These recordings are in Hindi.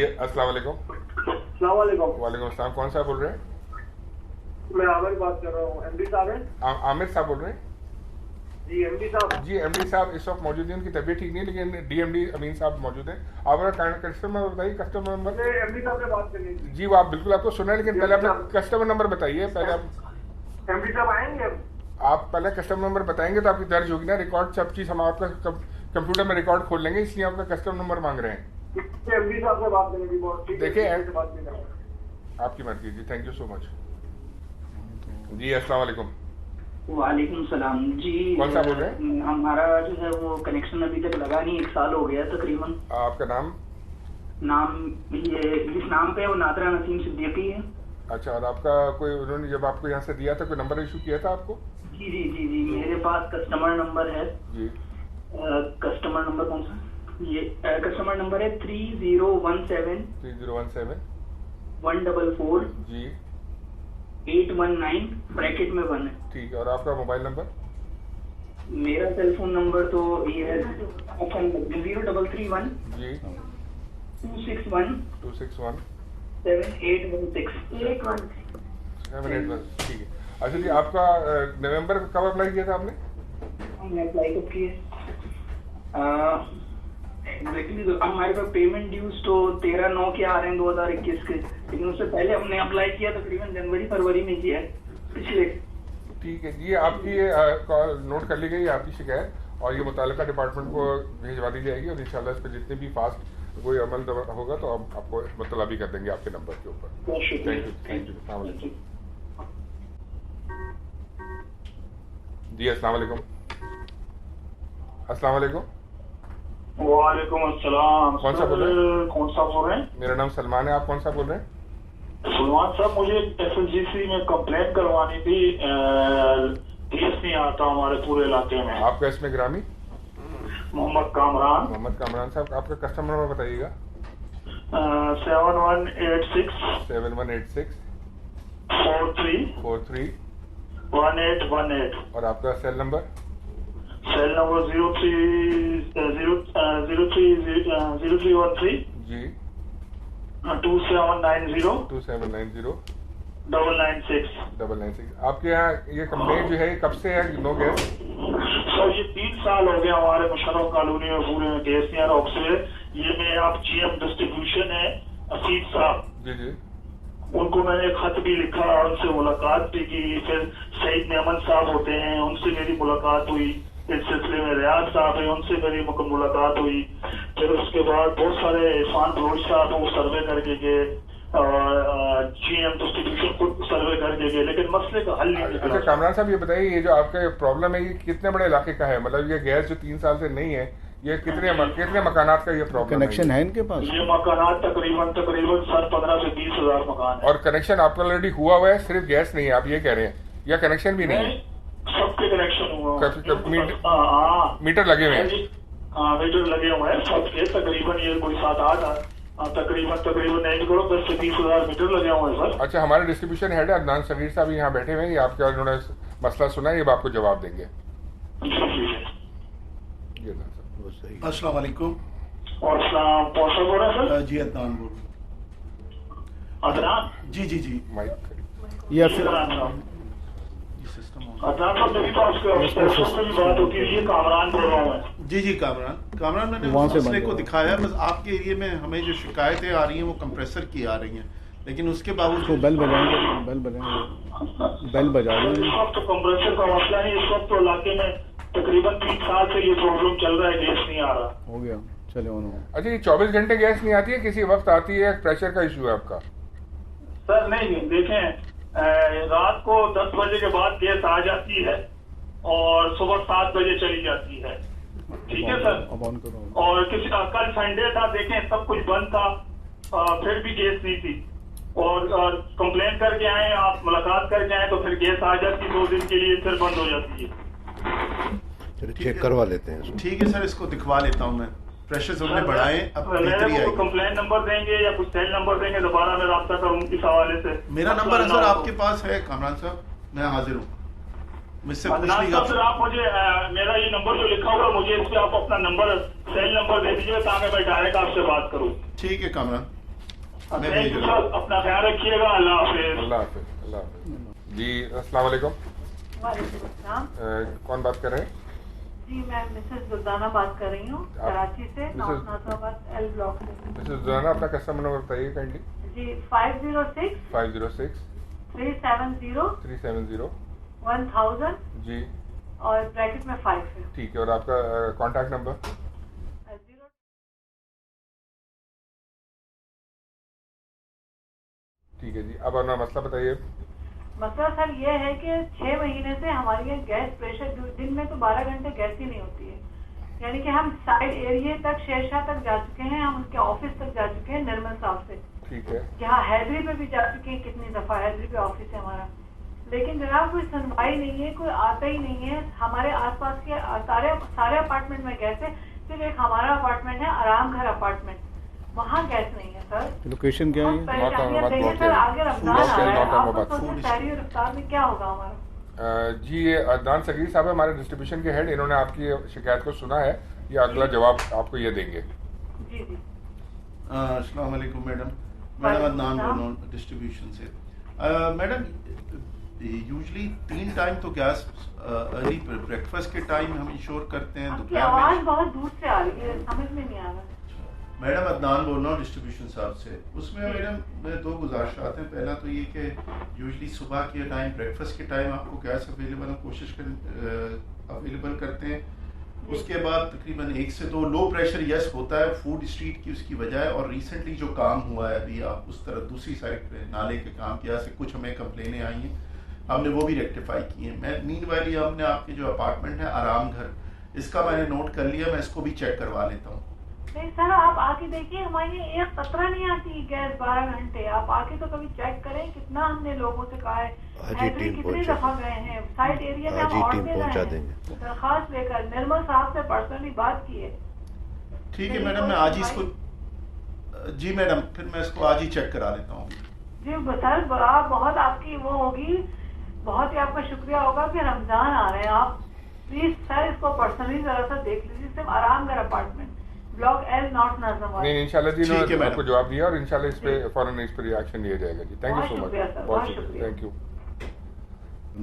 जी अस्सलाम वालेकुम। अस्सलाम वालेकुम। वालेकुम अस्सलाम। कौन सा बोल रहे हैं? मैं आमिर बात कर रहा हूँ। एमडी साहब हैं? आमिर साहब बोल रहे हैं? जी एमडी साहब। जी एमडी साहब इस वक्त मौजूद हैं, उनकी तबीयत ठीक नहीं है, लेकिन डीएमडी अमीन साहब मौजूद हैं। आप अपना कस्टमर बताइए, कस्टमर नंबर। एमडी साहब से बात करनी थी। जी वो आप बिल्कुल, आपको सुना है, लेकिन पहले अपना कस्टमर नंबर बताइए। पहले आप एमडी साहब आएंगे? आप पहले कस्टमर नंबर बताएंगे तो आपकी दर्ज होगी ना, रिकॉर्ड सब चीज़ हम आपका कंप्यूटर में रिकॉर्ड खोल लेंगे, इसलिए आपका कस्टमर नंबर मांग रहे हैं। एमडी साहब से बात करनी थी। देखिए आपकी मर्जी जी। थैंक यू सो मच जी। अस्सलाम वालेकुम। वालेकुम सलाम जी। कौन सा बोल रहे हैं? हमारा जो है वो कनेक्शन अभी तक लगा नहीं, 1 साल हो गया तकरीबन। आपका नाम? ये जिस नाम पे है वो नादरा नसीम सिद्दीकी है। अच्छा, और आपका कोई, उन्होंने जब आपको यहाँ से दिया था कोई नंबर इशू किया था आपको? जी जी जी जी, मेरे पास कस्टमर नंबर है जी। कस्टमर नंबर कौन सा? ये कस्टमर नंबर है 3017 144 जी 819 ब्रैकेट में 1 है। ठीक है, और आपका मोबाइल नंबर? मेरा टेलीफोन नंबर तो ये है 0331 जी 261 261 7816 781। ठीक है। अच्छा जी, आपका नवंबर कब अप्लाई किया था आपने? हमने अप्लाई कब किए? एग्जैक्टली तो हमारे पास पेमेंट ड्यूज तो 13/9 के आ रहे हैं 2021 के, लेकिन उससे पहले हमने अप्लाई किया तकरीबन जनवरी-फरवरी में किया है पिछले। ठीक है जी, आपकी ये कॉल नोट कर ली गई, आपकी शिकायत, और ये मुताल्लिका डिपार्टमेंट को भिजवा दी जाएगी, और इंशाल्लाह इस पर जितने भी फास्ट कोई अमल होगा तो हम आपको मुतलबी कर देंगे आपके नंबर के ऊपर। थैंक यू अस्सलाम वालेकुम जी। अस्सलाम वालेकुम। अस्सलाम वालेकुम। वालेकुम अस्सलाम। कौन सा बोल रहे हैं? कौन सा बोल रहे हैं? मेरा नाम सलमान है। आप कौन सा बोल रहे हैं? सलमान साहब, मुझे एसएलजीसी में कंप्लेंट करवानी थी। केस नहीं आता हमारे पूरे इलाके में। आपका इसमें ग्रामी? मोहम्मद कामरान। मोहम्मद कामरान साहब, आपका कस्टमर नंबर बताइएगा। 7186 7186 43 1818। और आपका सेल नंबर? सेल नंबर 0313 जी 2790 2790 996। आपके यहाँ ये कंप्लेंट जो है ये कब से है? नो गैस सर, ये 3 साल हो गया हमारे मुशर्रफ कॉलोनी में पूरे में गैस नहीं आ रहा ऑक्सीजन। ये में आप जीएम डिस्ट्रीब्यूशन है असीफ साहब, जी जी, उनको मैंने एक खत भी लिखा, उनसे मुलाकात भी की। फिर सईद मेमन साहब होते हैं, उनसे मेरी मुलाकात हुई। इस सिलसिले में रियाज साहब है, उनसे मेरी मुलाकात हुई। फिर उसके बाद बहुत सारे इरफान बलोच साहब वो सर्वे करके गए, जीएम डिस्ट्रीब्यूशन खुद सर्वे करके गए, लेकिन मसले का हल नहीं निकला। अच्छा कामरान साहब, ये बताइए, ये जो आपका प्रॉब्लम है ये कितने बड़े इलाके का है? मतलब ये गैस जो 3 साल से नहीं है, ये कितने मकानात का ये प्रॉब्लम कनेक्शन है इनके पास? ये मकानात तकरीबन सर 15 से 20 हजार मकान है। और कनेक्शन आपका ऑलरेडी हुआ है, सिर्फ गैस नहीं है आप ये कह रहे हैं, या कनेक्शन भी नहीं है? सबके कनेक्शन हुआ, मीटर लगे हुए हैं? हाँ, मीटर लगे हुए हैं सबके। तकरीबन ये कोई 7-8 तकरीबन नहीं करो 10 से 20 हजार मीटर लगे हुए हैं सर। अच्छा, हमारे डिस्ट्रीब्यूशन हेड है अदनान सगीर साहब यहाँ बैठे हुए हैं, ये आपका उन्होंने मसला सुना है, ये आपको जवाब देंगे। अस्सलाम वालेकुम। और कौन सा बोल रहे हैं सर? जी अदनान बोल रहा हूँ। अदनान? जी जी जी। माइक या फिर अदनान साहब, मेरी तो आपसे भी बात होती है। ये कामरान बोल रहा हूँ। जी जी कामरान मैंने उस मसले को दिखाया। बस आपके एरिया में हमें जो शिकायतें आ रही हैं वो कंप्रेसर की आ रही हैं, लेकिन उसके बावजूद बेल बजाएंगे बेल बजा इस वक्त तो कंप्रेसर का मसला है। इस वक्त तो इलाके में तकरीबन 3 साल से ये प्रॉब्लम चल रहा है, गैस नहीं आ रहा। हो गया, चले ऑन। अच्छा, ये 24 घंटे गैस नहीं आती है? किसी वक्त आती है? प्रेशर का इशू है आपका? सर नहीं, देखें, रात को 10 बजे के बाद गैस आ जाती है और सुबह 7 बजे चली जाती है। ठीक है सर। अब ऑन करो। और कल संडे था, देखें सब कुछ बंद था, फिर भी गैस नहीं थी। और कंप्लेन करके आए, आप मुलाकात करके आए तो फिर गैस आ जाती 2 दिन के लिए, फिर बंद हो जाती है। चलिए चेक करवा लेते हैं। ठीक है सर, इसको दिखवा लेता हूँ मैं। प्रेशर उन्होंने बढ़ाए, अब बेहतरी आएगी। कंप्लेन नंबर देंगे या कुछ सेल नंबर देंगे, दोबारा मैं राब्ता करूँ इस हवाले से। मेरा नंबर है सर, आपके पास है कामरान साहब, मैं हाजिर हूँ। मुझसे पूछ लीजिएगा सर, आप मुझे मेरा ये नंबर जो लिखा हुआ मुझे इस पे आप अपना नंबर सेल नंबर दे दीजिए ताकि मैं डायरेक्ट आपसे बात करूँ। ठीक है कामरान, अपना ख्याल रखिएगा। अल्लाह हाफिज। अल्लाह हाफिज। अल्लाह हाफिज। जी अस्सलाम वालेकुम। वालेकुम अस्सलाम। कौन बात कर रहे हैं? जी मैं मिसेस दुर्दाना बात कर रही हूँ कराची से, नॉर्थ नाज़िमाबाद एल ब्लॉक से। मिसेस दुर्दाना अपना कस्टमर नंबर बताइए काइंडली। जी 506 506 370 370 1000 जी और ब्रैकेट में 5 है। ठीक है। और आपका कॉन्टैक्ट नंबर? 0 ठीक है जी। अब अपना मसला बताइए। मसला सर ये है कि 6 महीने से हमारी ये गैस प्रेशर, दिन में तो 12 घंटे गैस ही नहीं होती है। यानी कि हम साइड एरिया तक शेरशाह तक जा चुके हैं, हम उनके ऑफिस तक जा चुके हैं निर्मल साहब से। ठीक है। यहाँ हैदरी पे भी जा चुके हैं, कितनी दफा हैदरी पे ऑफिस है हमारा, लेकिन जनाब कोई सुनवाई नहीं है, कोई आता ही नहीं है। हमारे आसपास के सारे अपार्टमेंट में गैस है, सिर्फ एक हमारा अपार्टमेंट है आराम घर अपार्टमेंट, वहाँ गैस नहीं है सर। लोकेशन क्या है? सर आगे रमजान आ रहा है, आप तो सोचिए शहरी और इफ्तार में क्या होगा हमारा। जी ये अदनान सगीर साहब है हमारे डिस्ट्रीब्यूशन के हेड, इन्होंने आपकी शिकायत को सुना है, ये अगला जवाब आपको ये देंगे। जी जी। अस्सलाम वालेकुम मैडम। मैडम अदनान बोल रहा हूँ डिस्ट्रीब्यूशन से। मैडम यूजली 3 टाइम तो गैस अर्ली ब्रेकफास्ट के टाइम हम इंश्योर करते हैं। आपकी आवाज बहुत दूर से आ रही है, समझ में नहीं आ रहा। मैडम अदनान बोल रहा हूँ डिस्ट्रीब्यूशन साहब से। उसमें मैडम मेरे 2 गुजारिशात हैं। पहला तो ये कि यूजली सुबह के टाइम ब्रेकफास्ट के टाइम आपको गैस अवेलेबल अवेलेबल करते हैं। उसके बाद तकरीबन 1 से 2 लो प्रेशर यस होता है फूड स्ट्रीट की उसकी वजह है। और रिसेंटली जो काम हुआ है अभी आप उस तरफ दूसरी साइड पे नाले के काम किया से कुछ हमें कंप्लेनें आई हैं, हमने वो भी रेक्टिफाई की हैं। मैं मीनवाइल हमने आपके जो अपार्टमेंट है आराम घर, इसका मैंने नोट कर लिया, मैं इसको भी चेक करवा लेता हूँ। नहीं सर आप आके देखिए, हमारे यहाँ एक कतरा नहीं आती गैस 12 घंटे। आप आके तो कभी चेक करें, कितना हमने लोगों से कहा है, कितनी दफा गए हैं साइड एरिया में, हम और दे रहे हैं दरखास्त लेकर, निर्मल साहब से पर्सनली बात की है। ठीक है मैडम, मैं आज ही इसको जी मैडम फिर मैं इसको आज ही चेक करा लेता हूँ। जी सर बहुत आपकी वो होगी, बहुत ही आपका शुक्रिया होगा कि रमजान आ रहे हैं, आप प्लीज सर इसको पर्सनली जरा सा देख लीजिए। सिर्फ आराम घर apartment block L north Nazimabad. नहीं इंशाल्लाह जी ने आपको जवाब दिया और इंशाल्लाह इस पे फौरन इस पे रिएक्शन लिया जाएगा जी। थैंक यू सो मच, बहुत शुक्रिया, थैंक यू।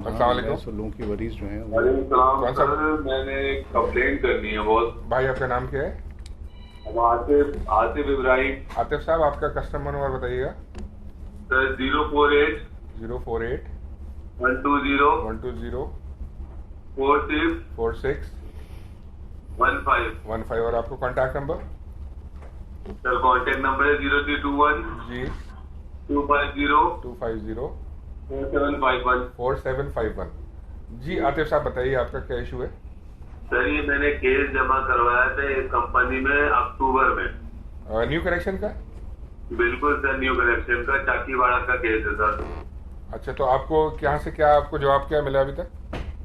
अस्सलाम वालेकुम। लोगों की वरीज जो है कौन सा? मैंने कंप्लेंट करनी है बहुत। भाई आपका नाम क्या है? आतिफ इब्राहिम। आतिफ साहब आपका कस्टमर नंबर बताइएगा। सर 048 048 120 120 46 46 15 और आपको contact number? Sir contact number है 0321 जी 250 4751 जी। आतिफ साहब बताइए आपका क्या इशू है? सर ये मैंने केस जमा करवाया था एक कंपनी में अक्टूबर में। न्यू कनेक्शन का? बिल्कुल सर न्यू कनेक्शन का, चाकीवाड़ा का केस है सर। अच्छा तो आपको यहाँ से क्या आपको जवाब क्या मिला अभी तक?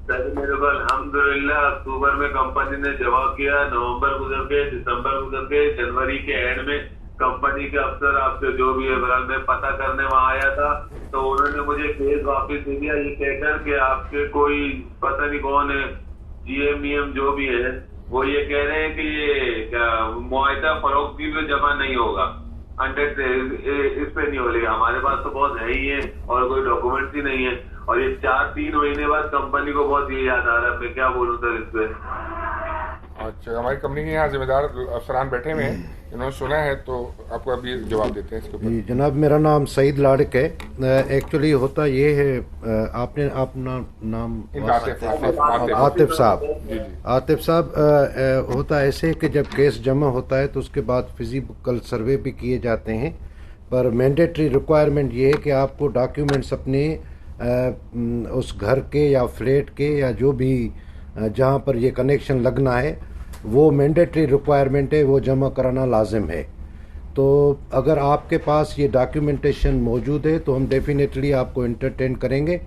सर मेरे को अल्हम्दुलिल्लाह अक्टूबर में कंपनी ने जवाब किया, नवंबर गुजर के, दिसंबर गुजर के, जनवरी के एंड में कंपनी के अफसर आपके जो भी है मैं पता करने वहाँ आया था तो उन्होंने मुझे केस वापस दे दिया ये कहकर कि आपके कोई पता नहीं कौन है GM जो भी है वो ये कह रहे हैं कि ये क्या मुआहदा फरोख्ती में जमा नहीं होगा, 100 से इस पे नहीं होगा। हमारे पास तो बहुत है ही है और कोई डॉक्यूमेंट्स ही नहीं है और ये 4-3 महीने बाद कंपनी को बहुत ये याद आ रहा है। मैं क्या बोलूँ सर इस पे। अच्छा हमारी कंपनी के यहाँ जिम्मेदार अफसरान बैठे हुए हैं, इन्होंने सुना है तो आपको अभी जवाब देते हैं इसके ऊपर। जी जनाब मेरा नाम सईद लाड़क है। एक्चुअली होता ये है आपने अपना नाम आतिफ साहब। आतिफ साहब होता ऐसे कि जब केस जमा होता है तो उसके बाद फिजिकल सर्वे भी किए जाते हैं, पर मैंडेटरी रिक्वायरमेंट ये है कि आपको डॉक्यूमेंट्स अपने उस घर के या फ्लैट के या जो भी जहाँ पर ये कनेक्शन लगना है वो मैंडेटरी रिक्वायरमेंट है, वो जमा कराना लाजिम है। तो अगर आपके पास ये डॉक्यूमेंटेशन मौजूद है तो हम डेफिनेटली आपको एंटरटेन करेंगे।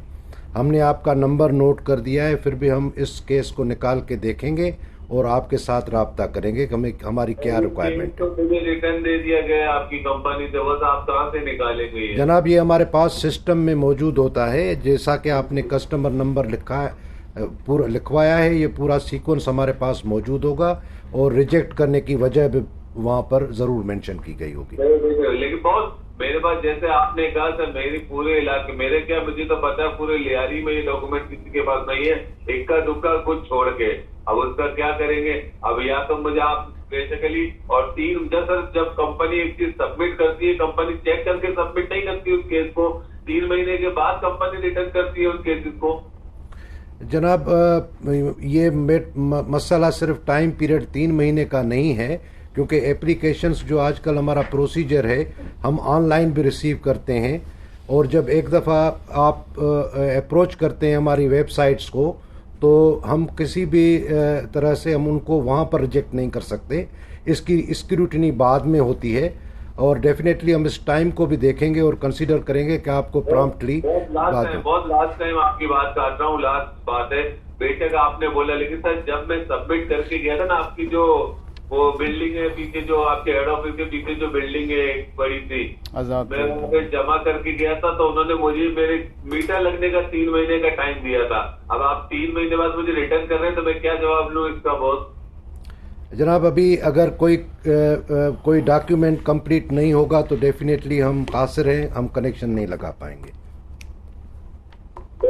हमने आपका नंबर नोट कर दिया है, फिर भी हम इस केस को निकाल के देखेंगे और आपके साथ राब्ता करेंगे कि हमें हमारी क्या रिक्वायरमेंट है। मुझे रिटर्न दे दिया गया आपकी कंपनी से, बस आप कहाँ से निकालेंगे? जनाब ये हमारे पास सिस्टम में मौजूद होता है, जैसा कि आपने कस्टमर नंबर लिखा है पूरा लिखवाया है, ये पूरा सीक्वेंस हमारे पास मौजूद होगा और रिजेक्ट करने की वजह भी वहाँ पर जरूर मेंशन की गई होगी। लेकिन बहुत मेरे पास जैसे आपने कहा सर, मेरी पूरे इलाके मेरे क्या, मुझे तो पता है पूरे लियारी में ये डॉक्यूमेंट किसी के पास नहीं है, इक्का दुक्का कुछ छोड़ के। अब उसका क्या करेंगे? अब या तो मुझे आप बेसिकली, और तीन सर, जब कंपनी एक चीज सबमिट करती है, कंपनी चेक करके सबमिट नहीं करती उस केस को, 3 महीने के बाद कंपनी रिटर्न करती है उस केसेस को। जनाब, ये मसला सिर्फ टाइम पीरियड 3 महीने का नहीं है, क्योंकि एप्लीकेशंस जो आजकल हमारा प्रोसीजर है हम ऑनलाइन भी रिसीव करते हैं, और जब एक दफ़ा आप अप्रोच करते हैं हमारी वेबसाइट्स को, तो हम किसी भी तरह से हम उनको वहाँ पर रिजेक्ट नहीं कर सकते। इसकी स्क्रूटनी बाद में होती है, और डेफिनेटली हम इस टाइम को भी देखेंगे और कंसीडर करेंगे कि आपको प्रॉम्प्टली बहुत लास्ट टाइम आपकी बात काट रहा हूँ, लास्ट बात है, बेशक आपने बोला, लेकिन सर जब मैं सबमिट करके गया था ना, आपकी जो वो बिल्डिंग है पीछे, जो आपके हेड ऑफिस के पीछे जो बिल्डिंग है एक बड़ी सी, मैं वहाँ पे जमा करके गया था, तो उन्होंने मुझे मेरे मीटर लगने का 3 महीने का टाइम दिया था। अब आप 3 महीने बाद मुझे रिटर्न कर रहे हैं, तो मैं क्या जवाब लूँ इसका बॉस? जनाब, अभी अगर कोई डॉक्यूमेंट कंप्लीट नहीं होगा तो डेफिनेटली हम कासिर हैं, हम कनेक्शन नहीं लगा पाएंगे।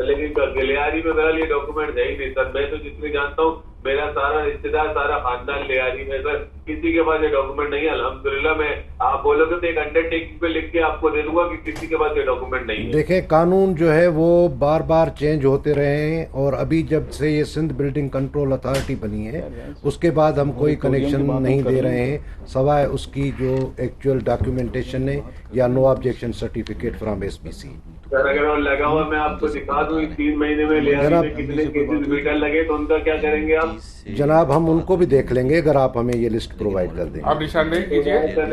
लेकिन लियारी में मेरा ये डॉक्यूमेंट है ही नहीं सर। मैं तो जितनी जानता हूँ, मेरा सारा रिश्तेदार, सारा खानदान लियारी में सर, किसी के पास ये डॉक्यूमेंट नहीं है। अल्हम्दुलिल्लाह, मैं आप बोलोगे तो एक अंडरटेकिंग पे लिख के आपको दे दूंगा कि किसी के पास ये डॉक्यूमेंट नहीं है। देखें, कानून जो है वो बार बार चेंज होते रहे हैं, और अभी जब से ये सिंध बिल्डिंग कंट्रोल अथॉरिटी बनी है, उसके बाद हम कोई कनेक्शन नहीं दे रहे हैं, सवाए उसकी जो एक्चुअल डॉक्यूमेंटेशन है या no objection certificate from SBC। Sir अगर वो लगा हुआ मैं आपको दिखा दूं 3 महीने में लियारी में कितने केसेस मीटर लगे, तो उनका क्या करेंगे आप? जनाब, हम उनको भी देख लेंगे अगर आप हमें ये लिस्ट प्रोवाइड कर दें। आप निशानदेही कीजिए। सर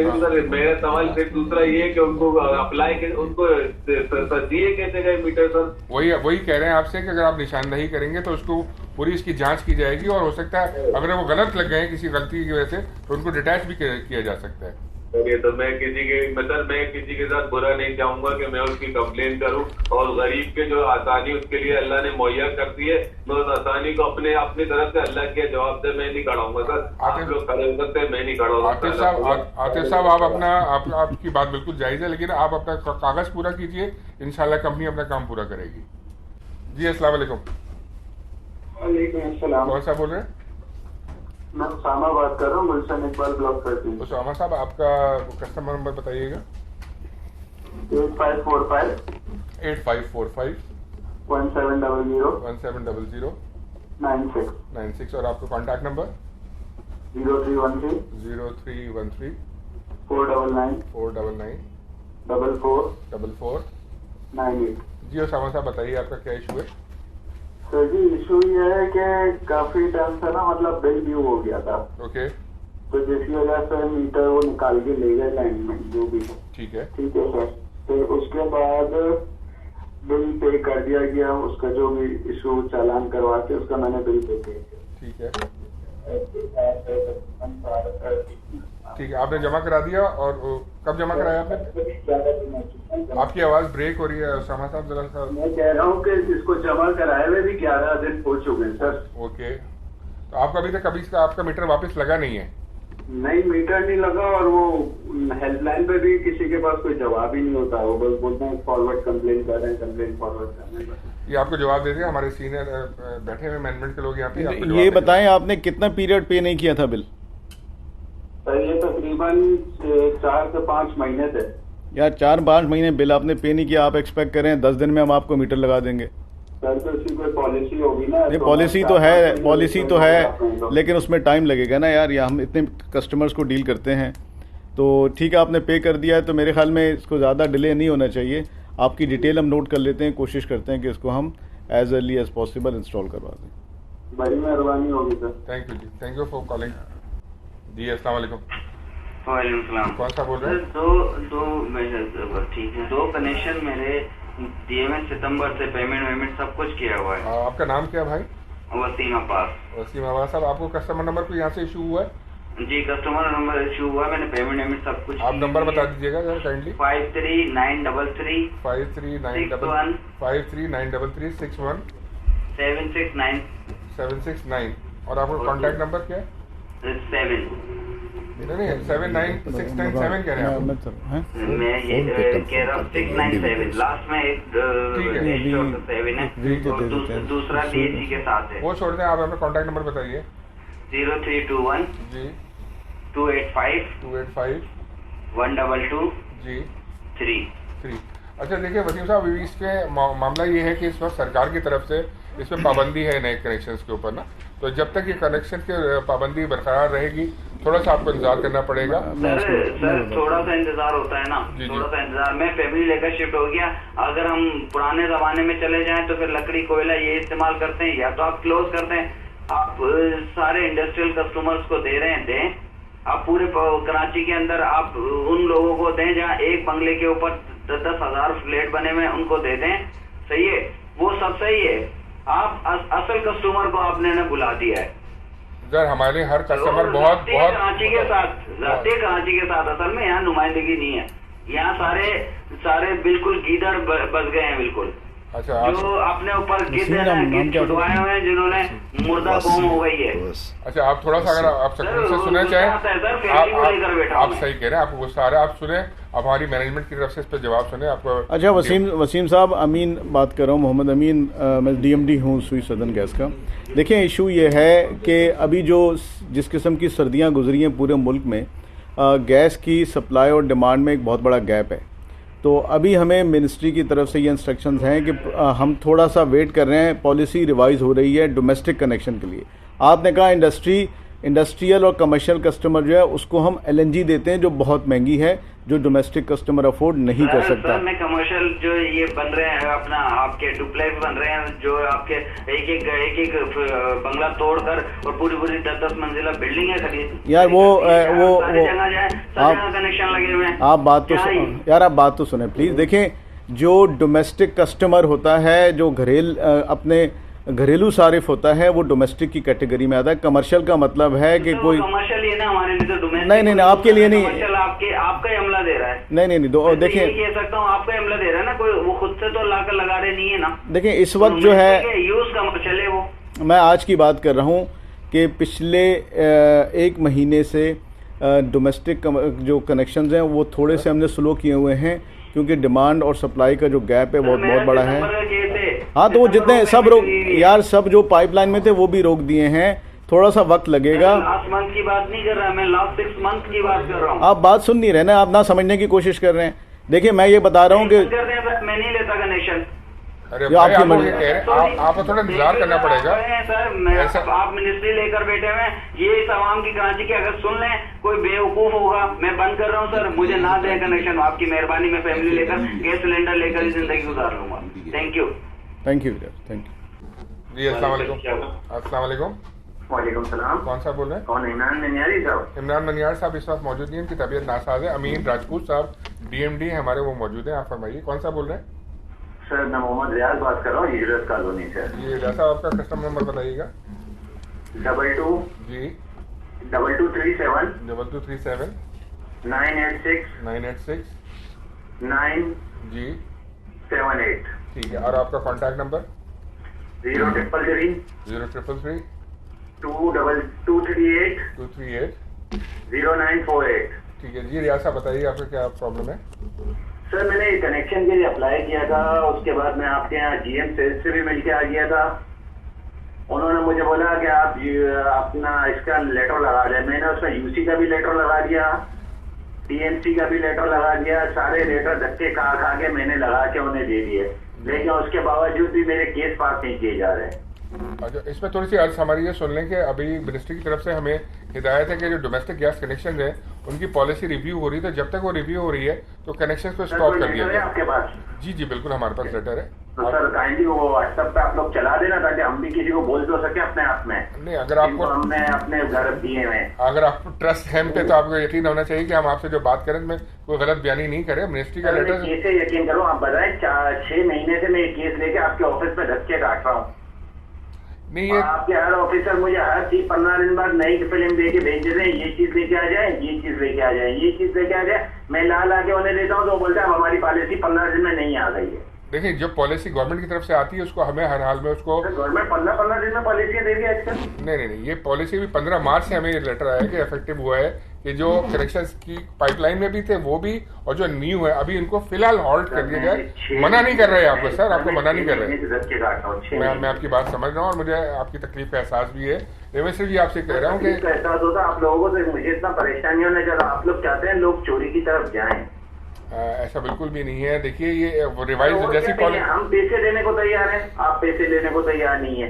मेरा सवाल सिर्फ दूसरा ये है कि उनको अप्लाई, उनको दिए कैसे गए मीटर सर? वही कह रहे हैं आपसे कि अगर आप निशानदेही करेंगे तो उसको पूरी इसकी जांच की जाएगी, और हो सकता है अगर वो गलत लग गए हैं किसी गलती की वजह से, तो उनको डिटैच भी किया जा सकता है। तो मैं किसी के साथ बुरा नहीं चाहूंगा कि मैं उसकी कंप्लेन करूं, और गरीब के जो आसानी उसके लिए अल्लाह ने मुहैया कर दी है, मैं उस आसानी को अपनी तरफ से अल्लाह के जवाब से मैं नहीं खड़ाऊंगा सर। आप लोग खड़े हो सकते हैं, मैं नहीं खड़ा हो सकता। आतिफ साहब, आपकी बात बिल्कुल जायज है, लेकिन आप अपना कागज पूरा कीजिए, इंशाल्लाह कंपनी अपना काम पूरा करेगी। जी अस्सलाम वालेकुम। कौन सा बोल रहे हैं? मैं उसामा बात कर रहा हूँ, गुलशन इकबाल ब्लॉक करती हूँ। उसामा साहब, आपका कस्टमर नंबर बताइएगा। 8545 1700 96, और आपका कॉन्टैक्ट नंबर 0313 499 4498। जी उसामा साहब, बताइए आपका क्या इशू है? सर जी, इशू ये है कि काफी टाइम से ना, मतलब बिल ड्यू हो गया था। ओके। तो जिसकी वजह से मीटर वो निकाल के ले गए लाइनमैन जो भी है। ठीक है सर। तो उसके बाद बिल पे कर दिया गया, उसका जो भी इशू चालान करवा के उसका मैंने बिल पे किया। ठीक है, आपने जमा करा दिया। और कब जमा कराया आपने? आपकी आवाज ब्रेक हो रही है उसामा साहब, जरा सा। मैं कह रहा हूँ कि इसको जमा कराए हुए भी 11 दिन हो चुके हैं सर। ओके, तो आपका अभी तक आपका मीटर वापस लगा नहीं है? नहीं, मीटर नहीं लगा, और वो हेल्पलाइन पे भी किसी के पास कोई जवाब ही नहीं होता। वो बस बोलते हैं फॉरवर्ड कंप्लेन कर रहे हैं, कंप्लेन फॉरवर्ड करने का। ये आपको जवाब देते हैं हमारे सीनियर बैठे हुए मैनेजमेंट के लोग यहाँ पे। ये बताएं, आपने कितना पीरियड पे नहीं किया था बिल? सर ये तकरीबन 4 से 5 महीने थे। यार 4-5 महीने बिल आपने पे नहीं किया, आप एक्सपेक्ट करें 10 दिन में हम आपको मीटर लगा देंगे? सर तो इसकी कोई पॉलिसी होगी ना? नहीं, पॉलिसी तो है, लेकिन उसमें टाइम लगेगा ना यार। या हम इतने कस्टमर्स को डील करते हैं, तो ठीक है आपने पे कर दिया है, तो मेरे ख्याल में इसको ज़्यादा डिले नहीं होना चाहिए। आपकी डिटेल हम नोट कर लेते हैं, कोशिश करते हैं कि इसको हम as early as possible install करवा दें। बड़ी मेहरबानी होगी सर। थैंक यू जी, थैंक यू फॉर कॉलिंग। जी अस्सलाम वालेकुम। वालेकुम सलाम। कौन सा बोल रहे हैं? ठीक है, 2 कनेक्शन मेरे दिए में सितंबर से पेमेंट सब कुछ किया हुआ है। आपका नाम क्या है भाई? वसीम अब्बास। वसीम अब्बास साहब, आपको कस्टमर नंबर कोई यहाँ से इशू हुआ है? जी, कस्टमर नंबर इशू हुआ, मैंने पेमेंट सब कुछ। आप नंबर बता दीजिएगा जरा काइंडली। 53933 61 769 769। और आपका कॉन्टैक्ट नंबर क्या है? 7 नहीं 79697 कह रहे हैं आप। मैं ये कह रहा हूँ 697 लास्ट में एक ठीक है 7 है और दूसरा DAC के साथ है। वो छोड़ दें, आप हमें कॉन्टैक्ट नंबर बताइए। 0321 जी 285 122 जी 3। अच्छा देखिए वसीम साहब, अभी इसके मामला ये है कि इस वक्त सरकार की तरफ से इसमें पाबंदी है नए कनेक्शंस के ऊपर ना, तो जब तक ये कनेक्शन की पाबंदी बरकरार रहेगी थोड़ा सा आपको इंतजार करना पड़ेगा। सर थोड़ा सा इंतजार होता है ना, थोड़ा सा इंतजार। मैं फैमिली लेकर शिफ्ट हो गया, अगर हम पुराने जमाने में चले जाएं तो फिर लकड़ी कोयला ये इस्तेमाल करते हैं, या तो आप क्लोज करते हैं, आप सारे इंडस्ट्रियल कस्टमर्स को दे रहे हैं, दें आप पूरे कराची के अंदर आप उन लोगों को दें जहाँ एक बंगले के ऊपर 10,000 फ्लैट बने हुए उनको दे दें, सही है, वो सब सही है। आप असल कस्टमर को आपने ना बुला दिया है सर, हमारे हर कस्टमर बहुत कराची के साथ जाते कराची के साथ असल में यहाँ नुमाइंदगी नहीं है, यहाँ सारे बिल्कुल गीदड़ बस गए हैं बिल्कुल। अच्छा जो अपने ऊपर गिद्ध छुटवाए हुए हैं जिन्होंने मुर्दा कौम हो गई है। अच्छा आप थोड़ा सा अगर आप सक्रिय से सुनना चाहें, आप सही कह रहे हैं, आपको गुस्सा आ रहा है, आप सुने, आप हमारी मैनेजमेंट की तरफ से इस पर जवाब सुने आपको। अच्छा वसीम साहब, अमीन बात कर रहा हूँ, मोहम्मद अमीन, मैं DMD हूँ सुई सदर्न गैस का। देखिए इशू ये है कि अभी जो जिस किस्म की सर्दियाँ गुजरी हैं पूरे मुल्क में, गैस की सप्लाई और डिमांड में एक बहुत बड़ा गैप है। तो अभी हमें मिनिस्ट्री की तरफ से ये इंस्ट्रक्शंस हैं कि हम थोड़ा सा वेट कर रहे हैं, पॉलिसी रिवाइज हो रही है डोमेस्टिक कनेक्शन के लिए। आपने कहा इंडस्ट्रियल और कमर्शियल कस्टमर जो है उसको हम LNG देते हैं जो बहुत महंगी है, जो डोमेस्टिक कस्टमर अफोर्ड नहीं कर सकता। मैं कमर्शियल जो ये बन रहे हैं अपना आपके डुप्लेक्स बन रहे हैं जो आपके एक बंगला तोड़कर और पूरी 10 मंजिला बिल्डिंग है खरीद यार वो कनेक्शन लगे हुए हैं। आप बात तो सुने प्लीज। देखें जो डोमेस्टिक कस्टमर होता है, जो अपने घरेलू सारिफ होता है, वो डोमेस्टिक की कैटेगरी में आता है। कमर्शियल का मतलब है कि कोई कमर्शियल ये ना हमारे लिए तो डोमेस्टिक नहीं आपके लिए नहीं, आपका ही हमला दे रहा है। नहीं देखिए कह सकता हूँ आपका हमला दे रहा है ना, कोई वो खुद से तो लाकर लगा रहे नहीं है ना। देखिए इस वक्त जो है यूज कमर्शियल है वो, मैं आज की बात कर रहा हूँ कि पिछले 1 महीने से डोमेस्टिक जो कनेक्शंस हैं वो थोड़े से हमने स्लो किए हुए हैं क्योंकि डिमांड और सप्लाई का जो गैप है बहुत बड़ा है। हाँ तो वो जितने सब जो पाइपलाइन में थे वो भी रोक दिए हैं, थोड़ा सा वक्त लगेगा। लास्ट मंथ की बात नहीं कर रहा मैं, लास्ट 6 मंथ की बात कर रहा हूँ। आप बात सुन नहीं रहे ना, आप ना समझने की कोशिश कर रहे हैं। देखिए मैं ये बता रहा हूँ कि मैं नहीं लेता कनेक्शन। अरे भाई आपको थोड़ा इंतजार करना पड़ेगा सर। आप मिनिस्ट्री लेकर बैठे हुए हैं, ये इस आवाम की कराची की अगर सुन लें कोई बेवकूफ होगा। मैं बंद कर रहा हूँ सर, मुझे ना दें कनेक्शन, आपकी मेहरबानी में फैमिली लेकर गैस सिलेंडर लेकर ही जिंदगी गुजार लूंगा। थैंक यू जी। अस्सलाम वालेकुम। वालेकुम सलाम। कौन सा बोल रहे हैं? कौन? इमरान मनियारी साहब। इमरान मनियार साहब इस वक्त मौजूद नहीं, उनकी तबीयत नासाज है। अमीन राजपूत साहब DMD हमारे वो मौजूद हैं, आप फरमाइए कौन सा बोल रहे हैं? सर मैं मोहम्मद रियाज बात कर रहा हूँ हिजरत कॉलोनी से। जी रियाज साहब आपका कस्टमर नंबर बताइएगा। 22 जी 2237 2237 986 9 जी 78। ठीक है, और आपका कॉन्टैक्ट नंबर? 0333 0333 238 0948। ठीक है जी रियाज साहब बताइए आपका क्या प्रॉब्लम है? सर मैंने कनेक्शन के लिए अप्लाई किया था, उसके बाद मैं आपके यहाँ GM सेल्स से भी मिल के आ गया था। उन्होंने मुझे बोला कि आप अपना इसका लेटर लगा दें। मैंने उसमें UC का भी लेटर लगा दिया, TMC का भी लेटर लगा दिया, सारे लेटर धक्के खा के मैंने लगा के उन्हें दे दिए, लेकिन उसके बावजूद भी मेरे केस पास नहीं किए जा रहे। अच्छा इसमें थोड़ी सी अर्ज हमारी ये सुन लें कि अभी मिनिस्ट्री की तरफ से हमें हिदायत है कि जो डोमेस्टिक गैस कनेक्शन है उनकी पॉलिसी रिव्यू हो रही है, तो जब तक वो रिव्यू हो रही है तो कनेक्शन को स्टॉप कर दिया जाए। आपके पास? जी बिल्कुल हमारे पास लेटर है। तो सर काइंडली वो व्हाट्सएप पे आप लोग चला देना ताकि हम भी किसी को बोल तो सके अपने आप में। नहीं अगर आपको हमने अपने घर दिए हुए, अगर आपको ट्रस्ट है हम पे तो आपको यकीन होना चाहिए कि हम आपसे जो बात करें में कोई गलत बयानी नहीं करें। मिनिस्ट्री का लेटर कैसे यकीन करो आप बताएं, 6 महीने से मैं ये केस लेके आपके ऑफिस में धक्के काट रहा हूँ। नहीं ये आपके हर ऑफिसर मुझे हर चीज 15 दिन बाद नई फिल्म दे के भेज देते हैं, ये चीज लेके आ जाए, ये चीज लेके आ जाए, ये चीज लेके आ जाए। मैं ला के उन्हें देता हूँ तो वो बोलते हैं हमारी पॉलिसी 15 दिन में नहीं आ गई है। देखिए जो पॉलिसी गवर्नमेंट की तरफ से आती है उसको हमें हर हाल में उसको गवर्नमेंट 15 दिन में पॉलिसी दे रही है आजकल। नहीं, ये पॉलिसी भी 15 मार्च से हमें ये लेटर आया कि इफेक्टिव हुआ है कि जो कनेक्शंस की पाइपलाइन में भी थे वो भी, और जो न्यू है अभी इनको फिलहाल हॉल्ट कर दिया गया। मना नहीं कर रहे आपको सर, आपको मना नहीं कर रहे। मैं आपकी बात समझ रहा हूँ और मुझे आपकी तकलीफ का एहसास भी है। मैं सिर्फ भी आपसे कह रहा हूँ कि एहसास होता आप लोगों को, तो मुझे इतना परेशानी होने चला। आप लोग चाहते हैं लोग चोरी की तरफ जाएं, ऐसा बिल्कुल भी नहीं है। देखिए ये रिवाइज जैसी पॉलिसी, हम पैसे देने को तैयार हैं, आप पैसे लेने को तैयार नहीं है।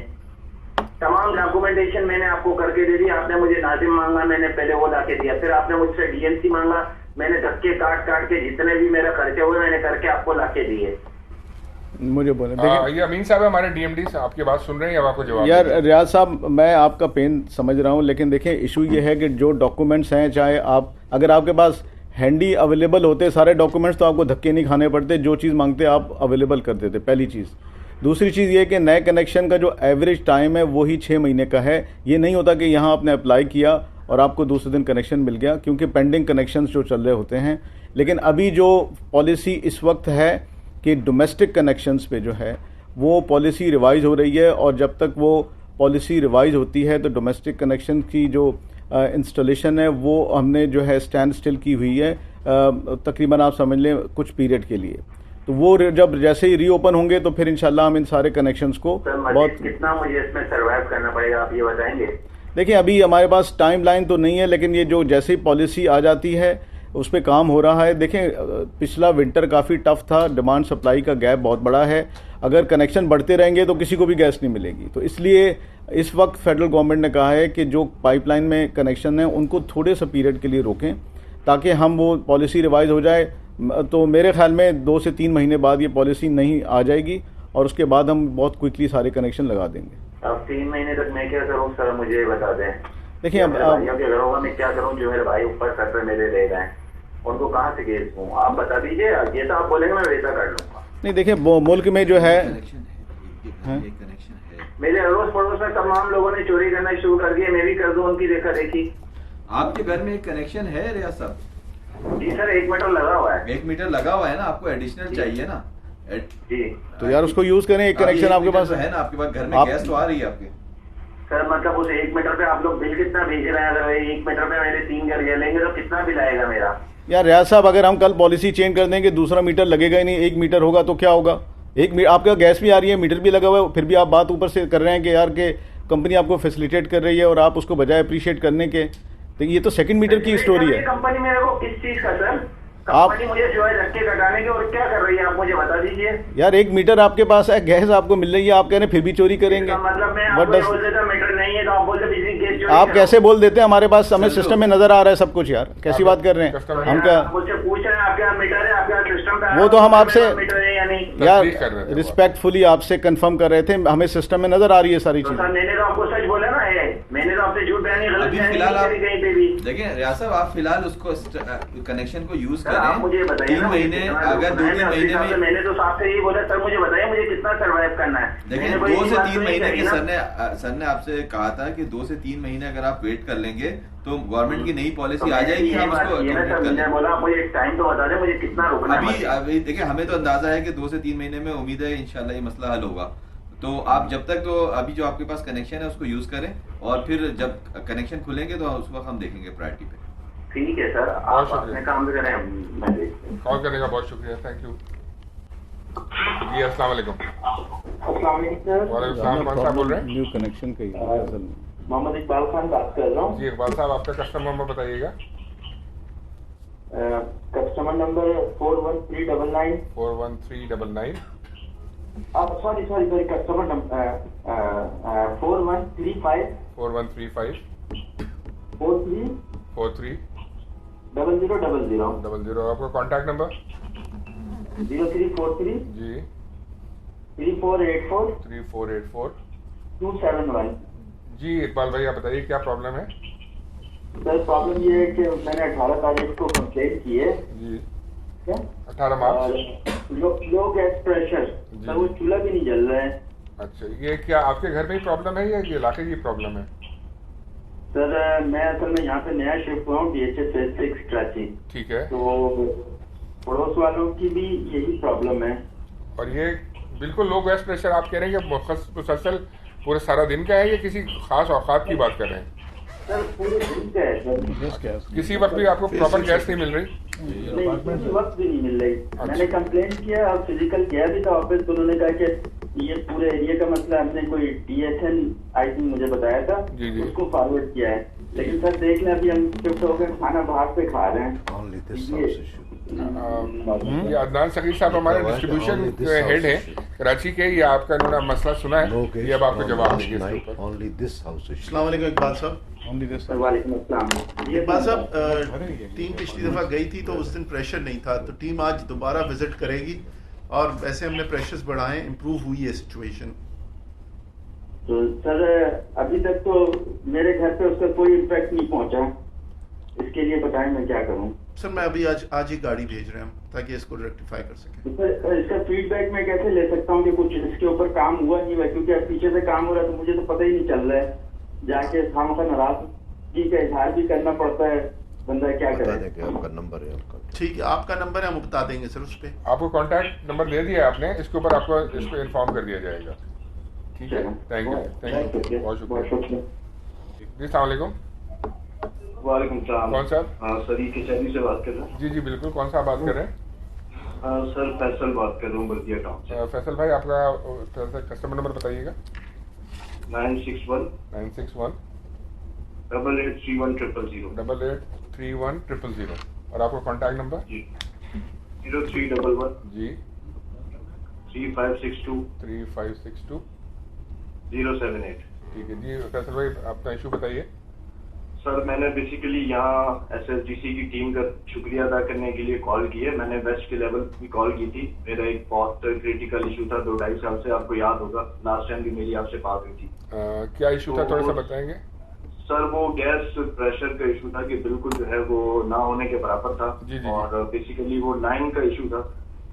तमाम डॉक्यूमेंटेशन मैंने आपको करके दे दी। आपने मुझे नाजिम मांगा, मैंने पहले वो लाके दिया। फिर आपने मुझसे डीएमसी मांगा, मैंने धक्के काट के जितने भी मेरा खर्चे हुए मैंने करके आपको लाके दिए। मुझे बोले ये अमीन साहब हमारे डीएमडी आपकी बात सुन रहे हैं, अब आपको जवाब यार रियाज साहब, मैं आपका पेन समझ रहा हूँ, लेकिन देखिए इशू ये है कि जो डॉक्यूमेंट्स हैं, चाहे आप अगर आपके पास हैंडी अवेलेबल होते सारे डॉक्यूमेंट्स तो आपको धक्के नहीं खाने पड़ते, जो चीज़ मांगते आप अवेलेबल कर देते, पहली चीज़। दूसरी चीज़ ये कि नए कनेक्शन का जो एवरेज टाइम है वही 6 महीने का है। ये नहीं होता कि यहाँ आपने अप्लाई किया और आपको दूसरे दिन कनेक्शन मिल गया, क्योंकि पेंडिंग कनेक्शंस जो चल रहे होते हैं। लेकिन अभी जो पॉलिसी इस वक्त है कि डोमेस्टिक कनेक्शंस पे जो है वो पॉलिसी रिवाइज हो रही है, और जब तक वो पॉलिसी रिवाइज होती है तो डोमेस्टिक कनेक्शन की जो इंस्टॉलेशन है वो हमने जो है स्टैंड स्टिल की हुई है तकरीबन आप समझ लें कुछ पीरियड के लिए। तो वो जब जैसे ही रीओपन होंगे तो फिर इंशाल्लाह हम इन सारे कनेक्शंस को बहुत कितना मुझे इसमें सर्वाइव करना पड़ेगा, आप ये बताएंगे? देखिए अभी हमारे पास टाइम लाइन तो नहीं है, लेकिन ये जो जैसे ही पॉलिसी आ जाती है उस पर काम हो रहा है। देखें पिछला विंटर काफ़ी टफ था, डिमांड सप्लाई का गैप बहुत बड़ा है। अगर कनेक्शन बढ़ते रहेंगे तो किसी को भी गैस नहीं मिलेगी। तो इसलिए इस वक्त फेडरल गवर्नमेंट ने कहा है कि जो पाइपलाइन में कनेक्शन है उनको थोड़े से पीरियड के लिए रोकें, ताकि हम वो पॉलिसी रिवाइज हो जाए। तो मेरे ख्याल में 2 से 3 महीने बाद ये पॉलिसी नहीं आ जाएगी और उसके बाद हम बहुत क्विकली सारे कनेक्शन लगा देंगे। अब 3 महीने तक मैं क्या करूँ सर, मुझे बता दें। देखिए अब भाइयों के घरों का मैं क्या करूँ, जो मेरे भाई ऊपर सर पे मेरे रह गए, उनको कहाँ से भेज दूँ? आप बता दीजिए, जैसा आप बोलेंगे मैं वैसा कर लूँगा। नहीं देखिए मुल्क में जो है मेरे अड़ोस पड़ोस में तमाम लोगों ने चोरी करना शुरू कर दिया, मैं भी कर दूं उनकी देखा देखी। आपके घर में एक कनेक्शन है रियाज साहब? जी सर, 1 मीटर लगा हुआ है। 1 मीटर लगा हुआ है ना, आपको एडिशनल चाहिए ना? जी तो यार उसको यूज करें। एक कनेक्शन आपके पास है ना, आपके पास घर में गैस तो आ रही है आपके? सर मतलब उस 1 मीटर पे आप लोग बिल कितना भेज रहे हैं? अगर 1 मीटर पे मेरे 3 घर जलेंगे तो कितना बिल आएगा मेरा? यार रियाज साहब, अगर हम कल पॉलिसी चेंज कर देंगे दूसरा मीटर लगेगा ही नहीं, 1 मीटर होगा तो क्या होगा? आपका गैस भी आ रही है, मीटर भी लगा हुआ है, फिर भी आप बात ऊपर से कर रहे हैं कि यार के कंपनी आपको फैसिलिटेट कर रही है और आप उसको बजाय अप्रिशिएट करने के। तो ये तो सेकंड मीटर की स्टोरी है। कंपनी मेरे को किस चीज का सर? कंपनी मुझे जो है धक्के कटाने के, और क्या कर रही है आप मुझे बता दीजिए। यार 1 मीटर आपके पास है, गैस आपको मिल रही है, आप कह रहे हैं फिर भी चोरी करेंगे। मतलब मैं आपको बोल देता मीटर नहीं है तो आप बोलते बिजली गैस चोरी। आप कैसे बोल देते हैं? हमारे पास हमें सिस्टम में नजर आ रहा है सब कुछ। यार कैसी बात कर रहे हैं हम? क्या मुझसे पूछ रहे हैं आपके यहाँ मीटर है, आपके यहाँ सिस्टम पे? वो तो हम आपसे मीटर है या नहीं यार रिस्पेक्टफुली आपसे कंफर्म कर रहे थे, हमें सिस्टम में नजर आ रही है सारी चीजें। मैंने तो आपको सच बोला ना, मैंने तो आपसे झूठ बयानी गलत बयानी कहीं पे भी। देखिए रियाज साहब, आप फिलहाल उसको कनेक्शन को यूज करें। आप मुझे बताइए 3 महीने, अगर 2-3 महीने में मैंने तो साफ से यही बोला सर, मुझे बताइए मुझे कितना सर्वाइव करना है। देखिए 2 से 3 महीने की सर ने आपसे कहा था कि 2 से 3 महीने अगर आप वेट कर लेंगे तो गवर्नमेंट की नई पॉलिसी आ जाएगी, हम उसको मैंने बोला मुझे एक टाइम तो बता दें मुझे कितना रुकना है। अभी देखिए हमें तो अंदाजा है कि 2 से 3 महीने में उम्मीद है इंशाल्लाह ये मसला हल होगा। तो आप जब तक तो अभी जो आपके पास कनेक्शन है उसको यूज करें, और फिर जब कनेक्शन खुलेंगे तो उस वक्त हम देखेंगे प्रायोरिटी पे। ठीक है सर, आप अपने काम करें, मैं कॉल करने का बहुत शुक्रिया, थैंक यू जी। अस्सलाम वालेकुम। अस्सलाम वालेकुम। वालेकुम सलाम। कौन सा बोल रहे हैं? न्यू कनेक्शन का ही असल में मोहम्मद इकबाल खान बात कर रहा हूँ। जी इकबाल साहब, आपका कस्टमर नंबर बताइएगा। Customer number 41399 41399। Sorry customer number 4135 4135 43 43 0000 00। आपका कॉन्टैक्ट नंबर 0343 जी 3484 3484 271। जी इकबाल भाई, आप बताइए क्या प्रॉब्लम है? सर प्रॉब्लम ये है कि मैंने 18 तारीख को कंप्लेंट की है। जी क्या? 18 मार्च। लो गैस प्रेशर, सर वो चूल्हा भी नहीं जल रहा है। अच्छा, ये क्या आपके घर में ही प्रॉब्लम है या ये इलाके की प्रॉब्लम है? सर मैं असल में यहाँ पे नया शिफ्ट हुआ हूँ DHS Phase 6 कराची। ठीक है। तो पड़ोस वालों की भी यही प्रॉब्लम है। और ये बिल्कुल लो गैस प्रेशर आप कह रहे हैं कि मुसलसल पूरे सारा दिन का है या किसी खास औकात की बात कर रहे हैं? सर पूरे दिन का है सर। किसी वक्त भी आपको प्रॉपर गैस नहीं मिल रही? नहीं, किसी वक्त भी नहीं मिल रही। मैंने कंप्लेंट किया और फिजिकल गया भी था ऑफिस, तो उन्होंने कहा कि ये पूरे एरिया का मसला, हमने कोई DSN आई थिंक मुझे बताया था, उसको फॉरवर्ड किया है। लेकिन सर देख लें, अभी हम शिफ्ट होकर खाना बाहर पे खा रहे हैं। ये अदनान सकीर साहब हमारे डिस्ट्रीब्यूशन हेड हैं कराची के, ये आपका इन्होंने मसला सुना है, ये अब आपको जवाब देंगे इसके ऊपर। अस्सलाम वालेकुम इकबाल साहब। इकबाल साहब, टीम पिछली दफ़ा गई थी तो उस दिन प्रेशर नहीं था, तो टीम आज दोबारा विजिट करेगी और वैसे हमने प्रेशर्स बढ़ाए, इम्प्रूव हुई है सिचुएशन। तो सर अभी तक तो मेरे घर पे उसका कोई इम्पैक्ट नहीं पहुंचा, इसके लिए बताएं मैं क्या करूं? सर मैं अभी आज ही गाड़ी भेज रहे हैं ताकि इसको रेक्टिफाई कर सकें। तो सर इसका फीडबैक मैं कैसे ले सकता हूं कि कुछ इसके ऊपर काम हुआ नहीं हुआ, क्योंकि अब पीछे से काम हो रहा है तो मुझे तो पता ही नहीं चल रहा है। जाके खामखा नाराजगी का इजहार भी करना पड़ता है, बंदा क्या करे। आपका नंबर है आपका? ठीक है, आपका नंबर है, हम बता देंगे सर उस पर। आपको कॉन्टैक्ट नंबर दे दिया आपने, इसके ऊपर आपको इसको इन्फॉर्म कर दिया जाएगा। ठीक है, थैंक यू, बहुत शुक्रिया जी। अस्सलाम वालेकुम। वालेकुम सलाम। कौन साहब? सरी के शहरी से बात कर रहे हैं? जी जी बिल्कुल, कौन सा बात कर रहे हैं? सर फैसल बात कर रहा हूँ बल्दिया टाउन से। फैसल भाई आपका कस्टमर नंबर बताइएगा। 961 8831 000 और आपको कॉन्टैक्ट नंबर? जी 0311 जी 3562 078। ठीक है जी फैसल भाई, अपना इशू बताइए। सर मैंने बेसिकली यहाँ SSDC की टीम का शुक्रिया अदा करने के लिए कॉल की है। मैंने वेस्ट के लेवल की कॉल की थी, मेरा एक बहुत क्रिटिकल इशू था 2-2.5 साल से, आपको याद होगा लास्ट टाइम भी मेरी आपसे बात हुई थी। क्या इशू था, थोड़ा सा बताएंगे? सर वो गैस प्रेशर का इशू था कि बिल्कुल जो है वो ना होने के बराबर था। और बेसिकली वो लाइन का इशू था,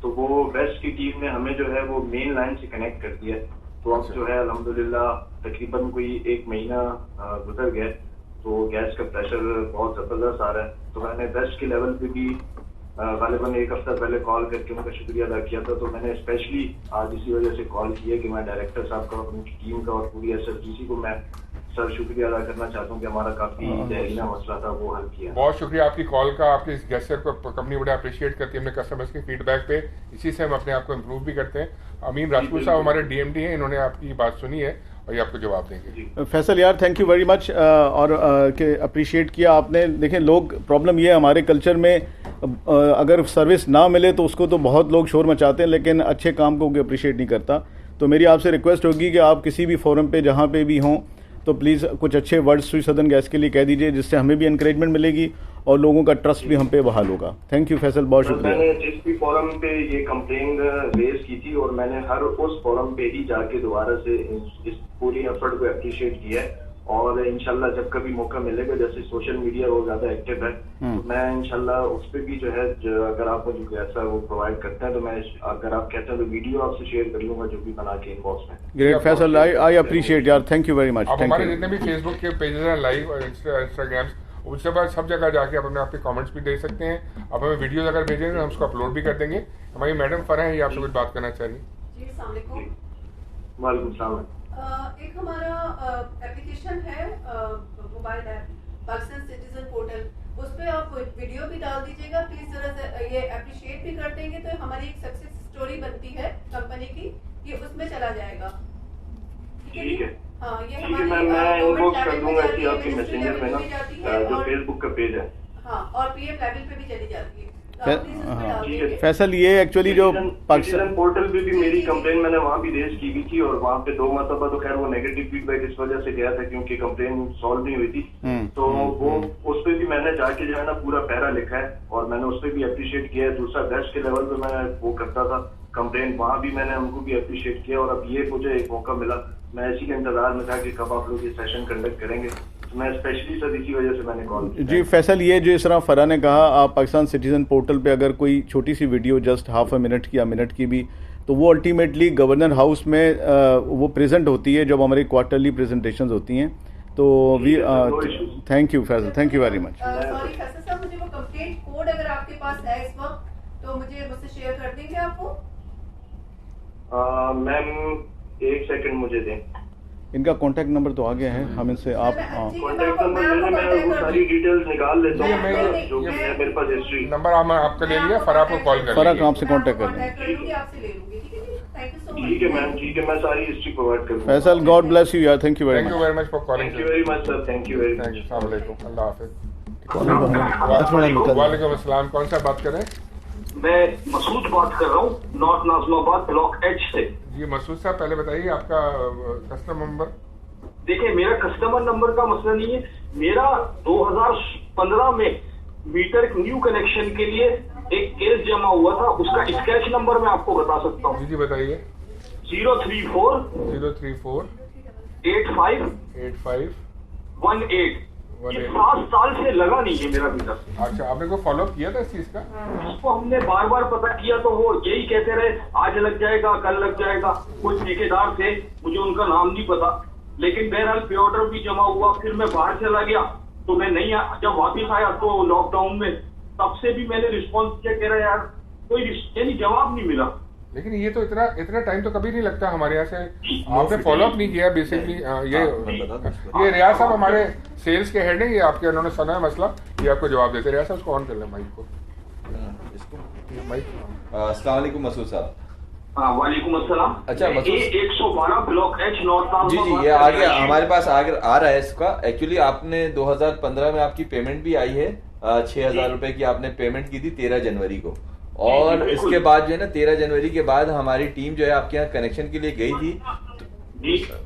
तो वो वेस्ट की टीम ने हमें जो है वो मेन लाइन से कनेक्ट कर दिया। तो अब जो है अल्हम्दुलिल्लाह तकरीबन कोई 1 महीना गुजर गया, तो गैस का प्रेशर बहुत जबरदस्त आ रहा है। तो मैंने वेस्ट के लेवल पे भी गालिबन 1 हफ्ता पहले कॉल करके उनका शुक्रिया अदा किया था। तो मैंने स्पेशली आज इसी वजह से कॉल की है कि मैं डायरेक्टर साहब का, उनकी टीम का और पूरी SSDC को मैं सर शुक्रिया अदा करना चाहता हूँ कि हमारा काफी जहरीला मसला था वो हल किया। बहुत शुक्रिया आपकी कॉल का। आपकी इस गेस्चर को कंपनी बड़ा अप्रिशिएट करती है अपने कस्टमर्स के फीडबैक पे, इसी से हम अपने आप को इम्प्रूव भी करते हैं। अमीन राजपूत साहब हमारे DMD हैं, इन्होंने आपकी बात सुनी है और ये आपको जवाब देंगे। फैसल यार थैंक यू वेरी मच, और के अप्रिशिएट किया आपने। देखें लोग, प्रॉब्लम ये है हमारे कल्चर में, अगर सर्विस ना मिले तो उसको तो बहुत लोग शोर मचाते हैं, लेकिन अच्छे काम को कोई अप्रिशिएट नहीं करता। तो मेरी आपसे रिक्वेस्ट होगी कि आप किसी भी फोरम पे जहाँ पे भी हों तो प्लीज़ कुछ अच्छे वर्ड्स स्वीट सदर्न गैस के लिए कह दीजिए, जिससे हमें भी इंकरेजमेंट मिलेगी और लोगों का ट्रस्ट भी हम पे बहाल होगा। थैंक यू फैसल, बहुत शुक्रिया। मैंने जिस भी फोरम पे ये कंप्लेन रेज की थी और मैंने हर उस फोरम पे ही जाके दोबारा से इस पूरी एफर्ट को अप्रिशिएट किया है। और इंशाल्लाह जब कभी मौका मिलेगा, जैसे सोशल मीडिया वो ज्यादा एक्टिव है, तो मैं इंशाल्लाह उस पर भी जो है अगर आप मुझे ऐसा वो प्रोवाइड करते हैं तो मैं, अगर आप कहते हैं तो वीडियो आपसे शेयर कर लूंगा जो भी बना के इनबॉक्स में। ग्रेट फैसल, आई अप्रिशिएट यार, थैंक यू वेरी मच। हमारे जितने भी फेसबुक के पेजेस हैं लाइव और इंस्टाग्राम, उसके बाद सब जगह जाके आप अपने आपके कमेंट्स भी दे सकते हैं। आप हमें वीडियोस अगर भेजेंगे तो हम उसको अपलोड भी कर देंगे। हमारी मैडम फरह हैं, ये आपसे कुछ बात करना चाहिए। जी अस्सलाम वालेकुम। वालेकुम सलाम। एक हमारा एप्लीकेशन है mobile app Pakistan citizen portal, उस पर आप वीडियो भी डाल दीजिएगा प्लीज, जरा से ये अप्रिशिएट भी कर देंगे तो हमारी एक सक्सेस स्टोरी बनती है कंपनी की, ये उसमें चला जाएगा। ठीक है, हाँ ये ठीक है, मैं इनबॉक्स कर दूंगा कि आपके मैसेंजर में ना जो फेसबुक का पेज है, हाँ और PM लेवल पे भी चली जाती है। फैसल ये एक्चुअली जो पाकिस्तान पोर्टल पे भी मेरी कंप्लेन मैंने वहाँ भी रेज की भी थी और वहाँ पे 2 मरतबा तो खैर वो नेगेटिव फीडबैक इस वजह से गया था क्योंकि कंप्लेन सॉल्व नहीं हुई थी। तो वो उस पे भी मैंने जाके जो है ना पूरा पैरा लिखा है और मैंने उस पर भी अप्रिशिएट किया है। दूसरा वेस्ट के लेवल पे मैं वो करता था कंप्लेन, वहाँ भी मैंने उनको भी अप्रिशिएट किया। और अब ये मुझे एक मौका मिला, मैं इसी के इंतजार में था कि कब आप लोग ये सेशन कंडक्ट करेंगे, तो मैं स्पेशली सर इसी वजह से मैंने कॉल किया। जी फैसल, ये जो इस तरह फरा ने कहा, आप पाकिस्तान सिटीजन पोर्टल पे अगर कोई छोटी सी video just half a minute की या मिनट की भी, तो वो अल्टीमेटली गवर्नर हाउस में वो प्रेजेंट होती है जब हमारी क्वार्टरली प्रेजेंटेशंस होती हैं। तो we thank you Faisal, thank you very much. Sorry Faisal साहब, मुझे वो कंप्लेंट कोड अगर आपके पास है इस वक्त तो मुझे मुझसे शेयर कर देंगे आपको? मैम 1 सेकंड मुझे दें। इनका कांटेक्ट नंबर तो आ गया है, हम इनसे आप कांटेक्ट नंबर मैं वो सारी डिटेल्स निकाल लेता हूँ जो है मेरे पास हिस्ट्री। नंबर आपका ले लिया, फराह को कॉल कर फराह आपसे कांटेक्ट कर लेंगे। ठीक है मैम, ठीक है, मैं सारी हिस्ट्री प्रोवाइड करूँगा। फैसल, गॉड ब्लेस यू यार, thank you very much. Thank you very much for calling. Thank you very much sir, thank you very much. अस्सलाम वालेकुम, अल्लाह हाफिज़। वालेकुम अस्सलाम, कौन सा बात करें? मैं मसूद बात कर रहा हूँ, नॉर्थ नाज़िमाबाद ब्लॉक एच से। जी मसूद साहब, पहले बताइए आपका कस्टमर नंबर। देखिए, मेरा कस्टमर नंबर का मसला नहीं है, मेरा 2015 में मीटर न्यू कनेक्शन के लिए एक केस जमा हुआ था, उसका स्केच नंबर मैं आपको बता सकता हूँ। जी बताइए। 034 85 18। 7 साल से लगा नहीं है मेरा मीटर। अच्छा, आपने कोई फॉलो किया था इस चीज का? उसको हमने बार बार पता किया तो वो यही कहते रहे आज लग जाएगा, कल लग जाएगा। कुछ ठेकेदार थे, मुझे उनका नाम नहीं पता, लेकिन बहरहाल पे ऑर्डर भी जमा हुआ। फिर मैं बाहर चला गया तो मैं नहीं जब वापिस आया तो लॉकडाउन में, तब से भी मैंने रिस्पॉन्स किया, कह रहा यार कोई यानी जवाब नहीं मिला। लेकिन ये तो इतना टाइम तो कभी नहीं लगता हमारे यहाँ से, आपने फॉलो अप नहीं किया बेसिकली। ये रियाज साहब हमारे सेल्स के हेड हैं, ये आपके उन्होंने सुना है मसला, ये आपको जवाब देते। रियाज साहब उसको ऑन कर लें माइक को। अस्सलाम वालेकुम मसूद साहब। वालेकुम अस्सलाम। अच्छा मसूद, 112 ब्लॉक एच नॉर्थ। जी ये आ गया हमारे पास, आ रहा है इसका। एक्चुअली आपने 2015 में आपकी पेमेंट भी आई है, 6,000 रुपए की आपने पेमेंट की थी 13 जनवरी को। और इसके बाद जो है ना 13 जनवरी के बाद हमारी टीम जो है आपके यहाँ कनेक्शन के लिए गई थी,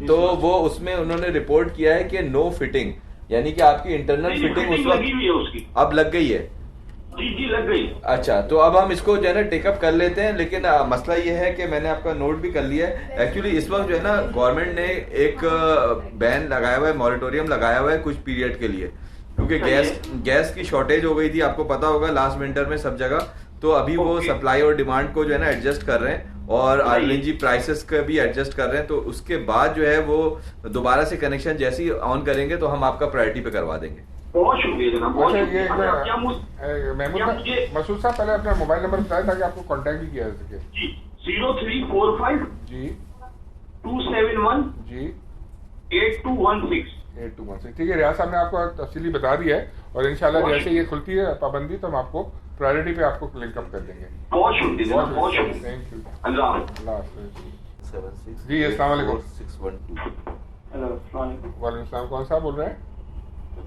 तो वो उसमें उन्होंने रिपोर्ट किया है कि नो फिटिंग, यानी कि आपकी इंटरनल फिटिंग उस वक्त अब लग गई है। जी लग गई। अच्छा, तो अब हम इसको जो है ना टेकअप कर लेते हैं, लेकिन मसला ये है कि मैंने आपका नोट भी कर लिया है। एक्चुअली इस वक्त जो है ना गवर्नमेंट ने एक बैन लगाया हुआ है, मॉरेटोरियम लगाया हुआ है कुछ पीरियड के लिए, क्योंकि गैस की शॉर्टेज हो गई थी, आपको पता होगा लास्ट विंटर में सब जगह। तो अभी वो सप्लाई और डिमांड को जो है ना एडजस्ट कर रहे हैं और एलएनजी प्राइसेस का भी एडजस्ट कर रहे हैं। तो उसके बाद जो है वो दोबारा से कनेक्शन जैसे ही ऑन करेंगे तो हम आपका प्रायोरिटी पे करवा देंगे। बहुत शुक्रिया। मसूद साहब पहले अपना मोबाइल नंबर बताएं ताकि आपको कांटेक्ट भी किया जा सके। 0345 जी 271 जी 8216। ठीक है, रियाज साहब ने आपको तफसीली बता दिया है और इंशाल्लाह जैसे ये खुलती है पाबंदी तो हम आपको प्रायोरिटी पे आपको लिंकअप कर देंगे। बहुत शुक्रिया, बहुत शुक्रिया, थैंक यू। अल्लाह जी अस्सलाम वालेकुम। 612। हेलो अस्सलाम वालेकुम। वालेकुम सलाम, कौन साहब बोल रहे हैं?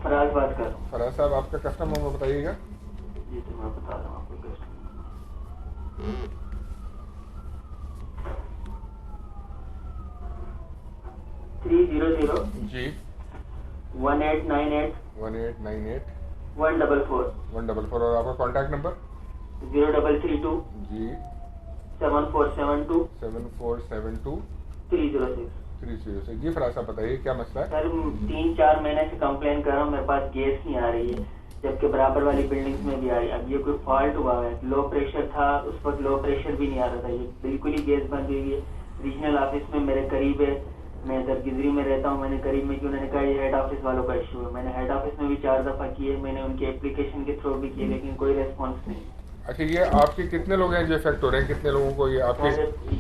फराज बात कर रहा हूँ। फराज साहब आपका कस्टमर नंबर बताइएगा। जी तो मैं बता रहा हूँ आपको कस्टमर 300 जी 1898 144 और आपका कॉन्टैक्ट नंबर 0332 जी 7472 306। जी फराज साहब बताइए क्या मसला है? सर 3-4 महीने से कंप्लेन कर रहा हूँ, मेरे पास गैस नहीं आ रही है, जबकि बराबर वाली बिल्डिंग्स में भी आ रही है। अब ये कोई फॉल्ट हुआ है, लो प्रेशर था उस वक्त, लो प्रेशर भी नहीं आ रहा था, ये बिल्कुल ही गैस बंद हुई है। रीजनल ऑफिस में मेरे करीब है, मैं दरगिजरी में रहता हूँ, मैंने करीब में कि उन्होंने कहा ये हेड ऑफिस वालों का इशू है। मैंने हेड ऑफिस में भी 4 दफा किए, मैंने उनके एप्लीकेशन के थ्रू भी किए, लेकिन कोई रेस्पॉन्स नहीं। अच्छा, ये आपके कितने लोग हैं जो इफेक्ट हो रहे हैं? कितने लोगों को ये आपके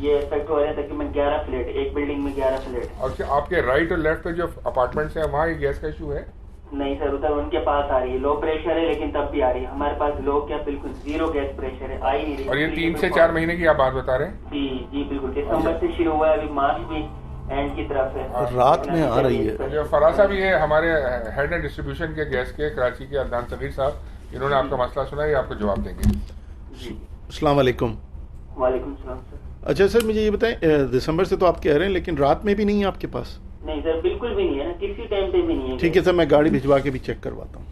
ये इफेक्ट हो रहे हैं? तकरीबन 11 फ्लैट, एक बिल्डिंग में 11 फ्लैट। और आपके राइट और लेफ्ट पे जो अपार्टमेंट्स हैं वहाँ ये गैस का इशू है? नहीं सर, उधर उनके पास आ रही है, लो प्रेशर है लेकिन तब भी आ रही है। हमारे पास लो क्या बिल्कुल 0 गैस प्रेशर है, आ ही नहीं रही। और ये 3 से 4 महीने की आप बात बता रहे हैं? जी बिल्कुल, दिसंबर से शुरू हुआ है, अभी मार्च भी एंड की तरफ है, रात में आ रही है। जो फराज साहब ये हमारे हेड एंड डिस्ट्रीब्यूशन के गैस के कराची के अदनान सगीर साहब, इन्होंने आपका मसला सुना, ये आपको जवाब देंगे। अस्सलाम वालेकुम। वालेकुम सलाम सर। अच्छा सर, मुझे ये बताएं, दिसंबर से तो आप कह रहे हैं लेकिन रात में भी नहीं है आपके पास? नहीं सर, बिल्कुल भी नहीं है ना, किसी टाइम पे भी नहीं है। ठीक है सर, मैं गाड़ी भिजवा के भी चेक करवाता हूँ।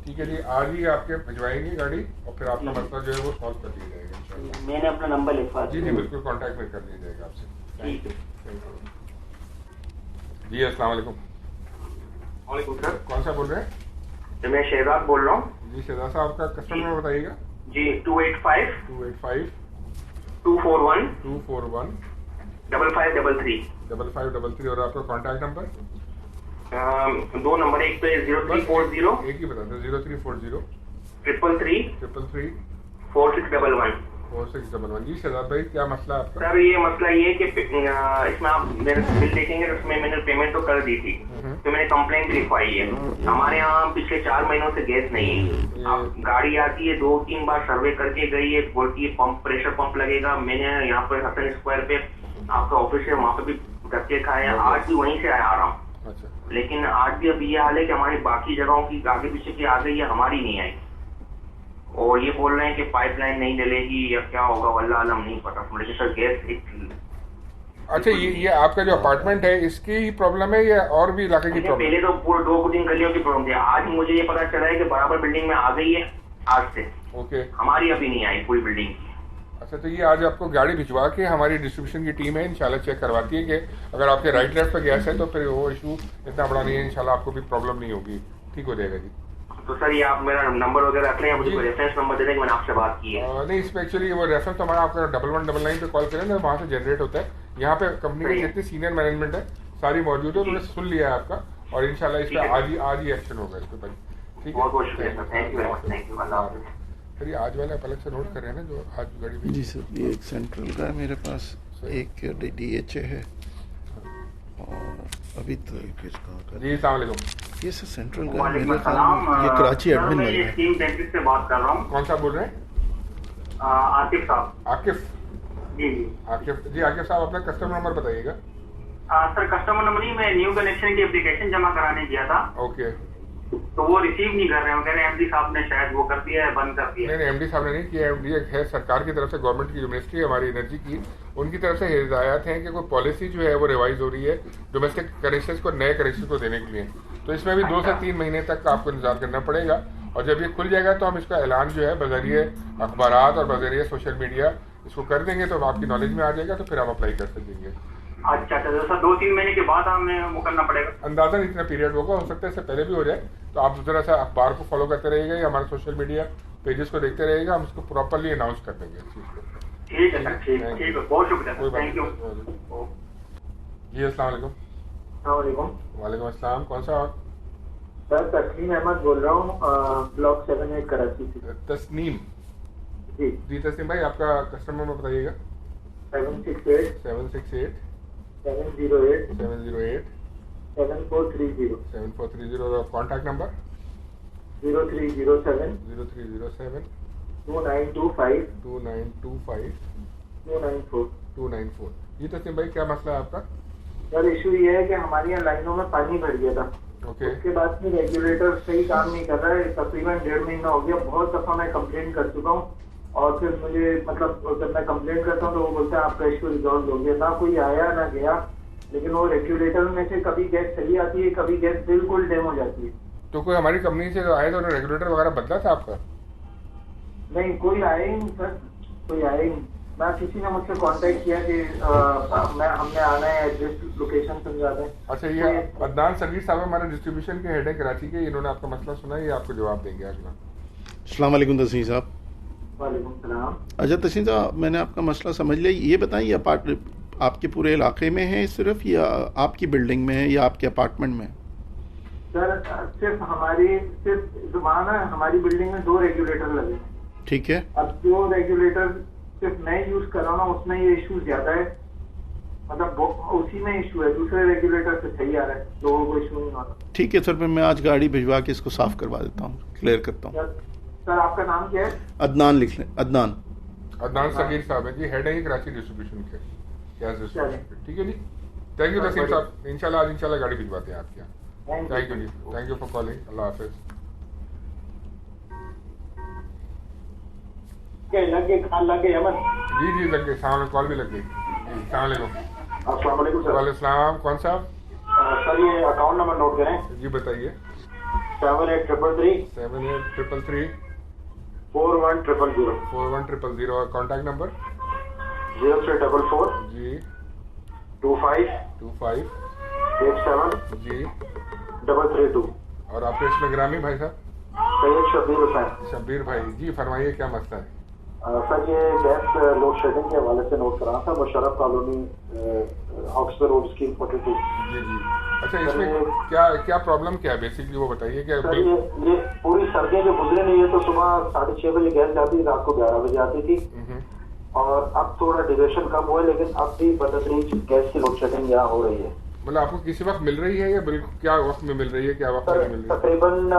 ठीक है जी, आज ही आपके भिजवाएंगे गाड़ी और फिर आपका मसला जो है वो सॉल्व कर दिया जाएगा इंशाल्लाह। मैंने अपना नंबर लिखवा दिया। जी बिल्कुल, कॉन्टैक्ट में कर दिया जाएगा आपसे। ठीक है जी अस्सलाम वालेकुम। वालेकुम सर। कौन सा बोल रहे हैं? मैं शहजाद बोल रहा हूँ। जी शहजाद साहब, आपका कस्टमर नंबर बताइएगा। जी 285 241 5533 और आपका कॉन्टैक्ट नंबर? 2 नंबर, एक पे 0340, एक ही बता दो, 0340 333 333 4611। 46711 जी। शहजाद भाई क्या मसला है आपका? सर ये मसला ये है कि इसमें आप मेरे बिल देखेंगे तो उसमें मैंने पेमेंट तो कर दी थी, तो मैंने कंप्लेंट लिखवाई है। हमारे यहाँ पिछले 4 महीनों से गैस नहीं है। अब गाड़ी आती है 2-3 बार सर्वे करके गई है, बोलती है पंप प्रेशर पंप लगेगा। मैंने यहाँ पर हसन स्क्वायर पे आपका ऑफिस है, वहाँ पे भी धक्के खाए हैं, आज भी वहीं से आ रहा हूँ। लेकिन आज भी अब ये हाल है कि हमारी बाकी जगहों की आगे पीछे की आ गई है, हमारी नहीं आई। और ये बोल रहे हैं कि पाइपलाइन नहीं डलेगी या क्या होगा, वल्लाह आलम नहीं पता। लेकिन सर गैस अच्छा, ये आपका जो अपार्टमेंट है इसकी ही प्रॉब्लम है या और भी इलाके की प्रॉब्लम? पहले तो पूरे 2 गलियों की प्रॉब्लम थी, आज मुझे ये पता चला है कि बराबर बिल्डिंग में आ गई है आज से। ओके, हमारी अभी नहीं आई पूरी बिल्डिंग की। अच्छा, तो ये आज आपको गाड़ी भिजवा के हमारी डिस्ट्रीब्यूशन की टीम है इंशाल्लाह चेक करवाती है कि अगर आपके राइट लेफ्ट पे गैस है तो फिर वो इशू इतना बड़ा नहीं है, इंशाल्लाह आपको भी प्रॉब्लम नहीं होगी, ठीक हो जाएगा जी। तो सर ये आप मेरा नंबर वगैरह रख लें, मुझे कोई रेफरेंस नंबर दे दें कि मैंने आपसे बात की है। नहीं, इस पे एक्चुअली वो रेफरेंस तो हमारा आपका 1199 पे कॉल करें ना, वहाँ से जनरेट होता है। यहाँ पे कंपनी की जितनी सीनियर मैनेजमेंट है सारी मौजूद है, उन्होंने सुन लिया है आपका और इंशाल्लाह इस पर आज ही एक्शन होगा इस पे भाई, ठीक है? बहुत बहुत शुक्रिया sir, thank you very much, thank you, अल्लाह हाफ़िज़। सर ये आज वाले आप अलग से नोट कर रहे हैं ना जो आज गाड़ी? जी सर, ये एक सेंट्रल का है मेरे पास, एक DHA है और अभी तो जी। अस्सलाम वालेकुम। ये सर सेंट्रल का है मेरे ख्याल, ये कराची एडमिन वाला है। टीम 33 से बात कर रहा हूँ। कौन सा बोल रहे हैं? आतिफ साहब। आकिफ जी आकिफ साहब अपना कस्टमर नंबर बताइएगा। सर कस्टमर नंबर नहीं, मैं न्यू कनेक्शन की एप्लीकेशन जमा कराने गया था। ओके, तो वो रिसीव नहीं कर रहे हैं, कह रहे हैं MD साहब ने शायद वो कर दिया है, बंद कर दिया है। नहीं, MD साहब ने नहीं किया, MD है सरकार की तरफ से, गवर्नमेंट की जो मिनिस्ट्री है हमारी एनर्जी की, उनकी तरफ से हिदायत है कि कोई पॉलिसी जो है वो रिवाइज हो रही है डोमेस्टिक कनेक्शन को नए कनेक्शन को देने के लिए। तो इसमें भी 2 से 3 महीने तक आपको इंतजार करना पड़ेगा और जब ये खुल जाएगा तो हम इसका ऐलान जो है बजरिए अखबारात और बजरिए सोशल मीडिया इसको कर देंगे, तो आपकी नॉलेज में आ जाएगा, तो फिर आप अप्लाई कर सकेंगे। अच्छा तो सर 2-3 महीने के बाद हमें वो करना पड़ेगा? अंदाजन इतना पीरियड होगा, हो सकता है इससे पहले भी हो जाए। तो आप जरा सा अखबार को फॉलो करते रहिएगा या हमारे सोशल मीडिया पेजेस को देखते रहिएगा, हम इसको प्रॉपरली अनाउंस कर देंगे इस चीज़ को। ठीक है सर, ठीक है, बहुत शुक्रिया, थैंक यू जी। अस्सलाम वालेकुम। वालेकुम अस्सलाम। कौन सा? सर तस्नीम अहमद बोल रहा हूँ, ब्लॉक 7-8 कराची से। तस्नीम जी तस्नीम भाई आपका कस्टमर नंबर बताइएगा। 768 708 7430 और कॉन्टैक्ट नंबर 0307 2925 294। जी तस्नीम भाई क्या मसला है आपका? सर इशू ये है कि हमारे यहाँ लाइनों में पानी भर गया था। उसके बाद में रेगुलेटर सही काम नहीं कर रहा है, तकरीबन 1.5 महीना हो गया। बहुत दफा मैं कंप्लेंट कर चुका हूँ और फिर मुझे मतलब जब मैं कंप्लेंट करता हूँ तो वो बोलते हैं आपका इशू रिजॉल्व हो गया, ना कोई आया ना गया। लेकिन वो रेगुलेटर में से कभी गैस चली आती है, कभी गैस बिल्कुल डैम हो जाती है। तो कोई हमारी कंपनी से आए तो उन्होंने रेगुलेटर वगैरह बदला था आपका? नहीं, कोई आया ही नहीं सर, कोई आया ही नहीं। ना किसी ने मुझसे कांटेक्ट किया कि हमने आना है, एड्रेस लोकेशन समझा दें। अच्छा, ये अदनान सगीर साहब हमारे डिस्ट्रीब्यूशन के हेड है कराची के, इन्होंने आपका मसला सुना, ये आपको जवाब देंगे। अस्सलाम वालेकुम तस्नीम साहब। वालेकुम सलाम। अच्छा तस्नीम साहब, मैंने आपका मसला समझ लिया। ये बताइए आपके पूरे इलाके में है सिर्फ या आपकी बिल्डिंग में है या आपके अपार्टमेंट में? सर सिर्फ हमारी बिल्डिंग में 2 रेगुलेटर लगे हैं। ठीक है। अब जो रेगुलेटर सिर्फ मैं यूज कर रहा हूँ ना, उसमें ये इशू ज्यादा है, मतलब उसी में इशू है, दूसरे रेगुलेटर से सही आ रहा है, लोगों को इशू नहीं आ रहा। ठीक है सर, मैं आज गाड़ी भिजवा के इसको साफ करवा देता हूँ, क्लियर करता हूँ। सर आपका नाम क्या है? अदनान लिख लें। अदनान सगीर साहब है जी, हेड है कराची डिस्ट्रीब्यूशन के। ठीक है जी, थैंक यू तस्नीम साहब। इंशाल्लाह गाड़ी भिजवाते हैं आपके यहाँ। थैंक यू जी, थैंक यू फॉर कॉलिंग। अल्लाह हाफिज। जी लग गए, सामने कॉल भी लग गई। अस्सलाम वालेकुम। कौन साहब? सर ये अकाउंट नंबर नोट करें। जी बताइए। 7833 4100 और कॉन्टैक्ट नंबर 0344 जी 25 87 जी 332। और आपके इसमें ग्रामी भाई साहब? सैयद शब्बीर हुसैन। शब्बीर भाई जी, फरमाइए क्या मसला है? सर ये गैस लोड शेडिंग के हवाले से नोट करा था, Musharraf colony Oxford road scheme 42। जी जी। अच्छा, इसमें क्या प्रॉब्लम क्या है बेसिकली वो बताइए। क्या सर ये पूरी सर्दियाँ जो गुजरे नहीं है, तो सुबह 6:30 बजे गैस जाती थी, रात को 11 बजे आती थी। और अब थोड़ा ड्यूरेशन कम हुआ है, लेकिन अब भी बदतरीज गैस की लोड शेडिंग यहाँ हो रही है। मतलब आपको किसी वक्त मिल रही है या बिल्कुल क्या वक्त में मिल रही है, क्या वक्त में मिल रही है? तकरीबन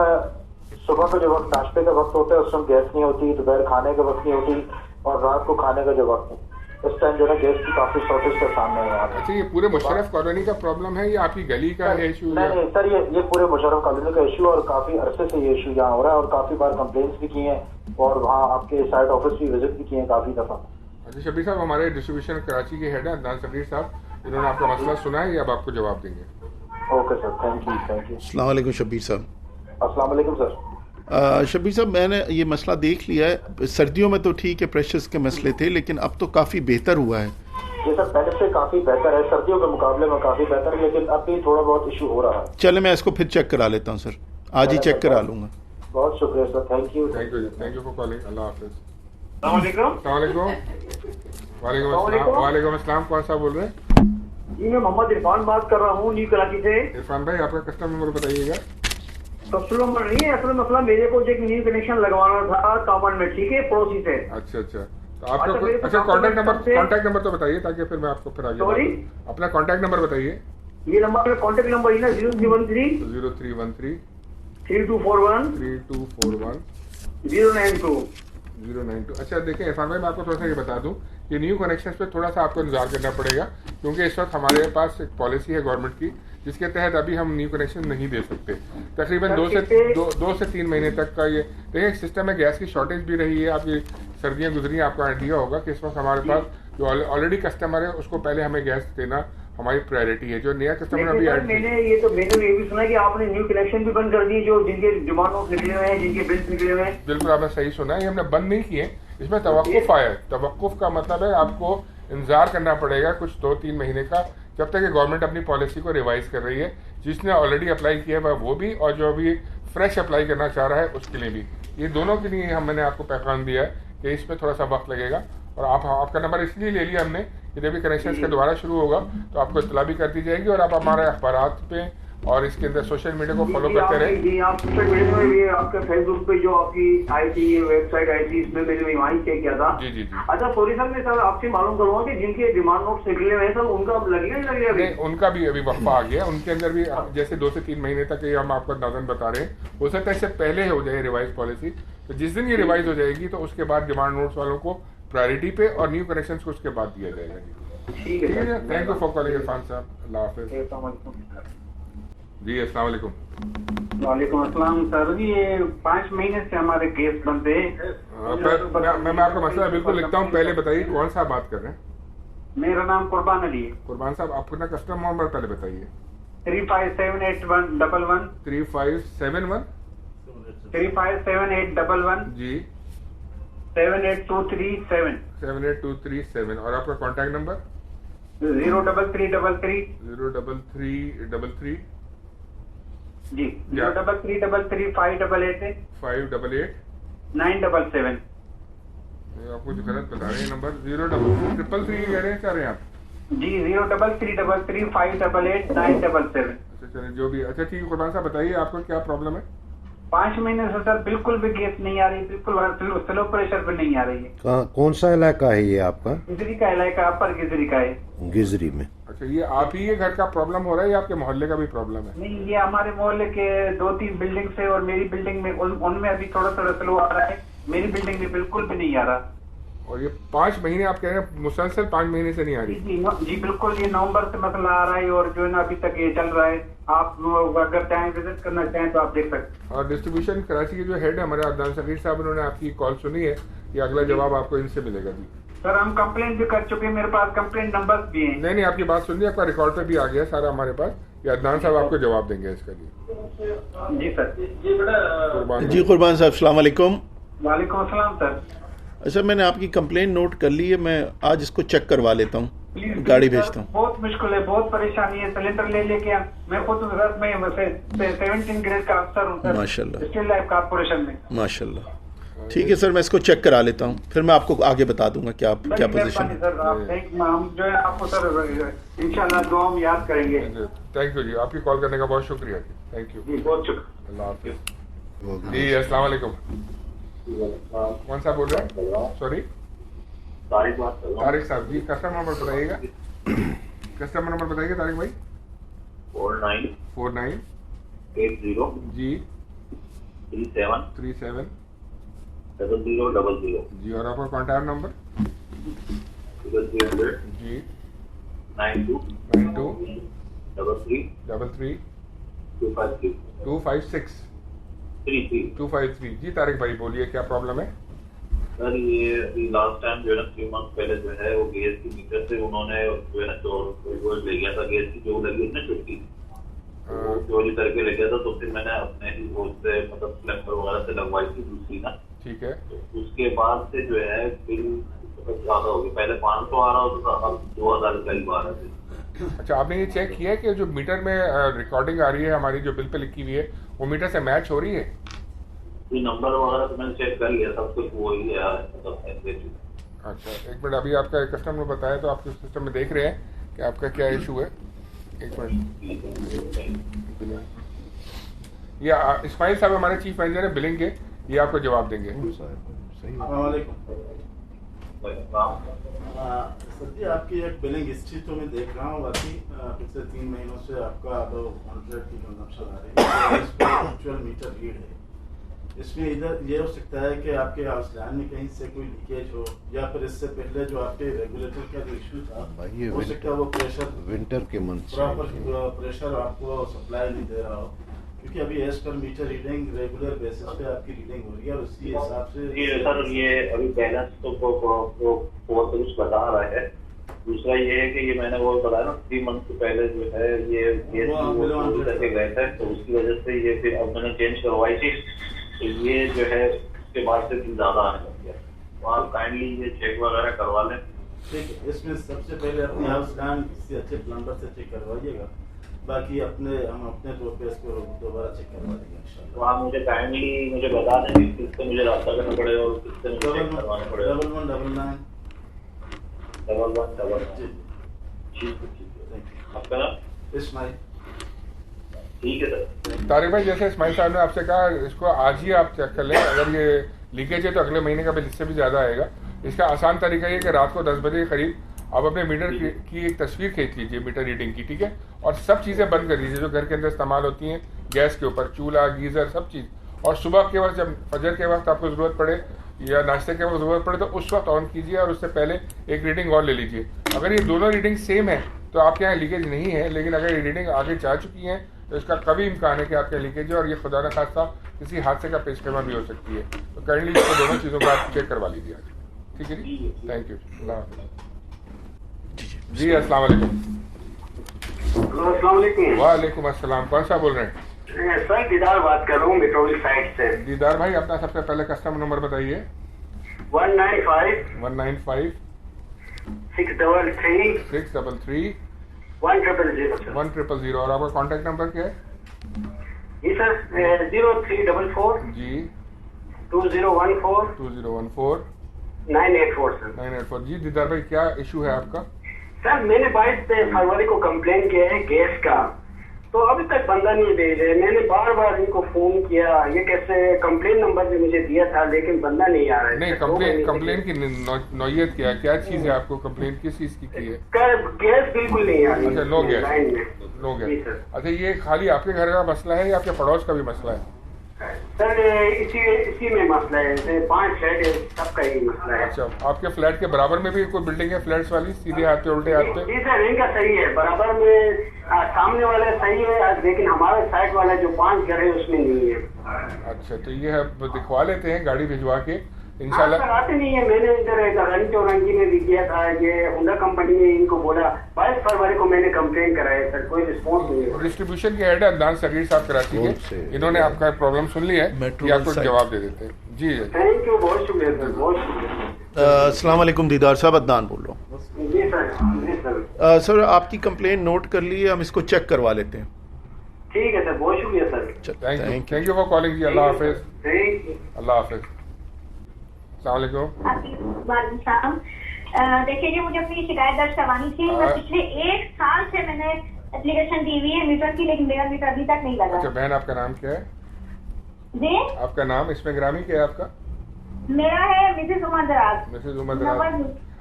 सुबह का जो वक्त नाश्ते का वक्त होता है उस टाइम गैस नहीं होती, दोपहर खाने का वक्त नहीं होती, और रात को खाने का जो वक्त है इस टाइम जो है गैस की काफी शॉर्टेज का सामने है। अच्छा, ये पूरे मुशर्रफ कॉलोनी का प्रॉब्लम है या आपकी गली का है इशू? नहीं सर, ये पूरे मुशर्रफ कॉलोनी का इशू, और काफी अरसे से ये इशू यहाँ हो रहा है, और काफी बार कंप्लेंट्स भी की हैं, और वहाँ आपके साइट ऑफिस भी विजिट भी किए हैं काफी दफा। अच्छा शबीर साहब, हमारे डिस्ट्रीब्यूशन कराची के हेड है अदनान शबीर साहब, इन्होंने आपका मसला सुना है, ये अब आपको जवाब देंगे। Okay sir, thank you. अस्सलाम वालेकुम शबीर साहब। अस्सलाम वालेकुम सर। शबीर साहब, मैंने ये मसला देख लिया है। सर्दियों में तो ठीक है, प्रेशर्स के मसले थे, लेकिन अब तो काफ़ी बेहतर हुआ है। जी सर, पहले से काफ़ी बेहतर है, सर्दियों के मुकाबले में काफ़ी बेहतर है, लेकिन अब भी थोड़ा बहुत इशू हो रहा है। चले मैं इसको फिर चेक करा लेता हूँ सर, आज ही चेक करा लूँगा। बहुत शुक्रिया sir, thank you for calling. अल्लाह हाफिज़। वालेकुम अस्सलाम। कौन सा बोल रहे हैं? जी मैं मोहम्मद इरफान बात कर रहा हूँ न्यू कराची से। इरफान भाई, आपका कस्टमर नंबर बताइएगा। कस्टमर नंबर नहीं है, असल मसला मेरे को एक न्यू कनेक्शन लगवाना था कामन में, ठीक है, पड़ोसी से। अच्छा, तो आपका कॉन्टैक्ट नंबर तो बताइए, ताकि फिर मैं आपको फिर आगे अपना कॉन्टैक्ट नंबर बताइए। ये नंबर कॉन्टैक्ट नंबर है ना 0313 3241 092। अच्छा देखिए इरफान भाई, मैं आपको थोड़ा सा ये बता दूं कि न्यू कनेक्शन पे थोड़ा सा आपको इंतजार करना पड़ेगा, क्योंकि इस वक्त हमारे पास एक पॉलिसी है गवर्नमेंट की, जिसके तहत अभी हम न्यू कनेक्शन नहीं दे सकते। तकरीबन 2 से 3 महीने तक का ये देखिए सिस्टम में गैस की शॉर्टेज भी रही है, आपकी सर्दियाँ गुजरी, आपको आइडिया होगा कि इस वक्त हमारे पास जो ऑलरेडी कस्टमर है उसको पहले हमें गैस देना हमारी प्रायोरिटी है। जो नया कस्टमर अभी मैंने ये भी सुना कि आपने न्यू कनेक्शन भी बंद कर दिए, जो जिनके डिमांड नोट निकले हुए हैं, जिनके बिल्स निकले हुए हैं। बिल्कुल आपने सही सुना है, ये हमने बंद नहीं किए, इसमें तवक्कुफ आया है। तवक्कुफ का मतलब है आपको इंतजार करना पड़ेगा कुछ 2-3 महीने का, जब तक गवर्नमेंट अपनी पॉलिसी को रिवाइज कर रही है। जिसने ऑलरेडी अप्लाई किया है वो भी, और जो अभी फ्रेश अप्लाई करना चाह रहा है उसके लिए भी, ये दोनों के लिए मैंने आपको पैगाम दिया है कि इसमें थोड़ा सा वक्त लगेगा। और आपका नंबर इसलिए ले लिया हमने कि जब भी कनेक्शन का दोबारा शुरू होगा तो आपको इत्तला भी कर दी जाएगी, और आप हमारे अखबारात पे और इसके अंदर सोशल मीडिया को फॉलो करते रहे। आप सोशल मीडिया में भी, आपके फेसबुक पे जो आपकी आई थी वेबसाइट आई थी, इसमें मैंने वहीं चेक किया था। जी। अच्छा सॉरी सर, मैं सर आपसे मालूम करूँगा कि जिनके डिमांड नोट निकले हुए हैं सर, उनका लगेगा नहीं लगेगा? नहीं, उनका भी अभी वक्फा आ गया, उनके अंदर भी जैसे 2 से 3 महीने तक ये हम आपको नाज़न बता रहे हैं। हो सकता है इससे पहले हो जाए रिवाइज पॉलिसी, तो जिस दिन ये रिवाइज हो जाएगी तो उसके बाद डिमांड नोट्स वालों को प्रायोरिटी पे और न्यू कनेक्शन को उसके बाद दिया जाएगा। ठीक है, thank you for calling Irfan साहब। अल्लाह हाफिज़। जी अस्सलाम वालेकुम। वालेकुम अस्सलाम सर, ये 5 महीने से हमारे केस बंद है। मैं आपका मसला बिल्कुल लिखता हूँ, पहले बताइए कौन सा बात कर रहे हैं? मेरा नाम कुर्बान अली है। कुर्बान साहब, आप अपना कस्टमर नंबर पहले बताइए। 357811 357811 जी 78237 और आपका कॉन्टैक्ट नंबर 03333 जी 03333 588 977। आप कुछ गलत बता रहे हैं नंबर। 03333 कह रहे हैं, क्या रहे हैं आप? जी 03333 588 977। अच्छा चलिए, जो भी। अच्छा ठीक है कुर्बान साहब, बताइए आपको क्या प्रॉब्लम है? 5 महीने से सर बिल्कुल भी गैस नहीं आ रही, बिल्कुल स्लो प्रेशर पे नहीं आ रही है। कौन सा इलाका है ये आपका? गिजरी का इलाका, अपर गिजरी का है। गिजरी में। अच्छा, ये आप ही ये घर का प्रॉब्लम हो रहा है या आपके मोहल्ले का भी प्रॉब्लम है? नहीं, ये हमारे मोहल्ले के 2-3 बिल्डिंग से और मेरी बिल्डिंग में, उनमें अभी थोड़ा स्लो आ रहा है, मेरी बिल्डिंग में बिल्कुल भी नहीं आ रहा। और ये 5 महीने आप कह रहे हैं मुसलसल 5 महीने से नहीं आ रही? जी बिल्कुल, ये नवंबर से मसला आ रहा है और जो है ना अभी तक ये चल रहा है। आप अगर चाहें विजिट करना चाहें तो आप देख सकते हैं। और डिस्ट्रीब्यूशन कराची के जो हेड है हमारे अदनान शबीर साहब, उन्होंने आपकी कॉल सुनी है, ये अगला जवाब आपको इनसे मिलेगा। जी सर, हम कंप्लेंट भी कर चुके हैं, मेरे पास कंप्लेंट नंबर भी है। नहीं, आपकी बात सुन ली, आपका रिकॉर्ड पे भी आ गया सारा हमारे पास। ये अदनान साहब आपको जवाब देंगे इसका। जी सर। जी कुर्बान साहब, अस्सलाम वालेकुम। वालेकुम अस्सलाम सर। अच्छा, मैंने आपकी कंप्लेंट नोट कर ली है, मैं आज इसको चेक करवा लेता हूँ, गाड़ी भेजता हूँ। बहुत मुश्किल है, बहुत परेशानी है, सिलेंडर लेके मैं खुद में 17 ग्रेड का अफसर हूँ सर, माशाल्लाह, स्टील लाइफ कॉर्पोरेशन में। माशाल्लाह। ठीक है सर, मैं इसको चेक करा लेता हूँ, फिर मैं आपको आगे बता दूंगा क्या पोजीशन है। सर आप हम जो है आपको सर इंशाल्लाह दुआ में याद करेंगे। थैंक यू जी, आपकी कॉल करने का बहुत शुक्रिया जी। थैंक यू जी, बहुत शुक्रिया। अल्लाह हाफिज़। जी अस्सलाम वालेकुम। कौन सा बोल रहे हैं? सॉरी तारिक बात कर रहा हूँ। तारिक साहब जी, कस्टमर नंबर बताइएगा। कस्टमर नंबर बताइए तारिक भाई। 49 80 जी 37 0000 जी, और आपका कॉन्टैक्ट नंबर 300 जी 92 33 256 253 जी। तारिक भाई बोलिए, क्या प्रॉब्लम है? सर ये अभी लास्ट टाइम जो है ना 3 मंथ पहले जो है वो गैस की मीटर से उन्होंने जो है ना वो ले गया था, गैस की जो लगी है ना छुट्टी, चोरी करके ले गया था। तो फिर मैंने अपने ही वो से मतलब सिलेंडर वगैरह से लगवाई थी दूसरी ना। ठीक है। तो उसके बाद से जो है बिल ज्यादा हो गया, पहले 500 आ रहा होता था, अब 2000 करीब आ रहा था। अच्छा, आपने ये चेक किया है कि जो मीटर में रिकॉर्डिंग आ रही है हमारी, जो बिल पे लिखी हुई है, वो मीटर से मैच हो रही है? ये नंबर वगैरह तो मैंने चेक कर लिया, सब कुछ वही है मतलब। अच्छा, एक मिनट, अभी आपका कस्टमर बताया तो आपके सिस्टम में देख रहे हैं कि आपका क्या इशू है। एक मिनट, ये इस्माइल साहब हमारे चीफ मैनेजर है बिलिंग के, ये आपको जवाब देंगे। सर जी, आपकी एक बिलिंग हिस्ट्री तो मैं देख रहा हूँ, बाकी पिछले 3 महीनों से आपका 100 की कंजम्पशन आ रही है, एक्चुअल मीटर रीड है। इसमें इधर ये हो सकता है कि आपके हाउस लाइन में कहीं से कोई लीकेज हो, या फिर इससे पहले जो आपके रेगुलेटर का जो इशू था हो सकता है वो प्रेशर विंटर के मंथ प्रॉपर प्रेशर आपको सप्लाई नहीं दे रहा हो, क्योंकि अभी as per meter reading regular basis पे आपकी रीडिंग हो रही है और उसी हिसाब से सर ये अभी बैलेंस तो कुछ बता रहा है। दूसरा ये है कि ये मैंने वो बताया ना 3 मंथ से पहले जो है ये करके गए थे, तो उसकी वजह से ये फिर अब मैंने चेंज करवाई थी, तो ये जो है उसके बाद से ज्यादा आने लग गया। तो आप काइंडली ये चेक वगैरह करवा लें। ठीक है, इसमें सबसे पहले अपने हाउस लाइन किसी अच्छे प्लम्बर से चेक करवाइएगा, बाकी हम अपने तौर पे इसको दोबारा चेक करवा देंगे इंशाल्लाह। तो आप मुझे काइंडली मुझे बता दें कि किससे मुझे रास्ता करना पड़ेगा और किससे मुझे चेक करवाना पड़ेगा। 1199 1199 ठीक है। आपका नाम? इस्माइल। ठीक है सर। तारिक भाई, जैसे इस्माइल साहब ने आपसे कहा, इसको आज ही आप चेक कर लें। अगर ये लीकेज है तो अगले महीने का बिल इससे भी ज़्यादा आएगा। इसका आसान तरीका ये कि रात को 10 बजे के करीब आप अपने मीटर की एक तस्वीर खींच लीजिए, मीटर रीडिंग की, ठीक है, और सब चीज़ें बंद कर दीजिए जो घर के अंदर इस्तेमाल होती हैं गैस के ऊपर, चूल्हा, गीज़र, सब चीज़। और सुबह के वक्त, जब फजर के वक्त आपको ज़रूरत पड़े या नाश्ते के वक्त ज़रूरत पड़े, तो उस वक्त ऑन कीजिए और उससे पहले एक रीडिंग और ले लीजिए। अगर ये दोनों रीडिंग सेम है तो आपके यहाँ लीकेज नहीं है, लेकिन अगर ये रीडिंग आगे जा चुकी हैं तो इसका कभी इम्कान है कि आपके लीकेज है, और ये खुदा न खास्ता किसी हादसे का पेशकदमा भी हो सकती है। तो काइंडली इसको दोनों चीज़ों को आप चेक करवा लीजिए आज, ठीक है जी। Thank you. जी अस्सलाम वालेकुम। वालेकुम अस्सलाम। कौन सा बोल रहे हैं? सर दीदार बात कर रहा हूँ मेट्रोविल साइड से। दीदार भाई, अपना सबसे पहले कस्टमर नंबर बताइए। 195 633 633 1000 और आपका कॉन्टैक्ट नंबर क्या है? जी सर 0344 जी 2014 984 सर 984 जी। दीदार भाई, क्या इशू है आपका? सर मैंने 22 फरवरी को कंप्लेन किया है गैस का, तो अभी तक बंदा नहीं भेज रहे। मैंने बार बार इनको फोन किया, ये कैसे कंप्लेन नंबर भी मुझे दिया था, लेकिन बंदा नहीं आ रहा है। नहीं, कंप्लेन की नौयत क्या चीज है? आपको कंप्लेन किस चीज की है? गैस बिल्कुल नहीं आ रही। अच्छा, नो गैस। अच्छा, ये खाली आपके घर का मसला है या आपके पड़ोस का भी मसला है? सर इसी में मसला है, 5 फ्लैट है, सबका यही मसला है। अच्छा, आपके फ्लैट के बराबर में भी कोई बिल्डिंग है फ्लैट्स वाली, सीधे हाथ पे उल्टे हाथ पे? जी सर, इनका सही है, बराबर में सामने वाला सही है, लेकिन हमारे साइड वाला जो 5 घर है उसमें नहीं है। अच्छा, तो ये है, दिखवा लेते हैं गाड़ी भिजवा के इंशाल्लाह। आते नहीं है। मैंने इधर रंगी चौरंगी में भी किया था, ये होंडा कंपनी ने इनको बोला, 22 फरवरी को मैंने कंप्लेन कराया सर, कोई रिस्पॉन्स नहीं है। डिस्ट्रीब्यूशन के हेड अदनान सगीर साहब कराची के, इन्होंने आपका प्रॉब्लम सुन लिया है, ये आपको जवाब दे देते हैं। जी थैंक यू, बहुत शुक्रिया सर, बहुत शुक्रिया। अस्सलाम वालेकुम दीदार साहब, अदनान बोल रहा हूँ। जी सर। सर आपकी कंप्लेन नोट कर ली है, हम इसको चेक करवा लेते हैं। ठीक है सर, बहुत शुक्रिया sir. Thank you for calling जी। अल्लाह हाफिज। अल्लाह हाफिज। देखिए जी, मुझे अपनी शिकायत दर्ज करवानी थी। मैं पिछले 1 साल से मैंने एप्लीकेशन दी हुई है मीटर की, लेकिन मेरा मीटर अभी तक नहीं लगा। अच्छा बहन, आपका नाम क्या है? जी, आपका नाम इसमें ग्रामी क्या है आपका? मेरा है मिसेस उमर दराज। मिसेस उमर दराज।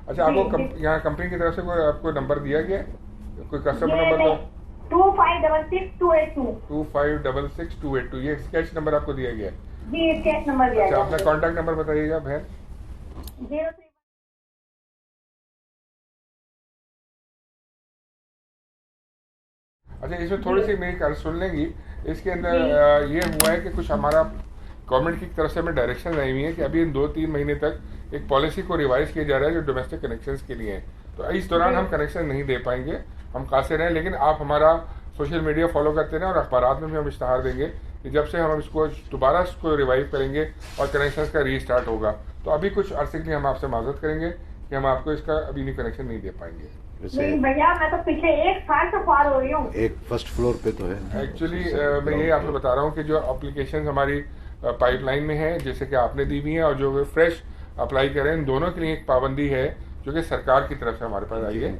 अच्छा, आपको यहाँ कंपनी की तरफ से कोई आपको नंबर दिया गया है, कोई कस्टमर नंबर? 2566-282 ये स्केच नंबर आपको दिया गया है? जी, स्केच नंबर दिया है। अपना कॉन्टैक्ट नंबर बताइएगा बहन। 03। अच्छा, इसमें थोड़ी सी मेरी कार सुन लेंगी। इसके अंदर ये हुआ है कि कुछ हमारा गवर्नमेंट की तरफ से हमें डायरेक्शन आई हुई है कि अभी इन 2-3 महीने तक एक पॉलिसी को रिवाइज किया जा रहा है जो डोमेस्टिक कनेक्शंस के लिए है। तो इस दौरान हम कनेक्शन नहीं दे पाएंगे, हम कासे रहें, लेकिन आप हमारा सोशल मीडिया फॉलो करते रहें और अखबारात में भी हम इश्तहार देंगे कि जब से हम इसको दोबारा इसको रिवाइव करेंगे और कनेक्शन का रीस्टार्ट होगा। तो अभी कुछ अर्से के लिए हम आपसे माजरत करेंगे कि हम आपको इसका अभी नहीं कनेक्शन नहीं दे पाएंगे। नहीं भैया, मैं तो पिछले 1 साल से पार हो रही हूँ। एक फर्स्ट फ्लोर पे तो है। एक्चुअली मैं ये आपको बता रहा हूँ कि जो एप्लीकेशन हमारी पाइपलाइन में है, जैसे कि आपने दी हुई है और जो फ्रेश अप्लाई करें, इन दोनों के लिए एक पाबंदी है जो कि सरकार की तरफ से हमारे पास आई है,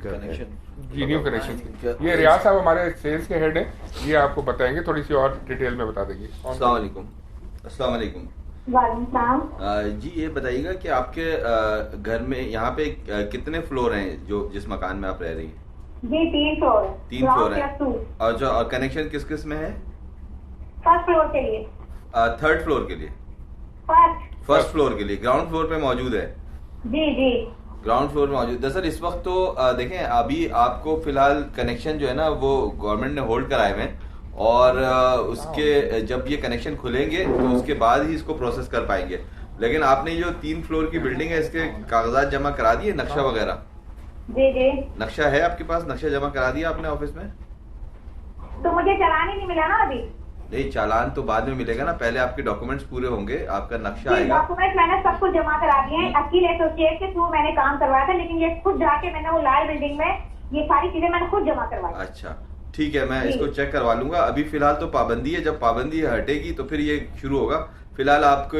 जी न्यू कनेक्शन। ये रियाज साहब हमारे सेल्स के हेड हैं, ये आपको बताएंगे, थोड़ी सी और डिटेल में बता देंगे। अस्सलाम वालेकुम। जी, ये बताइएगा कि आपके घर में यहाँ पे कितने फ्लोर हैं जिस मकान में आप रह रही हैं? जी 3 फ्लोर है। 3 फ्लोर है। और जो कनेक्शन किस किस में है? फर्स्ट फ्लोर के लिए। थर्ड फ्लोर के लिए? फर्स्ट फ्लोर के लिए। ग्राउंड फ्लोर पे मौजूद है? जी ग्राउंड फ्लोर में मौजूद। दरअसल इस वक्त तो देखें, अभी आपको फिलहाल कनेक्शन जो है ना वो गवर्नमेंट ने होल्ड कराए हुए हैं और उसके जब ये कनेक्शन खुलेंगे तो उसके बाद ही इसको प्रोसेस कर पाएंगे। लेकिन आपने जो 3 फ्लोर की बिल्डिंग है इसके कागजात जमा करा दिए, नक्शा वगैरह? जी। नक्शा है आपके पास? नक्शा जमा करा दिया आपने ऑफिस में? तो मुझे चालान ही नहीं मिला ना अभी। नहीं, चालान तो बाद में मिलेगा ना, पहले आपके डॉक्यूमेंट्स पूरे होंगे, आपका नक्शा आएगा। डॉक्यूमेंट मैंने सब कुछ जमा करा दिए हैं। अकील एसोसिएट के थ्रू मैंने काम करवाया था, लेकिन ये खुद जाके मैंने वो लाल बिल्डिंग में ये सारी चीजें मैंने खुद जमा करवाई। अच्छा, ठीक है, मैं इसको चेक करवा लूंगा। अभी फिलहाल तो पाबंदी है, जब पाबंदी हटेगी तो फिर ये शुरू होगा। फिलहाल आपको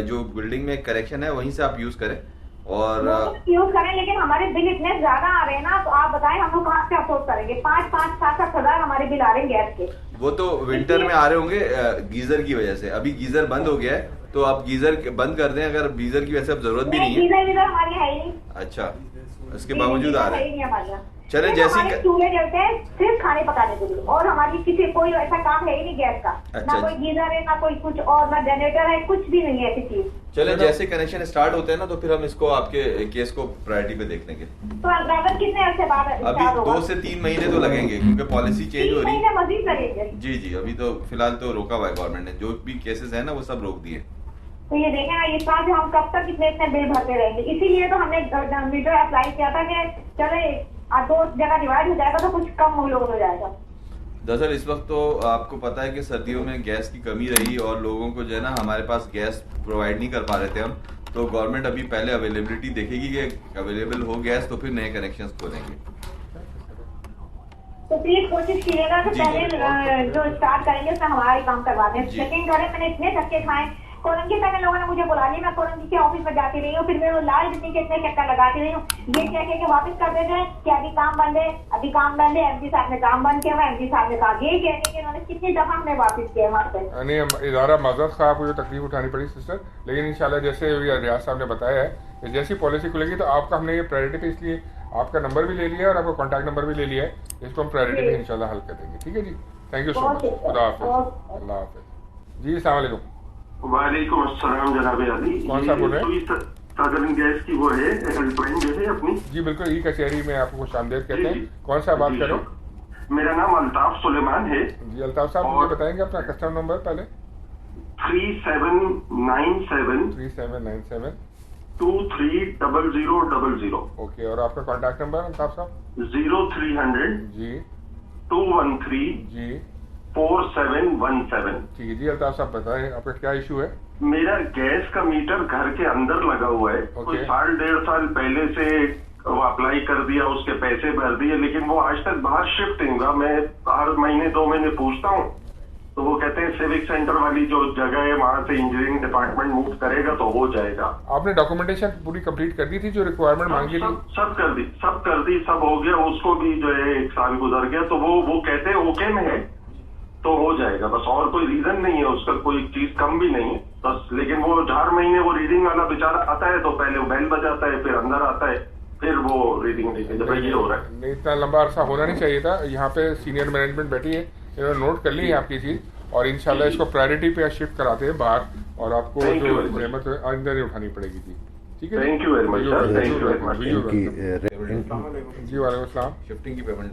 जो बिल्डिंग में कनेक्शन है वहीं से आप यूज करें और यूज करें, लेकिन हमारे बिल इतने ज्यादा आ रहे हैं ना, तो आप बताएं हम लोग कहाँ से अफोर्ड करेंगे? 5-7 हजार हमारे बिल आ रहे हैं गैस के। वो तो विंटर में आ रहे होंगे गीजर की वजह से। अभी गीजर बंद हो गया है तो आप गीजर बंद कर दें, अगर गीजर की वजह से अब जरूरत भी नहीं है। गीजर हमारे है ही नहीं। अच्छा, इसके बावजूद आ रहे हैं। चले, जैसे चूल्हे जलते हैं सिर्फ खाने पकाने के लिए, और हमारी किसी कोई ऐसा काम है ही नहीं गैस का। ना कोई गीजर है, ना कोई कुछ और, ना जनरेटर है, कुछ भी नहीं है ऐसी चीज। चले, जैसे कनेक्शन स्टार्ट होते हैं ना तो फिर हम इसको आपके केस को प्रायोरिटी पे देख लेंगे। तो अगर कितने अर्से बाद? अभी 2 से 3 महीने तो लगेंगे क्योंकि पॉलिसी चेंज हो रही है। मजीद लगेंगे। जी, अभी तो फिलहाल तो रोका हुआ है गवर्नमेंट ने, जो भी केसेस है ना वो सब रोक दिए। तो ये देखें ना, इस बार हम कब तक इतने बिल भरते रहेंगे। इसीलिए तो हमने मीटर अप्लाई किया था कि चले 2 जगह डिवाइड हो जाएगा तो कुछ कम लोग हो जाएगा। दरअसल इस वक्त तो आपको पता है कि सर्दियों में गैस की कमी रही और लोगों को जो है ना हमारे पास गैस प्रोवाइड नहीं कर पा रहे थे हम, तो गवर्नमेंट अभी पहले अवेलेबिलिटी देखेगी कि अवेलेबल हो गैस तो फिर नए कनेक्शंस खोलेंगे। तो प्लीज कोशिश कीजिएगा कि पहले जो स्टार्ट करेंगे उसमें हमारा ही काम करवा दें। सेकेंड करें, मैंने इतने धक्के खाए। कोरंगी तक लोगों ने मुझे बुला लिया, मैं कोरंगी के ऑफिस में जाती रही हूँ, फिर मैं वो लाल बिल्डिंग के इतने चक्कर लगाती रही हूँ। ये कह के वापस कर देते हैं कि अभी काम बंद है, अभी काम बंद है। एमपी साहब ने काम बंद किया हुआ, एमपी साहब ने कहा यही कहने के उन्होंने कितनी दफा हमने वापस किया वहाँ पे। नहीं, इदारा माजरत खा, आपको जो तकलीफ उठानी पड़ी सिस्टर, लेकिन इंशाल्लाह जैसे रियाज साहब ने बताया है कि जैसी पॉलिसी खुलेगी तो आपका हमने ये प्रायोरिटी पे इसलिए आपका नंबर भी ले लिया और आपका कॉन्टैक्ट नंबर भी ले लिया है, इसको हम प्रायोरिटी में इंशाल्लाह हल कर देंगे। ठीक है जी, थैंक यू सो मच। खुदा हाफिज़, अल्लाह हाफिज़। जी, अस्सलाम वालेकुम। वालेकुम अस्सलाम जनाब अली। कौन सा बोल रहे हैं? सागर गैस की वो है हेल्पलाइन जो है अपनी। जी बिल्कुल, ई कचहरी में आपको खुशामदीद कहते हैं। कौन सा बात करें? मेरा नाम अल्ताफ सुलेमान है। जी अल्ताफ साहब, मुझे बताएंगे अपना कस्टमर नंबर पहले? 3797 230000। ओके, और आपका कॉन्टैक्ट नंबर अल्ताफ साहब? 0300 जी 213 जी 4717। ठीक है जी अल्ताफ साहब, बताएं आपका क्या इशू है? मेरा गैस का मीटर घर के अंदर लगा हुआ है। कोई 1.5 साल पहले से अप्लाई कर दिया, उसके पैसे भर दिए, लेकिन वो आज तक बाहर शिफ्ट नहीं हुआ। मैं हर महीने 2 महीने पूछता हूँ तो वो कहते हैं सिविक सेंटर वाली जो जगह है वहाँ से इंजीनियरिंग डिपार्टमेंट मूव करेगा तो हो जाएगा। आपने डॉक्यूमेंटेशन पूरी कंप्लीट कर दी थी जो रिक्वायरमेंट मांगी थी? सब कर दी, सब हो गया। उसको भी जो है 1 साल गुजर गया, तो वो कहते हैं ओके में है तो हो जाएगा, बस और कोई रीजन नहीं है उसका, कोई चीज कम भी नहीं है बस। लेकिन वो 4 महीने वो रीडिंग वाला बेचारा आता है तो पहले वो बेल बजाता है, फिर अंदर आता है, फिर वो रीडिंग देखें जब ये हो रहा है। नहीं, इतना लंबा अरसा होना नहीं चाहिए था। यहाँ पे सीनियर मैनेजमेंट बैठी है, इन्होंने नोट कर ली है आपकी चीज़, और इंशाल्लाह इसको प्रायोरिटी पे शिफ्ट कराते हैं बाहर, और आपको जो जहमत अंदर नहीं उठानी पड़ेगी जी। ठीक है, thank you very much sir, thank you very much. जी वालेकुम सलाम। शिफ्टिंग की पेमेंट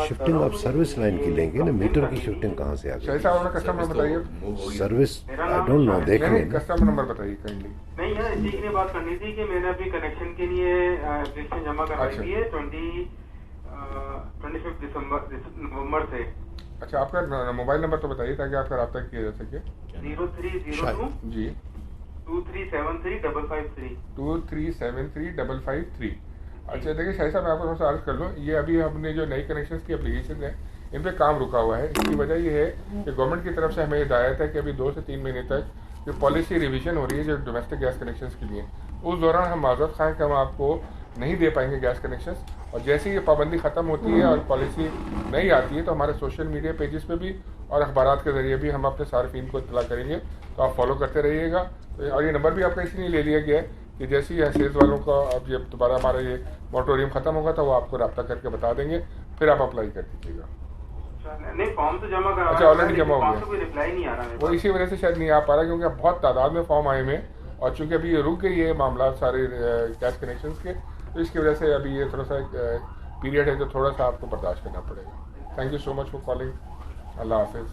शिफ्टिंग आप सर्विस लाइन की लेंगे ना, मीटर की शिफ्टिंग कहाँ से आ गई? शाहिद साहब अपना कस्टमर बताइए। सर्विस आई डोंट नो, देखेंगे कस्टमर नंबर बताइए काइंडली। नहीं यार, इसी के लिए बात करनी थी कि मैंने अपनी कनेक्शन के लिए एप्लीकेशन जमा करवाई थी 25 नवंबर से। अच्छा, आपका मोबाइल नंबर तो बताइए ताकि आपका रब्ता किया जा सके। 0302 जी 2373 553। अच्छा देखिए शाहिद साहब, मैं आपको थोड़ा सा अर्ज कर लूँ, ये अभी हमने जो नई कनेक्शन की एप्लीकेशन है इन पे काम रुका हुआ है। इसकी वजह ये है कि गवर्नमेंट की तरफ से हमें हिदायत है कि अभी 2 से 3 महीने तक जो पॉलिसी रिवीजन हो रही है जो डोमेस्टिक गैस कनेक्शन के लिए, उस दौरान हम माजरत खाएँ कि हम आपको नहीं दे पाएंगे गैस कनेक्शन। और जैसे ही ये पाबंदी ख़त्म होती है और पॉलिसी नहीं आती है तो हमारे सोशल मीडिया पेजेस पे भी और अखबारात के ज़रिए भी हम अपने सार्फिन को इत्तला करेंगे, तो आप फॉलो करते रहिएगा। और ये नंबर भी आपका इसलिए ले लिया गया है कि जैसे ही हैसियत वालों का अब ये दोबारा हमारा ये मोटोरियम ख़त्म होगा तो वो आपको रब्ता करके बता देंगे, फिर आप अप्लाई कर दीजिएगा। नहीं, फॉर्म तो जमा करा, अच्छा ऑलरेडी जमा हो गया, कोई रिप्लाई नहीं आ रहा है। वो इसी वजह से शायद नहीं आ पा रहा क्योंकि अब बहुत तादाद में फॉर्म आए हुए हैं, और चूँकि अभी ये रुक गई है मामला सारे गैस कनेक्शन के, तो इसकी वजह से अभी ये थोड़ा सा पीरियड है जो थोड़ा सा आपको बर्दाश्त करना पड़ेगा। Thank you so much for calling. अल्लाह हाफिज़।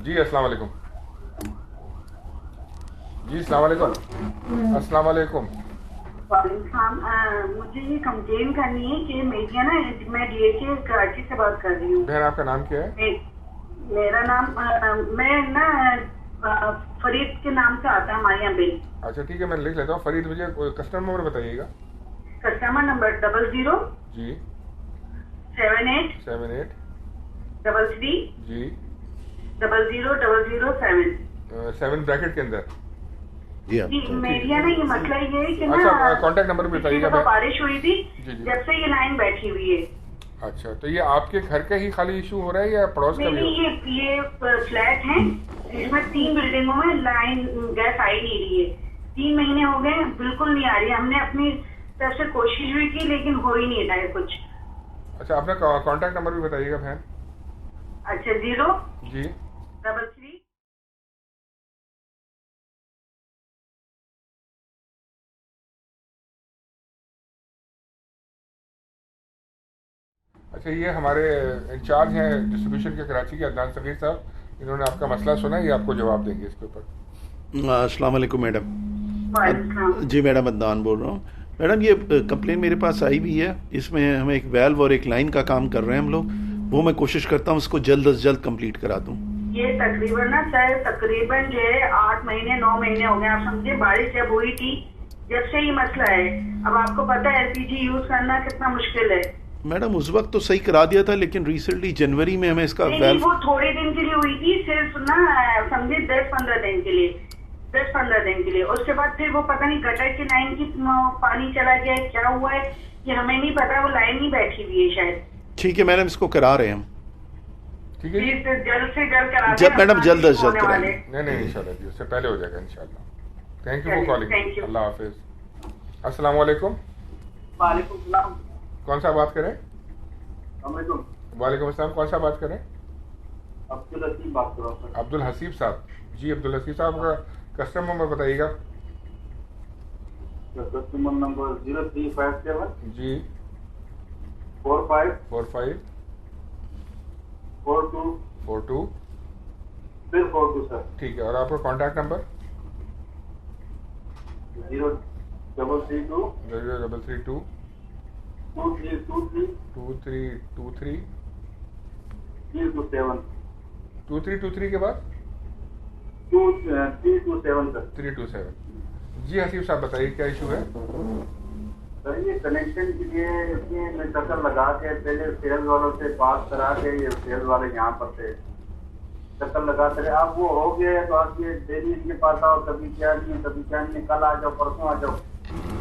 जी अस्सलाम वालेकुम। जी अस्सलाम वालेकुम। अस्सलाम वालेकुम। मुझे ये कंप्लेन करनी है कि मेरी ना, मैं DHA कराची से बात कर रही हूँ। बहन आपका नाम क्या है? मेरा नाम मैं ना फरीद के नाम से आता है हमारे यहाँ बिल। अच्छा ठीक है, मैं लिख लेता हूँ। फरीद, मुझे कस्टमर नंबर बताइएगा। कस्टमर नंबर 00 जी 78 33 जी 00007 7 ब्रैकेट के अंदर। जी मेरी ना ये मसला ये है कि अच्छा कॉन्टैक्ट नंबर भी बताइएगा। बारिश हुई थी जब से ये लाइन बैठी हुई है। अच्छा, तो ये आपके घर का ही खाली इशू हो रहा है या पड़ोस का भी? नहीं, ये फ्लैट है, इसमें 3 बिल्डिंगों में लाइन गैस आ ही नहीं रही है। 3 महीने हो गए, बिल्कुल नहीं आ रही। हमने अपनी तरफ से कोशिश भी की लेकिन हो ही नहीं रहा है कुछ। अच्छा, अपना कॉन्टैक्ट नंबर भी बताइएगा बहन। अच्छा 0 जी 33। अच्छा, ये हमारे इंचार्ज हैं डिस्ट्रीब्यूशन के कराची के अदनान सगीर साहब, इन्होंने आपका मसला सुना, ये आपको जवाब देंगे इसके ऊपर। अस्सलाम वालेकुम मैडम। जी मैडम अदनान बोल रहा हूँ। मैडम ये कंप्लेन मेरे पास आई भी है, इसमें हम एक वेल्व और एक लाइन का काम कर रहे हैं हम लोग, वो मैं कोशिश करता हूँ उसको जल्द से जल्द कंप्लीट करा दूँ। ये तकरीबन ना सर, तकरीबन जो है 8 महीने 9 महीने हो गए। आप समझे, बारिश जब हुई थी जब से ही मसला है। अब आपको पता है LPG यूज करना कितना मुश्किल है। मैडम उस वक्त तो सही करा दिया था, लेकिन रिसेंटली जनवरी में हमें इसका वेल्व वो थोड़े दिन के लिए हुई थी, सिर्फ ना समझे 10-15 दिन के लिए, 10-15 दिन के लिए। उसके बाद फिर वो पता नहीं गटर की लाइन की पानी चला गया, क्या हुआ है ये हमें नहीं पता। वो लाइन ही बैठी हुई है शायद। ठीक है मैडम, इसको करा रहे हैं हम। ठीक है, जल्द से जल्द करा जब मैडम जल्द से जल्द कराएंगे। नहीं इंशाल्लाह जी, उससे पहले हो जाएगा इंशाल्लाह। Thank you for calling. अल्लाह हाफिज। अस्सलाम वालेकुम। वालेकुम सलाम। कौन सा बात करें? वालेकुम अस्सलाम। कौन सा बात करें? अब्दुल हसीब बात कर रहा हूं सर। अब्दुल हसीब साहब। जी अब्दुल हसीब साहब का कस्टमर नंबर बताइएगा। कस्टमर नंबर 0357 जी 45 42 फिर 42 सर। ठीक है, और आपका कॉन्टैक्ट नंबर? 0332 0332 2323 2323 327 2323 के बाद 327 सर। 327। जी हसीब साहब बताइए क्या इशू है? सर ये कनेक्शन के लिए इसमें मैं चक्कर लगा के पहले सेल्स वालों से बात करा के, ये सेल्स वाले यहाँ पर थे, चक्कर लगाते रहे। अब वो हो गया तो आप ये डेली इनके पास आओ, कभी क्या नहीं कभी क्या नहीं, कल आ जाओ परसों आ जाओ,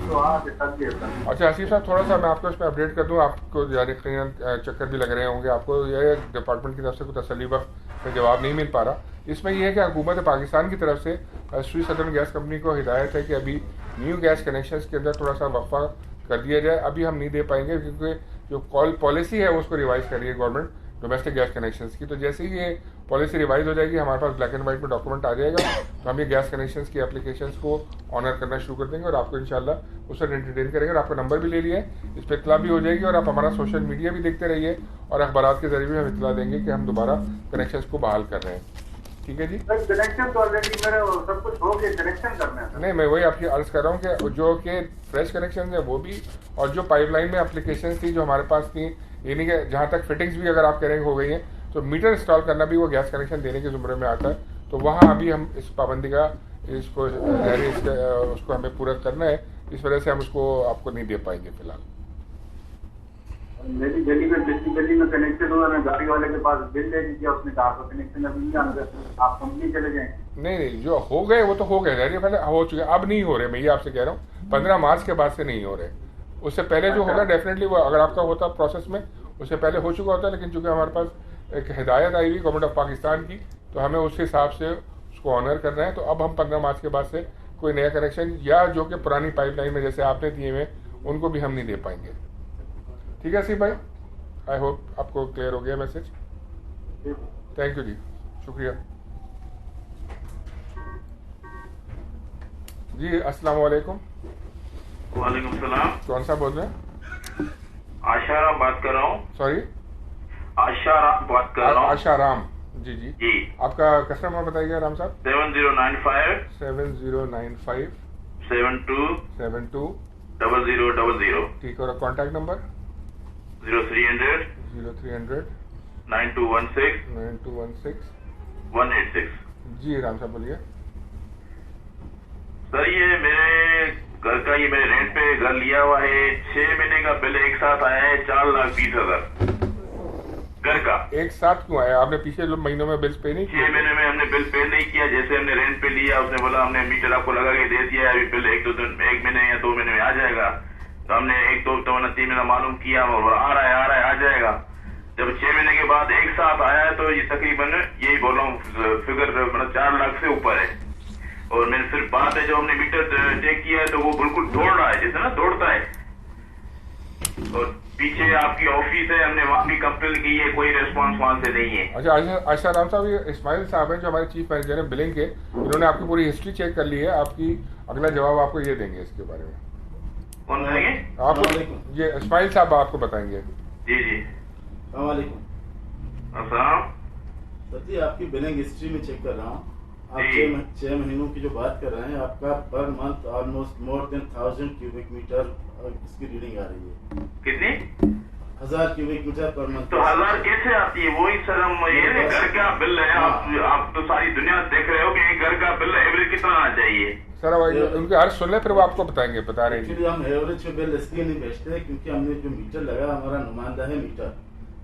तो आज थक गए सर। अच्छा हसीब साहब, थोड़ा सा मैं आपको इस पर अपडेट कर दूँ। आपको यानी चक्कर भी लग रहे होंगे, आपको ये डिपार्टमेंट की तरफ से कोई तसल्ली बख्श जवाब नहीं मिल पा रहा। इसमें यह है कि हुकूमत पाकिस्तान की तरफ से श्री सदर्न गैस कंपनी को हिदायत है कि अभी न्यू गैस कनेक्शंस के अंदर थोड़ा सा वक्फा कर दिया जाए। अभी हम नहीं दे पाएंगे क्योंकि जो पॉलिसी है उसको रिवाइज कर रही है गवर्नमेंट डोमेस्टिक गैस कनेक्शंस की। तो जैसे ही ये पॉलिसी रिवाइज हो जाएगी, हमारे पास ब्लैक एंड वाइट में डॉक्यूमेंट आ जाएगा, तो हम ये गैस कनेक्शंस की एप्लीकेशंस को ऑनर करना शुरू कर देंगे और आपको इंशाल्लाह उस पर एंटरटेन करेंगे। और आपका नंबर भी ले लिया है, इस पर इतला भी हो जाएगी और आप हमारा सोशल मीडिया भी देखते रहिए और अखबार के जरिए भी हम इतला देंगे कि हम दोबारा कनेक्शंस को बहाल कर रहे हैं। ठीक है जी। कनेक्शन तो ऑलरेडी मेरे सब कुछ हो गया, कनेक्शन करना है। नहीं, मैं वही आपकी अर्ज कर रहा हूँ कि जो कि फ्रेश कनेक्शन है वो भी, और जो पाइपलाइन में एप्लीकेशन थी जो हमारे पास थी, यानी कि जहाँ तक फिटिंग्स भी अगर आप करेंगे हो गई हैं, तो मीटर इंस्टॉल करना भी वो गैस कनेक्शन देने के जुमरे में आता है। तो वहाँ अभी हम इस पाबंदी का इसको उसको हमें पूरा करना है, इस वजह से हम उसको आपको नहीं दे पाएंगे फिलहाल। मेरी गली में पिछली गली में कनेक्शन हुआ, मैं गाड़ी वाले के पास बिल दे दीजिए, उसने कहा आपका कनेक्शन अभी नहीं आना, आप कंपनी चले जाए। नहीं, जो हो गए वो तो हो गए, पहले हो चुके, अब नहीं हो रहे। मैं ये आपसे कह रहा हूँ 15 मार्च के बाद से नहीं हो रहे। उससे पहले जो होगा डेफिनेटली वो अगर आपका होता प्रोसेस में, उससे पहले हो चुका होता है। लेकिन चूंकि हमारे पास एक हिदायत आई हुई गवर्नमेंट ऑफ पाकिस्तान की, तो हमें उस हिसाब से उसको ऑनर करना है। तो अब हम 15 मार्च के बाद से कोई नया कनेक्शन या जो कि पुरानी पाइपलाइन में जैसे आपने दिए हुए उनको भी हम नहीं दे पाएंगे। ठीक है सी भाई, आई होप आपको क्लियर हो गया मैसेज। थैंक यू जी, शुक्रिया जी। अस्सलाम वालेकुम। वालेकुम सलाम। कौन सा बोल रहे हैं? आशा राम बात कर रहा हूँ। सॉरी, आशा राम बात कर रहा हूँ। आशा राम, जी जी जी। आपका कस्टमर नंबर बताइएगा राम साहब। 7095 7095 72 0000। ठीक है, और कॉन्टैक्ट नंबर 0300 9216 186। जी राम साहब बोलिए। सर ये मेरे घर का, ये मैंने रेंट पे घर लिया हुआ है, 6 महीने का बिल एक साथ आया है 4,20,000 घर का। एक साथ क्यों आया? आपने पिछले महीनों में बिल पे नहीं किया? 6 महीने में हमने बिल पे नहीं किया। जैसे हमने रेंट पे लिया, उसने बोला हमने मीटर आपको लगा के दे दिया है, अभी बिल एक महीने या 2 महीने में आ जाएगा। तो हमने 3 महीना मालूम किया और आ रहा है आ जाएगा। जब 6 महीने के बाद एक साथ आया है तो ये तकरीबन यही बोल रहा हूँ फिगर मतलब 4 लाख से ऊपर है। और मैंने सिर्फ बात है जो हमने मीटर चेक किया है तो वो बिल्कुल दौड़ रहा है, जैसे ना दौड़ता है। और पीछे आपकी ऑफिस है, हमने वहाँ भी कंप्लेन की है, कोई रिस्पॉन्स वहाँ से नहीं है। अच्छा, आशा राम साहब, ये इस्माइल साहब हैं जो हमारे चीफ मैनेजर हैं बिलिंग के, उन्होंने आपकी पूरी हिस्ट्री चेक कर ली है। आपकी अगला जवाब आपको ये देंगे इसके बारे में। कौन देंगे? आपको ये इस्माइल साहब आपको बताएंगे। जी जी। सर जी, आपकी बिलिंग हिस्ट्री में चेक कर रहा हूँ। आप 6 महीनों की जो बात कर रहे हैं, आपका per month almost more than 1000 cubic meter इसकी रीडिंग आ रही है। कितनी? 1000 क्यूबिक मीटर पर मंथ। तो 1000 कैसे आती है? वही सर हम ये घर का बिल है। आप तो सारी दुनिया देख रहे हो कि घर का बिल एवरेज कितना आना चाहिए। सर उनके हर सुन ले, फिर वो आपको बताएंगे, बता रहे हैं। हम एवरेज बिल इसलिए नहीं भेजते क्योंकि हमने जो मीटर लगा, हमारा नुमाइंदा है मीटर।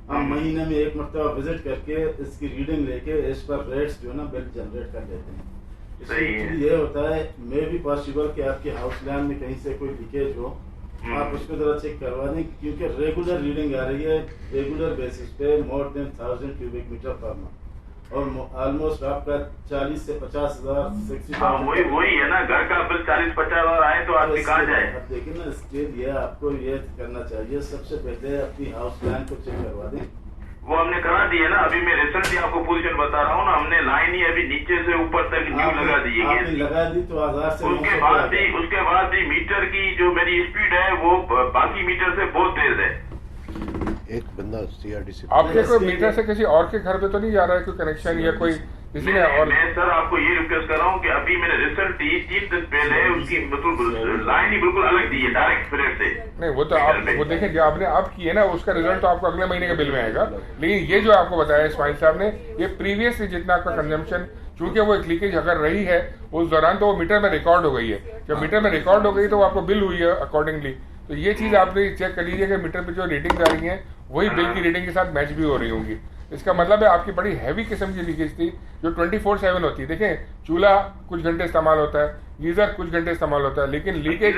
हम महीने में एक मरतबा विजिट करके इसकी रीडिंग लेके इस पर रेट्स जो है ना बिल जनरेट कर देते हैं। इसलिए ये होता है, मे भी पॉसिबल कि आपके हाउस लाइन में कहीं से कोई लीकेज हो, आप उसको जरा चेक करवा दें क्योंकि रेगुलर रीडिंग आ रही है, रेगुलर बेसिस पे more than 1000 cubic meter per month. और ऑलमोस्ट आपका 40 से 50,000 60,000। वही है ना, घर का बिल 40-50 हजार आए तो आदमी कहाँ जाए? देखिए ना, इसके लिए आपको ये करना चाहिए, सबसे पहले अपनी हाउस लाइन को चेक करवा दें। वो हमने करा दी है ना, अभी मैं रिसेंटली आपको पोजीशन बता रहा हूँ ना, हमने लाइन ही अभी नीचे से ऊपर तक न्यू लगा दी है। लगा दी तो 1000 से उसके बाद भी मीटर की जो मेरी स्पीड है वो बाकी मीटर से बहुत तेज है। एक बंदा CRDC आपके कोई मीटर से किसी और के घर पे तो नहीं जा रहा है कोई कनेक्शन या कोई किसी ने? और मैं सर आपको ये रिक्वेस्ट कर रहा हूँ कि अभी मैंने रिसेंटली 3 दिन पहले उसकी मतलब लाइन ही बिल्कुल अलग दी है डायरेक्ट फ्रेट से। नहीं, वो तो आप वो देखें जो आपने अब की है ना, उसका रिजल्ट तो आपको अगले महीने के बिल में आएगा। लेकिन ये जो आपको बताया इस्माइल साहब ने, ये प्रीवियसली जितना आपका कंजम्पशन, चूंकि वो एक लीकेज अगर रही है उस दौरान तो वो मीटर में रिकॉर्ड हो गई है। जब मीटर में रिकॉर्ड हो गई तो वो आपको बिल हुई है अकॉर्डिंगली। तो ये चीज आपने चेक कर लीजिए कि मीटर पे जो रीडिंग आ रही है वही बिल की रीडिंग के साथ मैच भी हो रही होंगी। इसका मतलब है आपकी बड़ी हैवी किस्म की लीकेज थी जो 24/7 होती है। देखें, चूल्हा कुछ घंटे इस्तेमाल होता है, गीजर कुछ घंटे इस्तेमाल होता है, लेकिन लीकेज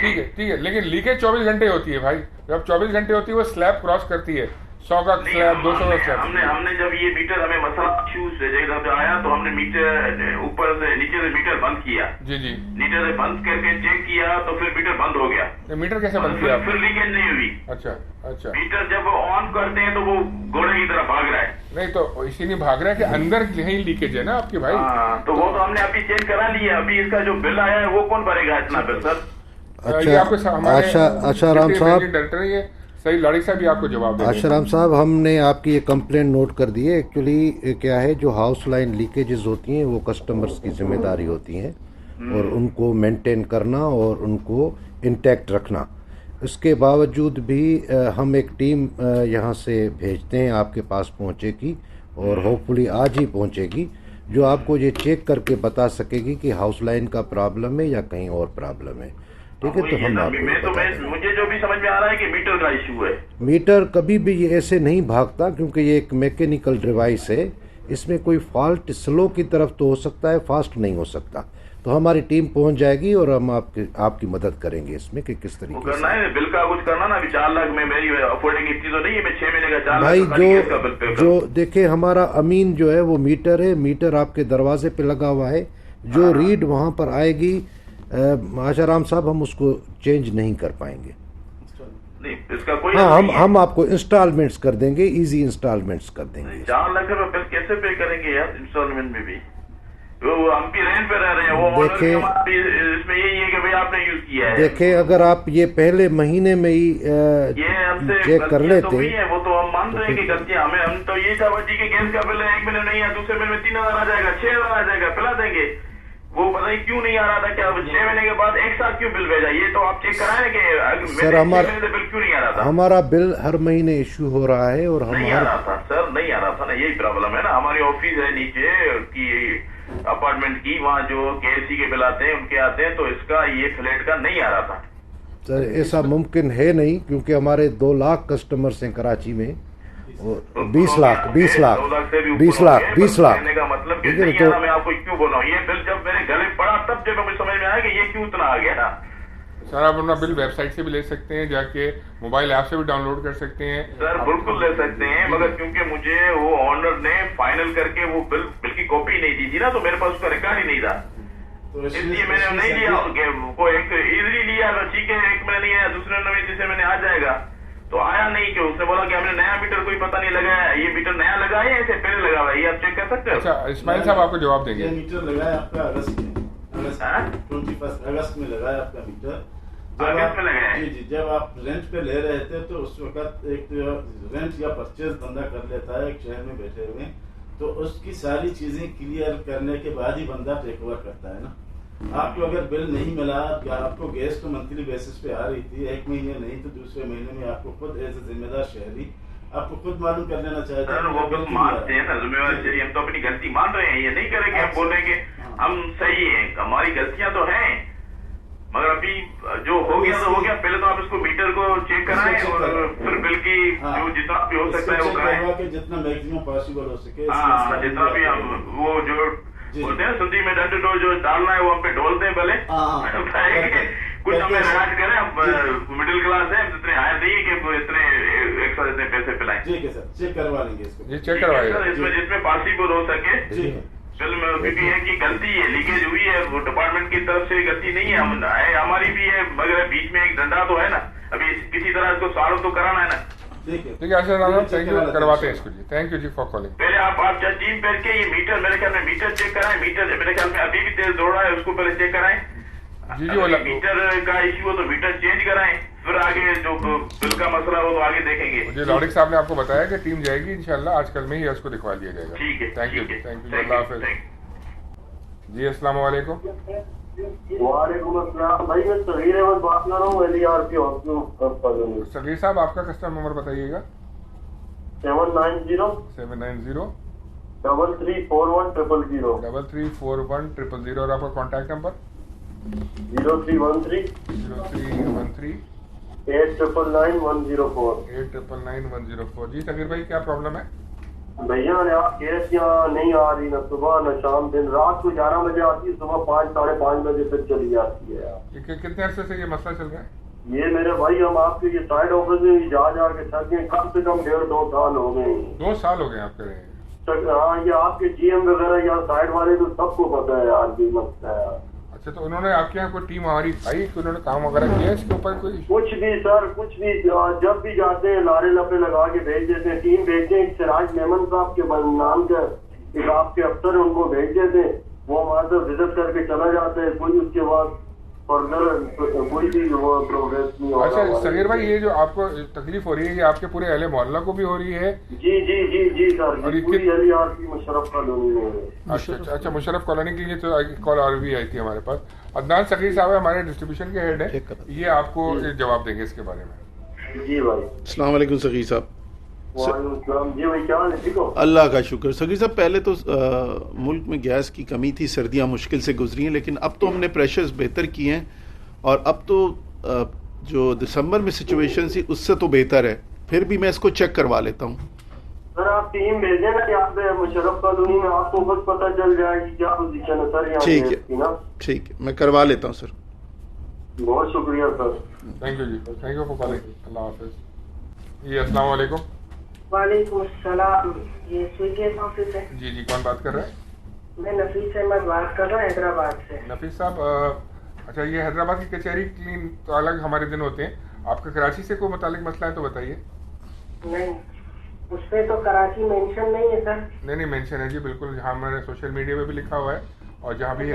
ठीक है, लेकिन लीकेज 24 घंटे होती है भाई। जब 24 घंटे होती है वो स्लैब क्रॉस करती है, 100 का स्लैब, 200 का स्लैब। हमने जब ये मीटर हमें मसला जब आया तो हमने मीटर ऊपर से नीचे से मीटर बंद किया। जी जी। मीटर से बंद करके चेक किया तो फिर मीटर बंद हो गया। तो मीटर कैसे बंद किया? फिर लीकेज नहीं हुई। अच्छा अच्छा। मीटर जब ऑन करते हैं तो वो घोड़े की तरह भाग रहा है। नहीं तो इसीलिए भाग रहा है कि अंदर कहीं लीकेज है ना आपके भाई। तो वो तो हमने अभी चेक करा लिया। अभी इसका जो बिल आया है वो कौन भरेगा इतना बिल सर? अच्छा राम साहब, डायरेक्टर ये सही लाड़ी साहब भी आपको जवाब देंगे। आशाराम साहब, हमने आपकी ये कंप्लेंट नोट कर दी है। एक्चुअली क्या है, जो हाउस लाइन लीकेजेस होती हैं वो कस्टमर्स की जिम्मेदारी होती हैं और उनको मेंटेन करना और उनको इंटैक्ट रखना। इसके बावजूद भी हम एक टीम यहाँ से भेजते हैं, आपके पास पहुँचेगी और होपफुली आज ही पहुँचेगी, जो आपको ये चेक करके बता सकेगी कि हाउस लाइन का प्रॉब्लम है या कहीं और प्रॉब्लम है। ठीक है, तो हम मुझे जो भी समझ में आ रहा है कि मीटर का इशू है। मीटर कभी भी ये ऐसे नहीं भागता क्योंकि ये एक मैकेनिकल डिवाइस है। इसमें कोई फॉल्ट स्लो की तरफ तो हो सकता है, फास्ट नहीं हो सकता। तो हमारी टीम पहुंच जाएगी और हम आपकी मदद करेंगे इसमें कि किस तरीके करना है। बिल का कुछ करना ना, अभी 4 लाख में मेरी अफोर्डिंग इतनी तो नहीं है। मैं 6 महीने का 4 भाई लाख जो देखे, हमारा अमीन जो है वो मीटर है, मीटर आपके दरवाजे पे लगा हुआ है। जो रीड वहां पर आएगी आशाराम साहब, हम उसको चेंज नहीं कर पाएंगे। नहीं, इसका कोई हाँ, हम आपको इंस्टॉलमेंट्स कर देंगे, इजी इंस्टॉलमेंट्स कर देंगे। 4 लाख रुपए बिल कैसे पे करेंगे यार इंस्टॉलमेंट में भी? वो हम भी रेंट पे रह रहे हैं। वो देखे, इसमें यही है कि भाई आपने यूज किया है। देखे, अगर आप ये पहले महीने में ही चेक कर लेते, वो तो हम मान रहे हैं कि गलतियां हमें, हम तो यही था जी के गैस का बिल 1 महीने नहीं है, दूसरे महीने में 3000 आ जाएगा, 6000 आ जाएगा, पिला देंगे। वो पता नहीं क्यों नहीं आ रहा था, क्या 6 महीने के बाद एक साथ क्यों बिल भेजा? ये तो आप चेक कराएं कि सर हमारा बिल क्यों नहीं आ रहा था? हमारा बिल हर महीने इशू हो रहा है और हम नहीं आ रहा था सर, नहीं आ रहा था ना, यही प्रॉब्लम है ना। हमारी ऑफिस है नीचे की अपार्टमेंट की, वहाँ जो KSC के बिल आते हैं उनके आते हैं, तो इसका ये फ्लैट का नहीं आ रहा था सर। ऐसा मुमकिन है नहीं क्योंकि हमारे 2 लाख कस्टमर्स हैं कराची में और 20 लाख का मतलब कि नहीं आ रहा। मैं आपको क्यों बोल रहा हूँ, ये बिल जब मेरे गले पड़ा तब जब मुझे समझ में आया कि ये क्यों इतना आ गया। सर आप अपना बिल वेबसाइट से भी ले सकते हैं, जाके मोबाइल ऐप से भी डाउनलोड कर सकते हैं। सर बिल्कुल ले सकते हैं, मगर क्योंकि मुझे वो ऑनर ने फाइनल करके वो बिल की कॉपी नहीं दी थी ना, तो मेरे पास उसका रिकॉर्ड ही नहीं था, तो इसलिए मैंने नहीं लिया। वो एक इजीली लिया, ठीक है, 1 महीने नहीं आया, दूसरे महीने जिसे मैंने आ जाएगा, तो आया नहीं। कि उसने बोला कि हमने नया मीटर कोई पता नहीं लगाया, ये मीटर नया लगा है ऐसे पहले लगा हुआ है, ये आप चेक कर सकते हैं। अच्छा इस्माइल साहब आपको जवाब देंगे। ये मीटर लगाया आपका अगस्त में, 21 अगस्त में लगाया आपका मीटर। जी, जब आप रेंट पे ले रहे थे तो उस वक्त एक रेंट या परचेज बंदा कर लेता है एक शहर में बैठे हुए, तो उसकी सारी चीजें क्लियर करने के बाद ही बंदा टेक ओवर करता है ना। आपको अगर बिल नहीं मिला, या आपको गैस तो मंथली बेसिस पे आ रही थी, 1 महीने नहीं तो दूसरे महीने में आपको खुद एज ए जिम्मेदार शहरी आपको खुद मालूम कर लेना चाहिए था। वो बिल मानते हैं ना, जिम्मेदार शहरी, हम तो अपनी गलती मान रहे हैं, ये नहीं करेंगे, हम बोलेंगे हम सही है, हमारी गलतियां तो हैं, मगर अभी जो हो गया तो हो गया। पहले तो आप इसको मीटर को चेक कराएं और फिर बिल की जो जितना भी हो सकता है वो कराएं, जितना मैक्सिमम पॉसिबल हो सके। हाँ, जितना भी हम वो जो बोलते हैं सुंदी में डंड जो डालना है वो हम पे डोलते हैं पहले। कुछ हमें रिलाक्स करें, हम मिडिल क्लास है, इतने हायर नहीं है कि इतने एक साथ इतने पैसे पिलाएं। ठीक है सर, चेक करवा लेंगे इसको। जी चेक करवाइए इसमें जिसमें पॉसिबल हो सके। बिल में क्योंकि है कि गलती है, लीकेज हुई है, वो डिपार्टमेंट की तरफ से गलती नहीं है, हमारी भी है, मगर बीच में एक डंडा तो है ना, अभी किसी तरह इसको सॉल्व तो कराना है ना। ठीक है आशीर्वाद, थैंक यू, करवाते हैं इसको जी। थैंक यू जी फॉर कॉलिंग। पहले आप टीम करके ये मीटर, मेरे ख्याल में मीटर चेक कराएं। मीटर मेरे ख्याल में अभी भी तेज दौड़ रहा है, उसको पहले चेक कराएं। जी वाला मीटर का इश्यू हो तो मीटर चेंज कराएं, फिर आगे जो बिल का मसला हो तो आगे देखेंगे। मुझे लाड़िक साहब ने आपको बताया कि टीम जाएगी इंशाल्लाह, आजकल में ही उसको दिखवा दिया जाएगा। ठीक है, थैंक यू, अल्लाह हाफिज़ जी। अस्सलाम वालेकुम। वालेकुम अस्सलाम भाई, मैं सगीर अहमद बात कर रहा हूँ, LRP हॉस्पिटल। सगीर साहब आपका कस्टमर नंबर बताइएगा। 790 3341 0341000 और आपका कॉन्टैक्ट नंबर 0313 899104 899104। जी सगीर भाई क्या प्रॉब्लम है? भैया आप गैस यहाँ नहीं आ रही, ना सुबह न शाम, दिन रात को 11 बजे आती है, सुबह 5 साढ़े 5 बजे तक चली जाती है। कितने अरसे से ये मसला चल रहा है? ये मेरे भाई हम आपके ये साइड ऑफिस में जा के थक गए, कम से कम 1.5-2 साल हो गए। 2 साल हो गए आप करें? हाँ, ये आपके GM वगैरह या साइड वाले तो सबको पता है यार, ये मसला है। अच्छा, तो उन्होंने आपके यहाँ कोई टीम हमारी आई कि उन्होंने काम वगैरह किया इसके ऊपर? कोई कुछ भी सर, कुछ भी। जब भी जाते हैं लारे लपे लगा के भेज देते हैं, टीम भेजते हैं। सिराज मेमन साहब के नाम का एक आपके अफसर है, उनको भेज देते हैं, वो हमारे से विजिट करके चला जाता है, कोई उसके बाद फर्दर कोई भी प्रोग्रेस नहीं हो रहा। अच्छा सगीर भाई, ये जो आपको तकलीफ हो रही है ये आपके पूरे अहले मोहल्ला को भी हो रही है? जी जी जी जी सर, पूरी LERP मुशर्रफ कॉलोनी में। अच्छा, मुशर्रफ कॉलोनी के लिए तो कॉल और भी आई थी हमारे पास। अदनान सगीर साहब हमारे डिस्ट्रीब्यूशन के हेड है, ये आपको जवाब देंगे इसके बारे में। जी भाई। अस्सलाम वालेकुम सगीर साहब। जी भाई, क्या हाल है? ठीक हो? अल्लाह का शुक्र। सगीर साहब, पहले तो मुल्क में गैस की कमी थी, सर्दियां मुश्किल से गुजरी हैं, लेकिन अब तो हमने प्रेशर्स बेहतर किए हैं और अब तो जो दिसंबर में सिचुएशन थी उससे तो बेहतर है। फिर भी मैं इसको चेक करवा लेता हूँ। सर आप टीम भेजें ना यहाँ पे मुशर्रफ कॉलोनी में, आपको बस पता चल जाएगी क्या पोजीशन है सर यहाँ। ठीक है, ठीक है, मैं करवा लेता हूँ सर। बहुत शुक्रिया सर। थैंक यू जी, थैंक यू फॉर कॉलिंग। अल्लाह हाफिज। जी अस्सलाम वालेकुम। वालेकुम सलाम। ये स्विगी ऑफिस है? जी जी, कौन बात कर रहा है? मैं नफीस अहमद बात कर रहा हूँ हैदराबाद से। नफीस साहब, अच्छा ये हैदराबाद की कचहरी क्लीन तो अलग हमारे दिन होते हैं, आपका कराची से कोई मुतालिक मसला है तो बताइए। नहीं, उसमें तो कराची मेंशन नहीं है सर। नहीं मेंशन है जी, बिल्कुल। जहाँ मैंने सोशल मीडिया पे भी लिखा हुआ है और जहाँ भी है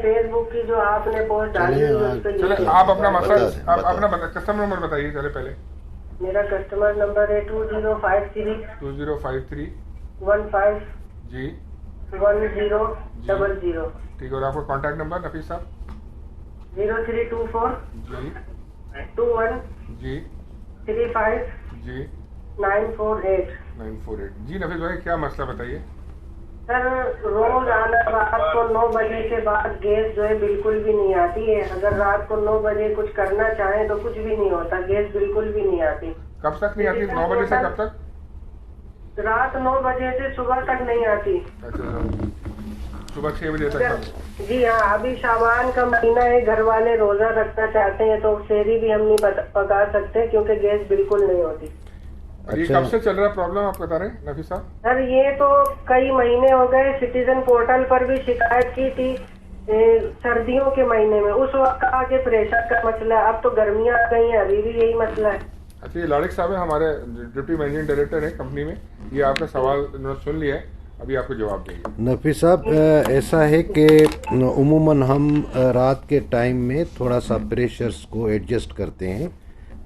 फेसबुक की जो आपने पोस्ट डाली है। चले आप अपना मसला, आप अपना कस्टमर नंबर बताइए चले पहले। मेरा कस्टमर नंबर है 2053 15 जी 1000। ठीक है, और आपका कॉन्टैक्ट नंबर नफीस साहब? 0324 जी 21 जी 35 जी 948। जी नफीस भाई, क्या मसला बताइए। सर रोज आना रात को 9 बजे के बाद गैस जो है बिल्कुल भी नहीं आती है। अगर रात को 9 बजे कुछ करना चाहे तो कुछ भी नहीं होता, गैस बिल्कुल भी नहीं आती। कब तक नहीं आती? 9 बजे से कब तक? रात 9 बजे से सुबह तक नहीं आती। अच्छा, सुबह 6 बजे तक? जी हाँ, अभी शाबान का महीना है, घर वाले रोजा रखना चाहते हैं तो शहरी भी हम नहीं पका सकते क्योंकि गैस बिल्कुल नहीं होती। ये कब से चल रहा प्रॉब्लम आप बता रहे हैं नफीस साहब? सर ये तो कई महीने हो गए, सिटीजन पोर्टल पर भी शिकायत की थी सर्दियों के महीने में, उस वक्त आगे प्रेशर का मसला। अब तो गर्मियाँ आ गई हैं, अभी भी यही मसला है। अच्छा, ये लाड़िक साहब है हमारे डिप्टी मैनेजिंग डायरेक्टर है कंपनी में, ये आपका सवाल उन्होंने सुन लिया है, अभी आपको जवाब देंगे। नफीस साहब, ऐसा है कि उमूमन हम रात के टाइम में थोड़ा सा प्रेशर्स को एडजस्ट करते हैं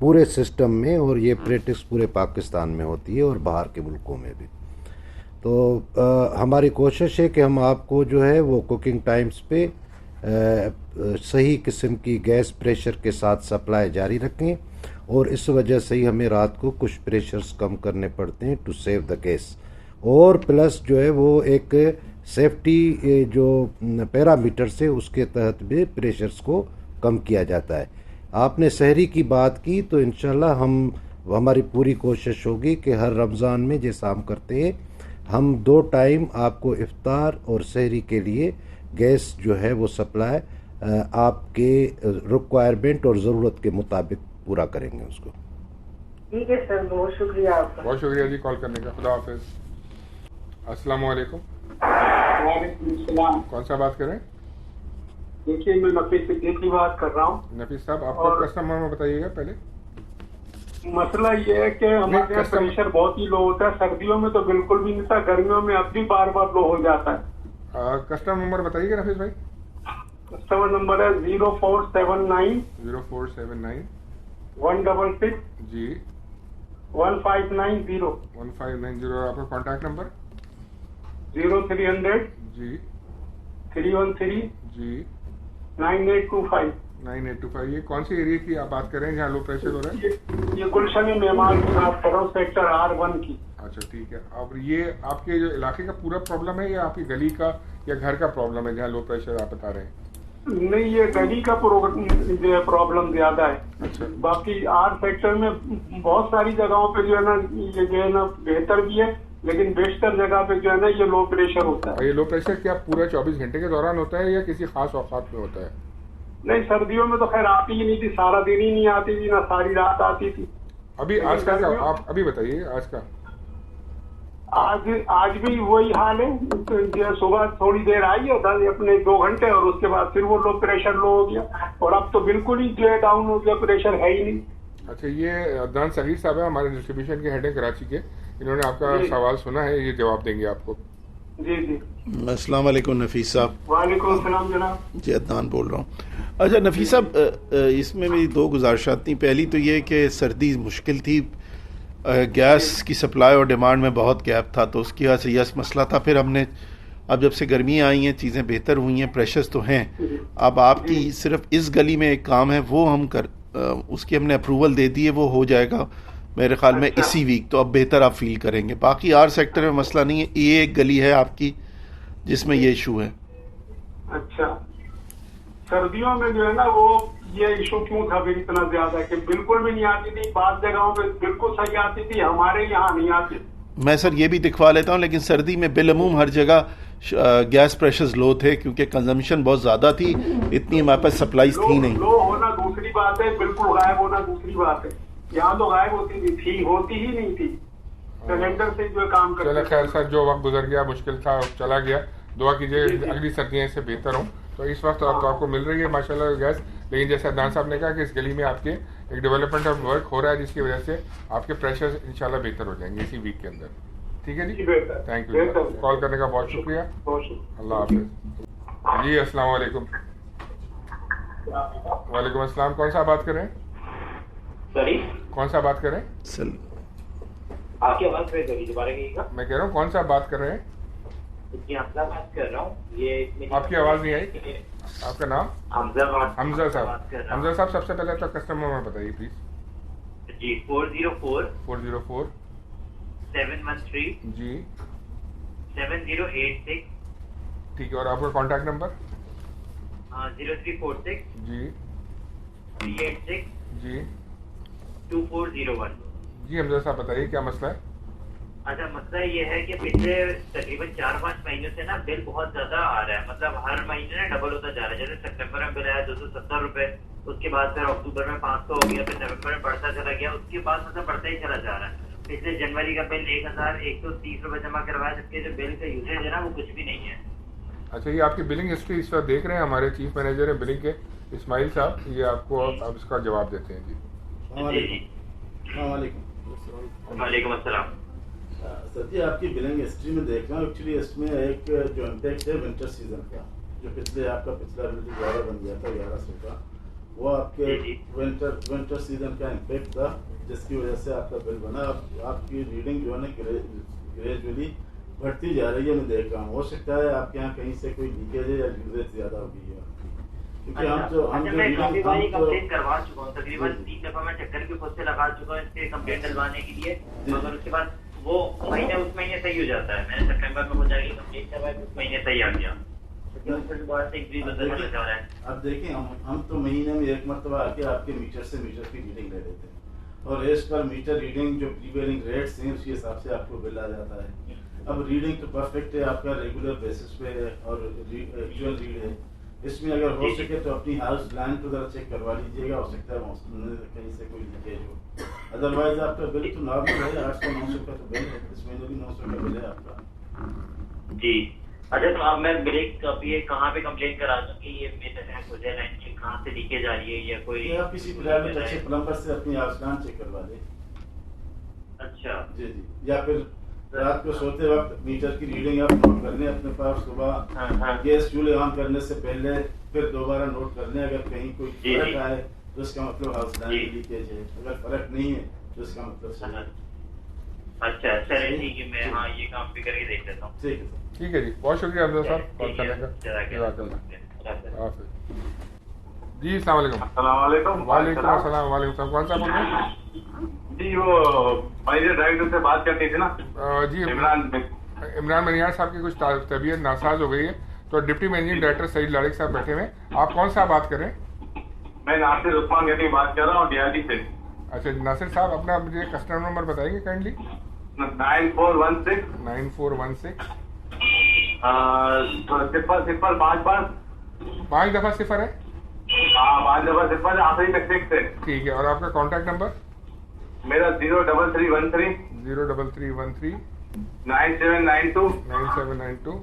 पूरे सिस्टम में, और ये प्रैक्टिस पूरे पाकिस्तान में होती है और बाहर के मुल्कों में भी। तो हमारी कोशिश है कि हम आपको जो है वो कुकिंग टाइम्स पे सही किस्म की गैस प्रेशर के साथ सप्लाई जारी रखें, और इस वजह से ही हमें रात को कुछ प्रेशर्स कम करने पड़ते हैं टू सेव द गैस। और प्लस जो है वो एक सेफ्टी जो पैरामीटर से उसके तहत भी प्रेशर्स को कम किया जाता है। आपने सहरी की बात की तो इंशाल्लाह हमारी पूरी कोशिश होगी कि हर रमज़ान में जैसा हम करते हैं, हम 2 टाइम आपको इफ्तार और सहरी के लिए गैस जो है वो सप्लाई आपके रिक्वायरमेंट और ज़रूरत के मुताबिक पूरा करेंगे उसको। ठीक है सर, बहुत शुक्रिया आपका। बहुत शुक्रिया जी कॉल करने का। खुदा हाफिज। अस्सलाम वालेकुम। कौन सा बात कर रहे हैं? देखिए, मैं नफीस सिद्दीकी बात कर रहा हूँ। नफीस साहब, आपका कस्टमर नंबर बताइएगा पहले। मसला ये है कि हमारे यहाँ प्रेशर बहुत ही लो होता है, सर्दियों में तो बिल्कुल भी नहीं था, गर्मियों में अब भी बार बार लो हो जाता है। कस्टमर नंबर बताइएगा नफीस भाई। कस्टमर नंबर है 0479 166 जी 1590 1590। और आपका कॉन्टैक्ट नंबर 0300 जी 313 जी 9825। ये कौन सी एरिया की आप बात कर रहे हैं जहाँ लो प्रेशर हो रहा है? ये गुलशन मेहमान की बात कर रहा हूँ, सेक्टर R1 की। अच्छा ठीक है। अब ये आपके जो इलाके का पूरा प्रॉब्लम है या आपकी गली का या घर का प्रॉब्लम है जहाँ लो प्रेशर आप बता रहे हैं? नहीं, ये गली का प्रॉब्लम ज्यादा है। अच्छा। बाकी R सेक्टर में बहुत सारी जगहों पे जो है ना, ये जो है ना बेहतर भी है, लेकिन बेशतर जगह पे जो है ना ये लो प्रेशर होता है। ये लो प्रेशर क्या पूरा 24 घंटे के दौरान होता है या किसी खास औकात में होता है? नहीं, सर्दियों में तो खैर आती ही नहीं थी, सारा दिन ही नहीं आती थी, ना सारी रात आती थी। अभी आज का आप अभी बताइए आज का। आज भी वही हाल है, तो सुबह थोड़ी देर आई है अपने 2 घंटे, और उसके बाद फिर वो प्रेशर लो हो गया, और अब तो बिल्कुल ही जो है डाउन हो गया, प्रेशर है ही नहीं। अच्छा, ये अदनान सगीर साहब है, हमारे डिस्ट्रीब्यूशन के हेड है कराची के, इन्होंने आपका सवाल सुना है, ये जवाब देंगे आपको। जी जी, अस्सलाम वालेकुम नफीस साहब। वालेकुम सलाम जनाब। जी अदनान बोल रहा हूँ। अच्छा नफीस साहब, इसमें मेरी 2 गुजारिशात थी। पहली तो ये कि सर्दी मुश्किल थी, गैस की सप्लाई और डिमांड में बहुत गैप था, तो उसकी वजह से यह मसला था। फिर हमने अब जब से गर्मियाँ आई हैं चीज़ें बेहतर हुई हैं, प्रेशर्स तो हैं। अब आपकी सिर्फ इस गली में एक काम है, वो हम उसकी हमने अप्रूवल दे दी है, वो हो जाएगा मेरे ख्याल में इसी वीक। तो अब बेहतर आप फील करेंगे। बाकी आर सेक्टर में मसला नहीं है, ये एक गली है आपकी जिसमें ये इशू है। अच्छा, सर्दियों में जो है ना वो ये इशू क्यों था फिर इतना ज्यादा कि बिल्कुल भी नहीं आती थी, बाद जगहों पे बिल्कुल सही आती थी, हमारे यहाँ नहीं आती। मैं सर ये भी दिखवा लेता हूँ, लेकिन सर्दी में बिलअमूम हर जगह गैस प्रेशर्स लो थे, क्योंकि कंजम्पशन बहुत ज्यादा थी, इतनी हमारे पास सप्लाईज थी नहीं। लो होना दूसरी बात है, बिल्कुल गायब होना दूसरी बात है। यहाँ तो गायब होती ही नहीं थी, सिलेंडर से जो काम करते। चलो खैर सर, जो वक्त गुजर गया मुश्किल था चला गया, दुआ कीजिए अगली सर्दियाँ इससे बेहतर हों। तो इस वक्त आपको मिल रही है माशाल्लाह गैस, लेकिन जैसे अदनान साहब ने कहा कि इस गली में आपके एक डेवलपमेंट ऑफ वर्क हो रहा है, जिसकी वजह से आपके प्रेशर इंशाल्लाह बेहतर हो जाएंगे इसी वीक के अंदर। ठीक है जी, थैंक यू, कॉल करने का बहुत शुक्रिया, अल्लाह हाफिज। जी अस्सलाम वालेकुम। वालेकुम अस्सलाम, कौन सा बात करें? सॉरी, कौन सा बात करें? आपकी आवाज दोबारा कहिएगा। मैं कह रहा हूँ कौन सा बात कर रहे हैं? जी हमजा बात कर रहा हूँ। ये आपकी आवाज नहीं आई, आपका नाम? हमजा साहब। हमजा साहब, सबसे पहले तो कस्टमर नंबर बताइए प्लीज। जी 404 713 जी 7086। ठीक है, और आपका कॉन्टैक्ट नंबर? 0346 जी 386 जी 2401। जी हमजा साहब बताइए क्या मसला है? अच्छा, मसला ये है कि पिछले तकरीबन 4-5 महीनों से ना बिल बहुत ज्यादा आ रहा है, मतलब हर महीने ना डबल होता जा रहा है। जैसे सितंबर में बिल आया 270 रुपए, उसके बाद फिर अक्टूबर में 500 हो गया, फिर नवंबर में बढ़ता चला गया, उसके बाद मतलब बढ़ता ही चला जा रहा है। पिछले जनवरी का बिल 1130 रुपए जमा करवाया, जबकि जो बिल का यूजेज है ना वो कुछ भी नहीं है। अच्छा, ये आपकी बिलिंग हिस्ट्री इस वक्त देख रहे हैं हमारे चीफ मैनेजर है बिलिंग के इस्माइल साहब, ये आपको अब इसका जवाब देते हैं। जी वालेकुम अस्सलाम। सर जी, आपकी बिलिंग हिस्ट्री में देख रहा हूँ, एक्चुअली इसमें एक जो इम्पैक्ट है विंटर सीजन का, जो पिछला बिल जो 11 बन गया था 1100 का, वो आपके विंटर सीजन का इम्पैक्ट था, जिसकी वजह से आपका बिल बना। आपकी रीडिंग जो है ना ग्रेजुअली बढ़ती जा रही है, मैं देख रहा हूँ। हो सकता है आपके यहाँ कहीं से कोई लीकेज है या यूजेज ज्यादा हो गई है, क्योंकि मैं काफी बार कंप्लेंट करवा चुका हूँ, तकरीबन 3 दफा मैं चक्कर भी खुद से लगा चुका हूँ इसके कंप्लेंट डलवाने के लिए, मगर उसके बाद वो महीने उस महीने सही हो जाता है। मैंने सितंबर में हो जाएगी कंप्लीट करवाया, उस महीने सही आ गया। अब देखिए, हम तो महीने में एक मरतबा आके आपके मीटर की रीडिंग ले लेते हैं, और एज पर मीटर रीडिंग जो प्रीवेलिंग रेट्स हैं उसके हिसाब से आपको बिल आ जाता है। अब रीडिंग तो परफेक्ट है, आपका रेगुलर बेसिस पे है और एक्चुअल रीड है। इसमें अगर हो सके तो अपनी हाउस लैंड को जरा चेक करवा लीजिएगा, हो सकता है कहीं से कोई लीकेज हो। अदरवाइज आपका बिल तो नॉर्मल है, 800-900 का तो बिल है, इस महीने भी 900 का बिल है आपका। जी अच्छा, तो अब मैं ब्रेक अभी कहाँ पे कंप्लेंट करा दूँ कि ये मेरे लाइन की कहाँ से लीकेज आ रही है, या कोई आप किसी प्राइवेट अच्छे प्लम्बर से अपनी हाउस लैंड चेक करवा लें। अच्छा जी, या फिर रात को सोते वक्त मीटर की रीडिंग आप नोट कर लें अपने पास, सुबह गैस चूल्हे ऑन करने से पहले फिर दोबारा नोट कर लें। अगर कहीं कोई फर्क आए तो इसका मतलब हाउस लाइन लीकेज है, अगर फर्क नहीं है तो इसका मतलब सही है। अच्छा चलिए ठीक है, मैं हाँ ये काम भी करके देख लेता हूँ। ठीक है जी, बहुत शुक्रिया अब्दुल साहब कॉल करने का। जी अस्सलाम वालेकुम। वालेकुम अस्सलाम। वालेकुम, कौन सा बोल रहे हैं? जी वो मैनेजर डायरेक्टर से बात करती थी ना जी, इमरान मनियार साहब की कुछ तबीयत नासाज हो गई है, तो डिप्टी मैनेजिंग डायरेक्टर सईद लाड़िक साहब बैठे हुए। आप कौन सा बात करें? मैं नासिर उस्मान गनी बात कर रहा हूँ डीआरडी से। अच्छा नासिर साहब, अपना मुझे कस्टमर नंबर बताएंगे काइंडली? 9416 0 5 दफा 0 है। हाँ 500 आखिरी तक 6 है। ठीक है, और आपका कॉन्टैक्ट नंबर? मेरा 03313 03313 9792 9792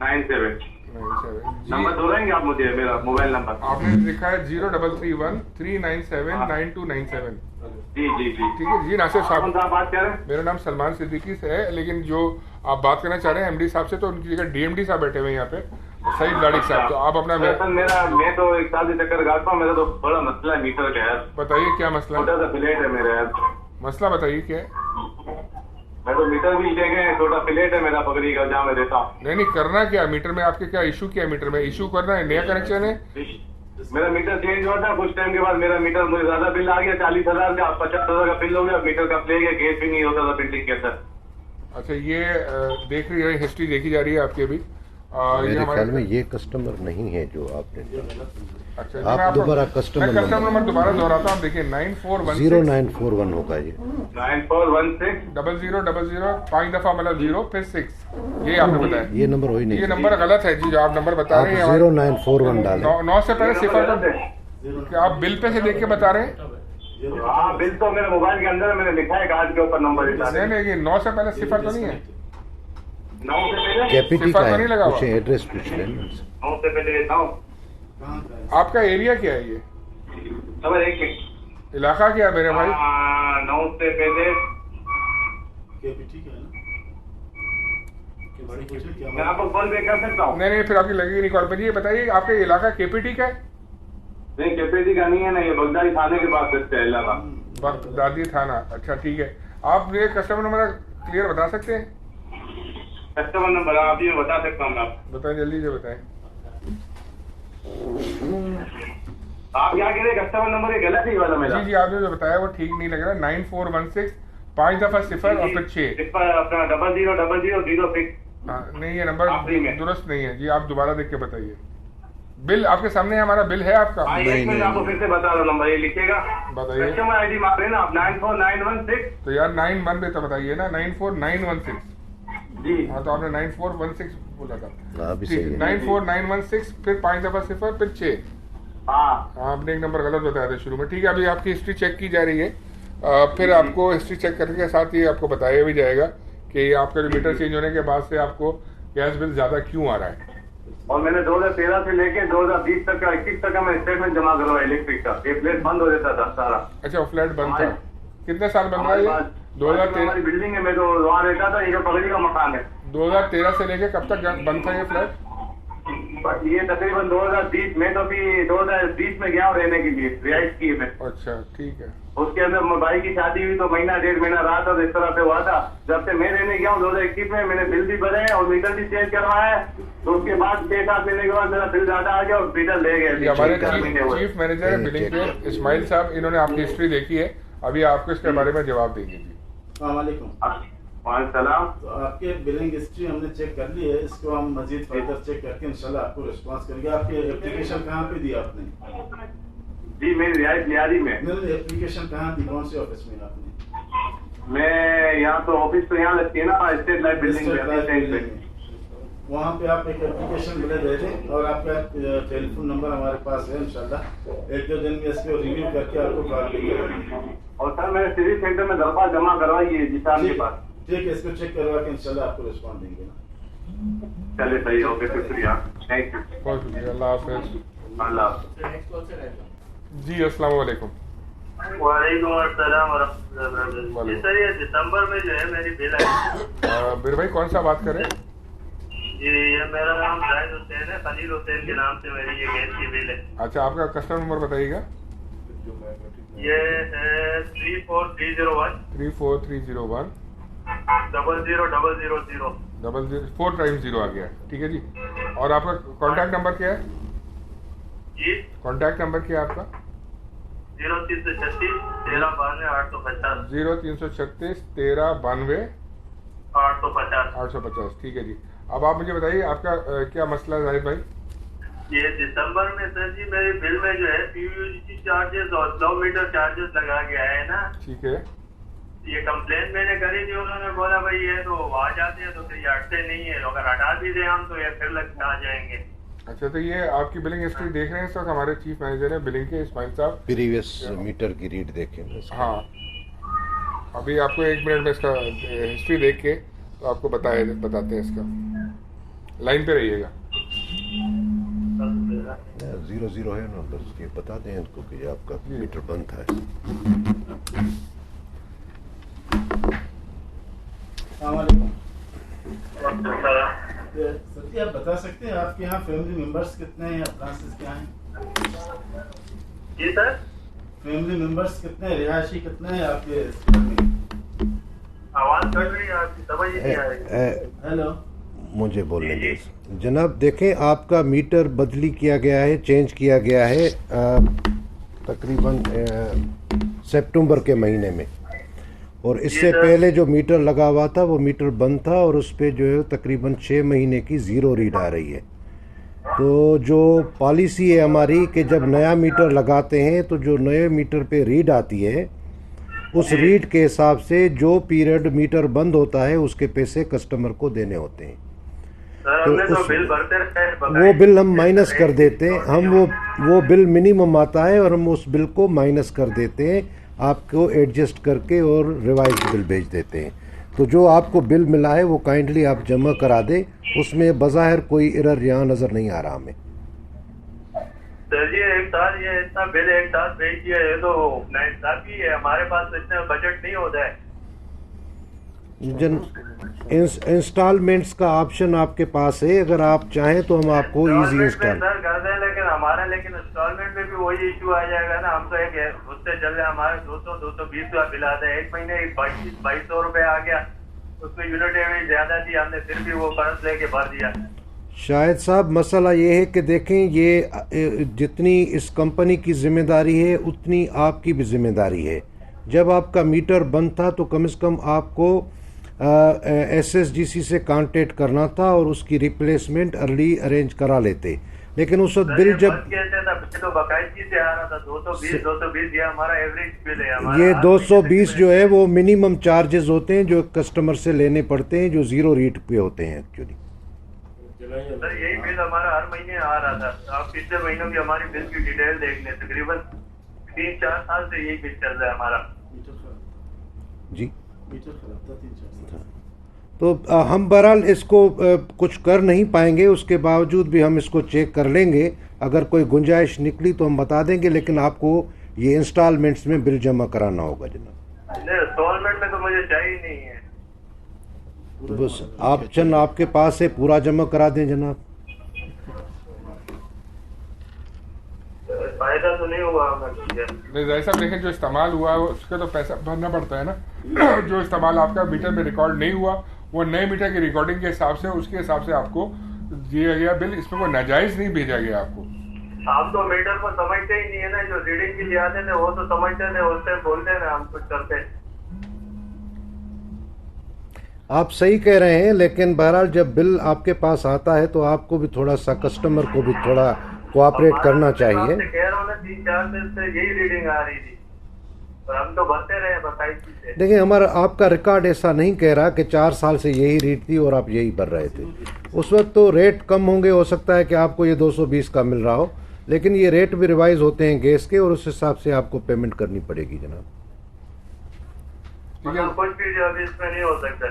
97 नंबर दोहराएंगे आप मुझे मेरा मोबाइल नंबर? आपने लिखा है 0331 397 9297। जी जी जी ठीक है जी। नासिर साहब बात कर रहे हैं? मेरा नाम सलमान सिद्दीकी से है, लेकिन जो आप बात करना चाह रहे हैं एमडी साहब से, तो उनकी जगह डीएमडी साहब बैठे हुए हैं यहाँ पे, सईद लाड़िक साहब। तो आप अपना मैं तो 1 साल से चक्कर काटता हूँ, मेरा तो बड़ा मसला है मीटर का यार। बताइए क्या मसला है? छोटा सा प्लेट है मेरा यार। मसला बताइए क्या है? मैं तो मीटर भी ले गए, छोटा प्लेट है मेरा पगड़ी का जहाँ मैं रहता हूँ। नहीं करना क्या मीटर में? आपके क्या इशू क्या मीटर में? इशू करना है, नया कनेक्शन है? मेरा मीटर चेंज हुआ था कुछ टाइम के बाद, मेरा मीटर मुझे ज्यादा बिल आ गया, 40,000 का 50,000 का बिल हो गया। मीटर का प्ले गया, गैस भी नहीं होता था बिल्डिंग के अंदर। अच्छा, ये देख रही है, हिस्ट्री देखी जा रही है आपकी अभी। मेरे ख्याल में ये कस्टमर नहीं है जो आपने। अच्छा, आप दोबारा कस्टमर नंबर दोबारा दोहराता हूँ, देखिए 9416 0941 होगा ये 9416 0000 5 दफा मतलब 0 फिर 6। ये आपने बताया? ये नंबर वही नहीं, ये नंबर गलत है जी, जो आप नंबर बता रहे हैं। 0941 डालें। 9 से पहले सिफर क्या आप बिल पे से देख के बता रहे हैं? हाँ, बिल तो मेरे मोबाइल के अंदर मैंने लिखा है, कार्ड के ऊपर नंबर। नहीं, 9 से पहले सिफर तो नहीं है? 9 से पहले कैपिटी का है, पूछे एड्रेस पूछ लें। 9 से पहले 9। आपका एरिया क्या है? ये खबर एक इलाका क्या है मेरे भाई? 9 से पहले मैं आपको कॉल बैक कर सकता हूँ? नहीं, फिर आपकी लगेगी नहीं कॉल पर। ये बताइए आपका इलाका केपीटी का है? नहीं, केपीटी का नहीं है ना, ये बगदादी थाने के पास है इलाका। बगदादी थाना, अच्छा ठीक है। आप ये कस्टमर नंबर क्लियर बता सकते हैं? कस्टमर नंबर आप ये बता सकता हूँ आप? बताएं, जल्दी से बताएं। आप क्या कह रहे हैं? कस्टमर नंबर ये गलत है वाला मेरा? जी, आपने जो बताया वो ठीक नहीं लग रहा। 9416 5 दफा सिफर और फिर 6 अपना 000006। नहीं, ये नंबर दुरुस्त नहीं है जी, आप दोबारा देख के बताइए। बिल आपके सामने है, हमारा बिल है आपका? नहीं, आपको फिर से बता रहा हूँ नंबर, ये लिखेगा। बताइए। कस्टमर आईडी मार रहे ना आप 94916। तो यार 91 भी तो बताइए ना, 94916 जी। हाँ, तो आपने 9416 बोला था। 94916 फिर 5 दफा सिफर फिर 6। हाँ, आपने एक नंबर गलत बताया था शुरू में। ठीक है, अभी आपकी हिस्ट्री चेक की जा रही है। फिर आपको हिस्ट्री चेक करने के साथ ही आपको बताया भी जाएगा कि आपका जो मीटर चेंज होने के बाद से आपको गैस बिल ज्यादा क्यों आ रहा है। और मैंने 2013 से लेके 2020 तक का 21 तक का मैं स्टेटमेंट जमा करवाया इलेक्ट्रिक का। ये फ्लैट बंद हो जाता था सारा। अच्छा, फ्लैट बंद था? कितने साल बंद रहा है? 2013 बिल्डिंग है, मैं तो वहाँ रहता था, ये पगड़ी का मकान है। 2013 से लेके कब तक बंद था ये फ्लैट? ये तकरीबन 2020 में, तो अभी 2020 में गया हूँ रहने के लिए, रिहाइश की मैं। अच्छा, ठीक है। उसके अंदर भाई की शादी हुई तो महीना 1.5 महीना रहा था, तो इस तरह से हुआ था। जब से मैं रहने गया हूँ 2021 में, मैंने बिल भी भरे और मीटर भी चेंज करवाया है। तो उसके बाद 6-7 महीने के बाद मेरा बिल ज्यादा आ गया और मीटर ले गए। हमारे चीफ मैनेजर है बिलिंग के इस्माइल साहब, इन्होंने आपकी हिस्ट्री देखी है, अभी आपको इसके बारे में जवाब देंगे जी। सलाम। तो आपके बिलिंग हिस्ट्री हमने चेक कर ली है, इसको हम मजीद फर्दर चेक करके इंशाल्लाह आपको रिस्पांस करेंगे। आपकी एप्लीकेशन कहाँ पे दी आपने? जी, मेरी रिहाइश लियारी में। एप्लीकेशन कहाँ दी, कौन से ऑफिस में आपने? मैं यहाँ तो ऑफिस तो यहाँ लगती है ना, स्टेट लाइफ बिल्डिंग। वहाँ पे आप एक एप्लीकेशन मिले दे दें और आपका टेलीफोन नंबर हमारे पास है। इंशाल्लाह 1-2 दिन में इसको रिव्यू करके आपको कॉल करेंगे। और सर, मैंने सिविल सेंटर में दरख्वास्त जमा करवाई है जिसान के पास। ठीक है, इसको चेक करवा के इंशाल्लाह आपको रिस्पॉन्ड देंगे ना। चले सही, ओके, शुक्रिया, थैंक यू। बहुत शुक्रिया, अल्लाह हाफिज़। अल्लाह। जी, अस्सलाम वालेकुम। वालेकुम अस्सलाम वरहमतुल्लाहि। सर, ये दिसंबर में जो है मेरी बिल आई। मेरे भाई कौन सा बात करें? ये मेरा नाम जाहिद हुसैन है, खलील हुसैन के नाम से मेरी ये गैस की बिल है। अच्छा, आपका कस्टमर नंबर बताइएगा। ये है 34301 34301 0000 4 टाइम्स 0 आ गया। ठीक है जी। और आपका कॉन्टैक्ट नंबर क्या है जी? कॉन्टैक्ट नंबर क्या है आपका? 0336 1392 850 0336 1392 850। ठीक है जी। अब आप मुझे बताइए आपका क्या मसला है जाहिद भाई? ये दिसंबर में सर जी मेरे बिल में जो है पीयूसी चार्जेस और किलोमीटर चार्जेस लगा के आए ना। ठीक है। ये कंप्लेन मैंने करी थी, उन्होंने बोला भाई ये तो आ जाते हैं तो फिर ये हटते नहीं है, अगर हटा भी दे हम तो ये फिर लग आ जाएंगे। अच्छा, तो ये आपकी बिलिंग हिस्ट्री देख रहे हैं इस वक्त हमारे चीफ मैनेजर हैं बिलिंग के, इस्माइल साहब। प्रीवियस मीटर की रीड देखें। हाँ, अभी आपको 1 मिनट में इसका हिस्ट्री देख के तो आपको बताते हैं इसका। लाइन पे रहिएगा। 00 है नंबर उसके, बता दें इनको कि आपका मीटर बंद था। सर जी, आप बता सकते हैं आपके यहाँ फैमिली मेंबर्स कितने हैं, अप्लायंसेस क्या हैं? जी सर, फैमिली मेंबर्स कितने हैं, रिहायशी कितने हैं आपके? आवाज कट रही है आपकी, समझ नहीं आ रही। हेलो, मुझे बोलने दीजिए जनाब। देखें, आपका मीटर बदली किया गया है, चेंज किया गया है तकरीबन सितंबर के महीने में, और इससे पहले जो मीटर लगा हुआ था वो मीटर बंद था और उस पर जो है तकरीबन 6 महीने की ज़ीरो रीड आ रही है। तो जो पॉलिसी है हमारी कि जब नया मीटर लगाते हैं तो जो नए मीटर पे रीड आती है उस रीड के हिसाब से जो पीरियड मीटर बंद होता है उसके पैसे कस्टमर को देने होते हैं। तो बिल भरते रहते, वो बिल हम माइनस कर देते हैं, हम वो बिल मिनिमम आता है और हम उस बिल को माइनस कर देते हैं, आपको एडजस्ट करके और रिवाइज बिल भेज देते हैं। तो जो आपको बिल मिला है वो काइंडली आप जमा करा दें, उसमें बज़ाहिर कोई एरर यहाँ नज़र नहीं आ रहा हमें। सर जी, एक साथ ये इतना बिल एक साथ भेज दिया है तो नाइंसाफी है, हमारे पास तो इतना बजट नहीं होता है। इंस्टॉलमेंट्स का ऑप्शन आपके पास है, अगर आप चाहें तो हम आपको इजी इंस्टॉल कर दें, लेकिन हमारा इंस्टॉलमेंट में भी वही इशू आ जाएगा ना। हम तो एक उससे चल रहे, हमारे 200-220 का बिल आता है, एक महीने 2200 रुपए आ गया, उसमें यूनिट एवरेज ज्यादा थी, हमने फिर भी वो कर्ज लेके भर दिया। शाहिद साहब, मसला ये है कि देखें, ये जितनी इस कंपनी की जिम्मेदारी है उतनी आपकी भी जिम्मेदारी है। जब आपका मीटर बंद था तो कम से कम आपको SSGC से कांटेक्ट करना था और उसकी रिप्लेसमेंट अर्ली अरेंज करा लेते, लेकिन उस वक्त बिल जब तो बाकायदगी से आ रहा था 220 ये हमारा एवरेज बिल है। ये 220 जो है वो मिनिमम चार्जेस होते हैं जो कस्टमर से लेने पड़ते हैं, जो ज़ीरो रेट पे होते हैं एक्चुअली। सर, यही बिल हमारा हर महीने आ रहा था। आप पिछले महीनों की हमारी बिल की डिटेल देख लें, तकरीबन 3-4 साल से यही बिल चल रहा है हमारा। जी, तो हम बहरहाल इसको कुछ कर नहीं पाएंगे, उसके बावजूद भी हम इसको चेक कर लेंगे। अगर कोई गुंजाइश निकली तो हम बता देंगे, लेकिन आपको ये इंस्टॉलमेंट्स में बिल जमा कराना होगा जनाब। इंस्टॉलमेंट में तो मुझे चाहिए नहीं है, बस ऑप्शन आपके पास है, पूरा जमा करा दें जनाब। फायदा तो नहीं हुआ नहीं जैसा देखें, जो इस्तेमाल हुआ है उसका तो पैसा भरना पड़ता है ना। जो इस्तेमाल आपका मीटर में रिकॉर्ड नहीं हुआ वो नए मीटर की रिकॉर्डिंग के हिसाब से, उसके हिसाब से आपको दिया गया बिल, इसमें कोई नाजायज नहीं भेजा गया आपको। आप तो मीटर को समझते ही नहीं है ना, जो रीडिंग के लिए आते थे वो तो समझते थे, उस टाइम बोलते थे हम कुछ करते। आप सही कह रहे हैं, लेकिन बहरहाल जब बिल आपके पास आता है तो आपको भी थोड़ा सा कस्टमर को भी थोड़ा कोऑपरेट करना चाहिए। कह रहा हूँ ना, 3-4 दिन से यही रीडिंग आ रही थी और हम तो भरते रहे बाकायदगी से। देखिए, हमारा आपका रिकॉर्ड ऐसा नहीं कह रहा कि 4 साल से यही रेट थी और आप यही भर रहे थे। उस वक्त तो रेट कम होंगे, हो सकता है कि आपको ये 220 का मिल रहा हो, लेकिन ये रेट भी रिवाइज होते हैं गैस के और उस हिसाब से आपको पेमेंट करनी पड़ेगी जनाब। कुछ भी जो अभी इसमें नहीं हो सकता।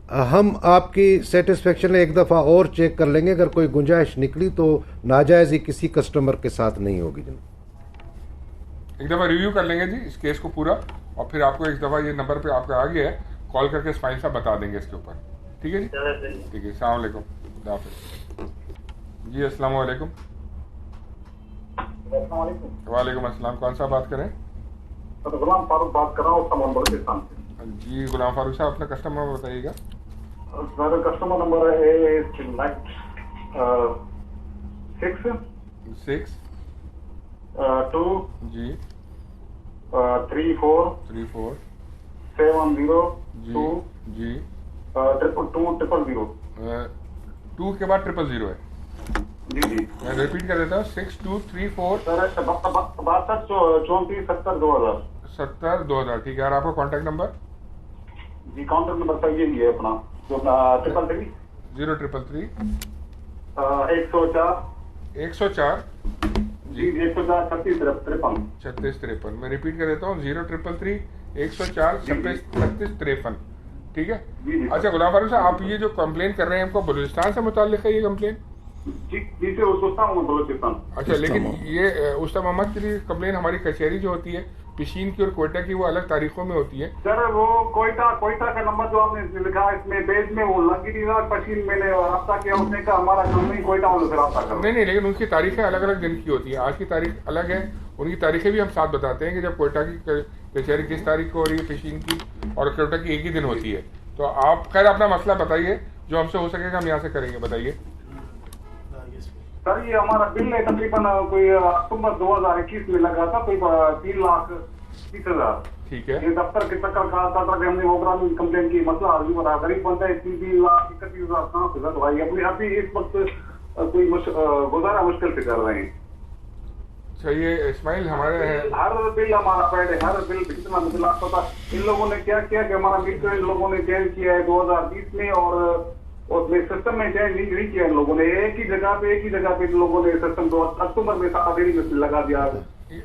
हम आपकी सेटिस्फेक्शन एक दफ़ा और चेक कर लेंगे, अगर कोई गुंजाइश निकली तो नाजायज़ी किसी कस्टमर के साथ नहीं होगी जनाब। एक दफ़ा रिव्यू कर लेंगे जी इस केस को पूरा, और फिर आपको एक दफ़ा ये नंबर पे आपका आ गया है, कॉल करके इस्माइल साहब बता देंगे इसके ऊपर। ठीक है जी, ठीक है। अस्सलाम वालेकुम। जी अस्सलाम वालेकुम। वालेकुम अस्सलाम। कौन सा बात करें? गुलाम फारूक बात कर रहा हूँ जी गुलाम फारूक साहब, अपना कस्टमर बताइएगा। मेरा कस्टमर नंबर है 6 2 जी 34 70 2 जी 2 2 के बाद 000 है जी जी। मैं रिपीट कर देता हूँ 6234 64 70 2000 70 2000। ठीक है। और आपका कॉन्टैक्ट नंबर? जी कॉन्टैक्ट नंबर सर यही है अपना, जो 333 033 104 104 जी 104 36 53। मैं रिपीट कर देता हूँ 0333 104 26 36 53। ठीक है। अच्छा गुलाम फारूक साहब, आप ये जो कंप्लेन कर रहे हैं हमको बलूचिस्तान से मुताल्लिक है ये कंप्लेन? जी से बलूचिस्तान। अच्छा, लेकिन ये उस्ताद मोहम्मद के लिए कंप्लेन हमारी कचहरी जो होती है पिशीन की और कोयटा की वो अलग तारीखों में होती है। सर वो कोयटा का नंबर जो आपने लिखा है इसमें पेज में वो लगी थी ना पशीन, मैंने रब्ता किया, उसने कहा हमारा काम नहीं कोयटा वालों से रब्ता करो। नहीं, लेकिन उनकी तारीखें अलग अलग दिन की होती है। आज की तारीख अलग है, उनकी तारीखें भी हम साथ बताते हैं कि जब कोयटा की कचहरी किस तारीख को हो रही है पिशीन की, और कोयटा की एक ही दिन होती है। तो आप खैर अपना मसला बताइए, जो हमसे हो सकेगा हम यहाँ से करेंगे। बताइए सर। ये हमारा बिल है तकरीबन कोई अक्टूबर 2021 में लगा था, कोई 3,30,000। ठीक है। ये दफ्तर के चक्कर काटता था कि हमने प्रोग्राम कंप्लेन की, मसला हल नहीं हो रहा। गरीब बनता है 3,31,000 कहाँ से सर भाई, अपनी अभी इस वक्त कोई गुजारा मुश्किल से कर रहे हैं। अच्छा, ये इस्माइल हमारे हर बिल हमारा पेड है, हर बिल कितना मतलब आपको पता। इन लोगों ने क्या किया कि हमारा बिल तो इन लोगों ने चेंज किया है 2020 में, और सिस्टम में चेंज नहीं किया इन लोगों ने। एक ही जगह पे इन लोगों ने सिस्टम तो अक्टूबर में 7 में लगा दिया।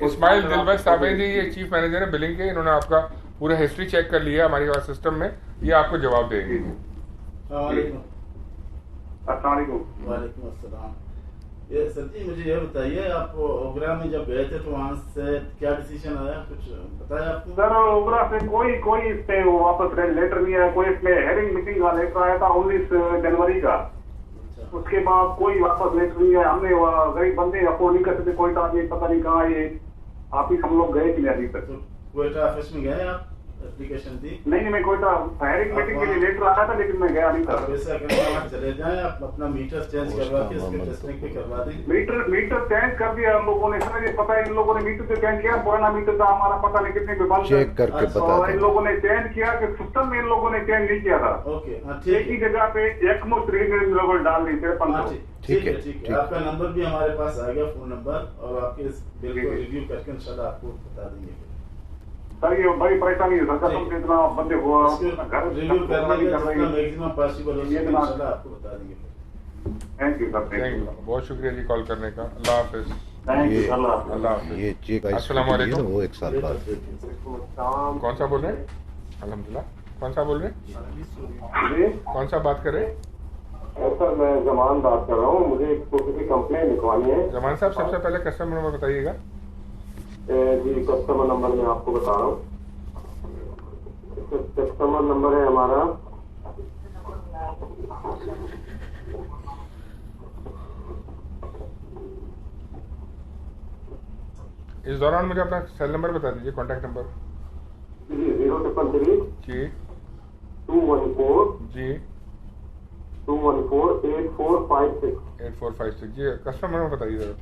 इस्माइल दिलबख्श साहब जी, ये चीफ मैनेजर है बिलिंग के, इन्होंने आपका पूरा हिस्ट्री चेक कर लिया हमारे पास सिस्टम में, ये आपको जवाब देंगे। वालेकुम अस्सलाम। ये सर जी मुझे ये बताइए, आप ओगरा में जब गए थे तो वहाँ से क्या डिसीजन आया, कुछ बताया आपको? सर ओगरा से कोई इस पे वापस लेटर नहीं आया, कोई इसमें हेयरिंग मीटिंग का लेटर आया था 19 जनवरी का। उसके बाद कोई वापस लेटर नहीं आया। हमने गरीब बंदे अफोर्ड नहीं कर सकते, कोई पता नहीं कहाँ ये आप ही हम लोग गए कि नहीं अभी तक। कोयटा ऑफिस में गए आप, एप्लीकेशन दी? नहीं, मैं कोयटा हायरिंग मीटिंग के लिए लेटर आया था, लेकिन मैं गया नहीं था। ऐसा करके वहाँ चले जाएं, आप अपना मीटर चेंज करवा के इसके टेस्टिंग भी करवा दें। मीटर चेंज कर दिया हम लोगों ने सर, ये पता है इन लोगों ने मीटर से चेंज किया, पुराना मीटर था हमारा पता नहीं कितने पे बंद चेक करके बता इन लोगों ने चेंज किया कि सिस्टम में इन लोगों ने चेंज नहीं किया था। ओके, एक ही जगह पे एक मुफ्त रीड इन लोगों ने डाल दी थे। ठीक है, आपका नंबर भी हमारे पास आ गया, फोन नंबर, और आपके इस बिल को रिव्यू करके इंशाल्लाह आपको बता देंगे। सर ये बड़ी परेशानी है, सरकार तुम इतना बंदे हुआ घर रिव्यू करने के जितना मैक्सिमम पॉसिबल हो सके इंशाल्लाह आपको बता देंगे। Thank you sir, thank you, बहुत शुक्रिया जी कॉल करने का। अल्लाह हाफिज। अल्लाह हाफिज। ये चेक अस्सलाम वालेकुम। वो 1 साल बाद। कौन सा बोल रहे हैं? अल्हम्दुलिल्लाह। कौन सा बोल रहे हैं? कौन सा बात कर रहे हैं? सर मैं जमान बात कर रहा हूँ, मुझे एक स्पेसिफिक कंप्लेन लिखवानी है। जमान साहब सबसे पहले कस्टमर नंबर बताइएगा। जी कस्टमर नंबर मैं आपको बता रहा हूँ। कस्टमर नंबर है हमारा इस दौरान मुझे अपना सेल नंबर बता दीजिए, कॉन्टैक्ट नंबर। जी 033 जी 214 जी 214 8456 8456 जी। कस्टमर नंबर बताइए जरा।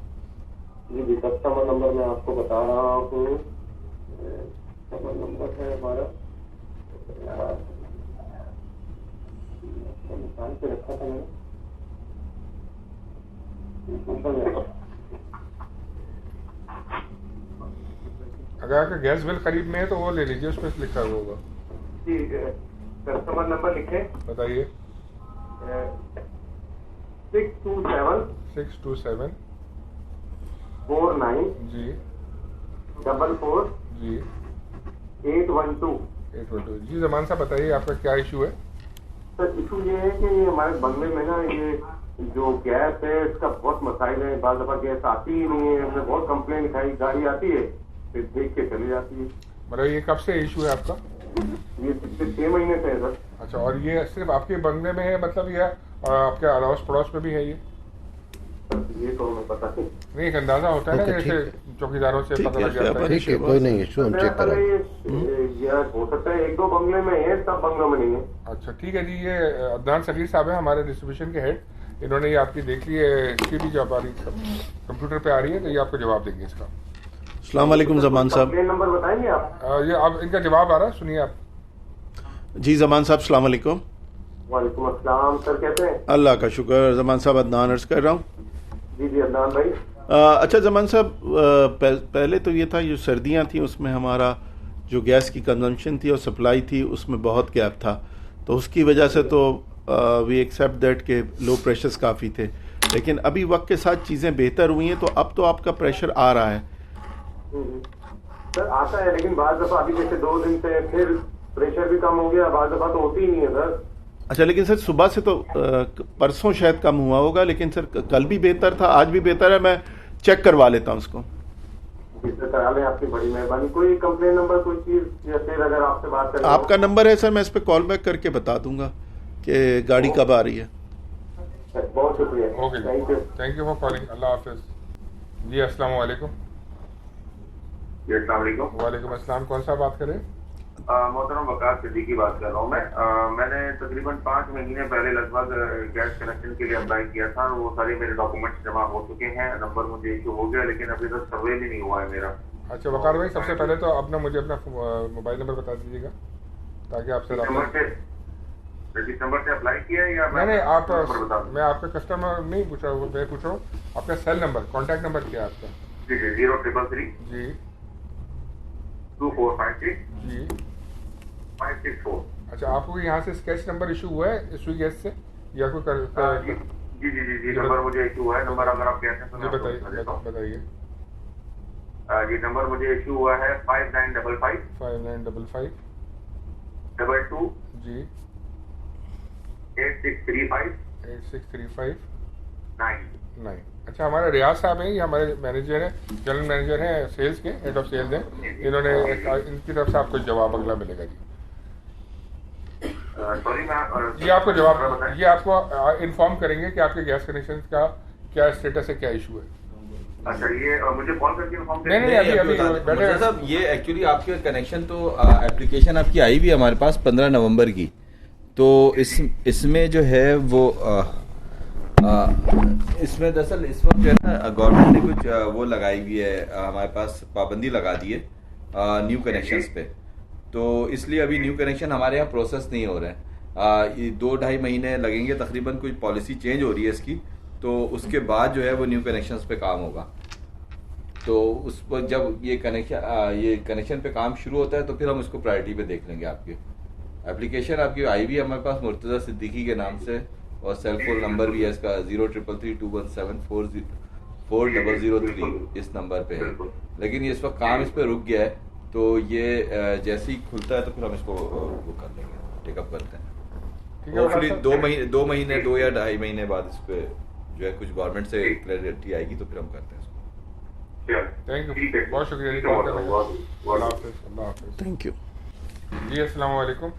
जी कस्टमर नंबर मैं आपको बता रहा हूँ। कस्टमर नंबर है हमारा निकाल के रखा था मैंने। अगर आपका गैस बिल करीब में है तो वो ले लीजिए, उस पर लिखा हुआ होगा। जी कस्टमर नंबर लिखे, बताइए। 627 49 जी 44 जी 812 जी। जमान साहब बताइए आपका क्या इशू है? सर इशू ये है कि हमारे बंगले में ना ये जो गैस है इसका बहुत मसाइल है। बार दफा गैस आती ही नहीं है, हमने बहुत कंप्लेन लिखाई, गाड़ी आती है फिर देख के चली जाती है। मतलब ये कब से इशू है आपका? ये पिछले 6 महीने से है सर। अच्छा, और ये सिर्फ आपके बंगले में है मतलब, या आपके अड़ोस पड़ोस में भी है ये? ये तो हमें पता नहीं, एक अंदाजा होता है ना, जैसे चौकीदारों से पता लग जाता है। ठीक है, कोई नहीं इशू, हम चेक करें। ये हो सकता है 1-2 बंगले में है, सब बंगलों में नहीं है। अच्छा ठीक है जी। ये अदनान सगीर साहब है हमारे डिस्ट्रीब्यूशन के हेड, इन्होंने ये आपकी देख ली है, इसकी भी जब आ रही कंप्यूटर पे आ रही है तो ये आपको जवाब देंगे इसका। अस्सलाम वालेकुम जमान साहब। नंबर बताएंगे आप? ये अब इनका जवाब आ रहा है, सुनिए आप। जी जमान साहब अस्सलाम वालेकुम। वालेकुम अस्सलाम सर, कैसे हैं? अल्लाह का शुक्र। जमान साहब अदनान अर्ज कर रहा हूँ। जी अदनान भाई। अच्छा जमान साहब, पहले तो ये था, जो सर्दियाँ थी उसमें हमारा जो गैस की कंजम्पशन थी और सप्लाई थी उसमें बहुत गैप था, तो उसकी वजह से तो वी एक्सेप्ट दैट के लो प्रेशर्स काफ़ी थे। लेकिन अभी वक्त के साथ चीज़ें बेहतर हुई हैं, तो अब तो आपका प्रेशर आ रहा है। सर आता है, लेकिन बाद दफा अभी जैसे 2 दिन से फिर प्रेशर भी कम हो गया, बाद दफा तो होती ही नहीं है सर। अच्छा, लेकिन सर सुबह से तो परसों शायद कम हुआ होगा, लेकिन सर कल भी बेहतर था, आज भी बेहतर है। मैं चेक करवा लेता हूँ उसको। आपकी बड़ी मेहरबानी। कोई कंप्लेन नंबर, कोई चीज, या फिर अगर आपसे बात करें आपका नंबर है सर, मैं इस पर कॉल बैक करके बता दूंगा कि गाड़ी कब आ रही है। बहुत शुक्रिया। Okay, thank you for calling. अल्लाह हाफिज। जी अस्सलाम वालेकुम। वालेकुम अस्सलाम। कौन सा बात करें? मोहतरम वकार सिद्दीकी बात कर रहा हूँ मैं। मैंने तकरीबन 5 महीने पहले लगभग गैस कनेक्शन के लिए अप्लाई किया था। वो सारे मेरे डॉक्यूमेंट्स जमा हो चुके हैं, नंबर मुझे इशू हो गया, लेकिन अभी तक सर्वे भी नहीं हुआ है मेरा। अच्छा वकार भाई, सबसे पहले तो अपना मुझे अपना मोबाइल नंबर बता दीजिएगा ताकि आपसे दिसंबर से अप्लाई किया है या नहीं, आप मैं आपका कस्टमर नहीं पूछ रहा हूँ, मैं पूछ रहा हूँ आपका सेल नंबर, कॉन्टैक्ट नंबर क्या है आपका? जी 0333 जी 2456 जी 564। अच्छा, आपको यहाँ से स्केच नंबर इशू हुआ है स्विगी गैस से या कोई जी नंबर मुझे इशू हुआ है। नंबर अगर आप कहते हैं तो बताइए। ये नंबर मुझे इशू हुआ है 5955 5955 22 जी 8635 9। अच्छा, हमारे रियाज साहब हैं, ये हमारे मैनेजर हैं, जनरल मैनेजर हैं सेल्स के, हेड ऑफ सेल्स हैं। इन्होंने इनकी तरफ से आपको जवाब अगला मिलेगा जी। ये आपको जवाब, ये आपको इन्फॉर्म करेंगे कि आपके गैस कनेक्शन का क्या स्टेटस है, क्या इशू है। अच्छा, ये मुझे कॉल करके इन्फॉर्म नहीं अभी साहब, ये एक्चुअली आपके कनेक्शन तो एप्लीकेशन आपकी आई भी हमारे पास 15 नवंबर की, तो इसमें जो है वो इसमें दरअसल इस वक्त जो है ना गवर्नमेंट ने कुछ वो लगाई हुई है, हमारे पास पाबंदी लगा दी है न्यू कनेक्शंस पे, तो इसलिए अभी न्यू कनेक्शन हमारे यहाँ प्रोसेस नहीं हो रहे हैं। ये 2-2.5 महीने लगेंगे तकरीबन, कुछ पॉलिसी चेंज हो रही है इसकी, तो उसके बाद जो है वो न्यू कनेक्शंस पे काम होगा। तो उस पर जब ये कनेक्शन पे काम शुरू होता है तो फिर हम उसको प्रायोरिटी पे देख लेंगे। आपकी एप्लीकेशन आपकी आई भी हमारे पास मुर्तज़ा सिद्दीकी के नाम से, और सेल फोन नंबर भी है इसका 033321740003 इस नंबर पे है। लेकिन ये इस वक्त काम इस पर रुक गया है, तो ये जैसे ही खुलता है तो फिर हम इसको वो कर लेंगे, टेकअप करते हैं। होपफुली 2 महीने 2 या 2.5 महीने बाद इस पर जो है कुछ गवर्नमेंट से क्लैरिटी आएगी तो फिर हम करते हैं इसको। थैंक यू, बहुत शुक्रिया। थैंक यू जी। अस्सलाम वालेकुम।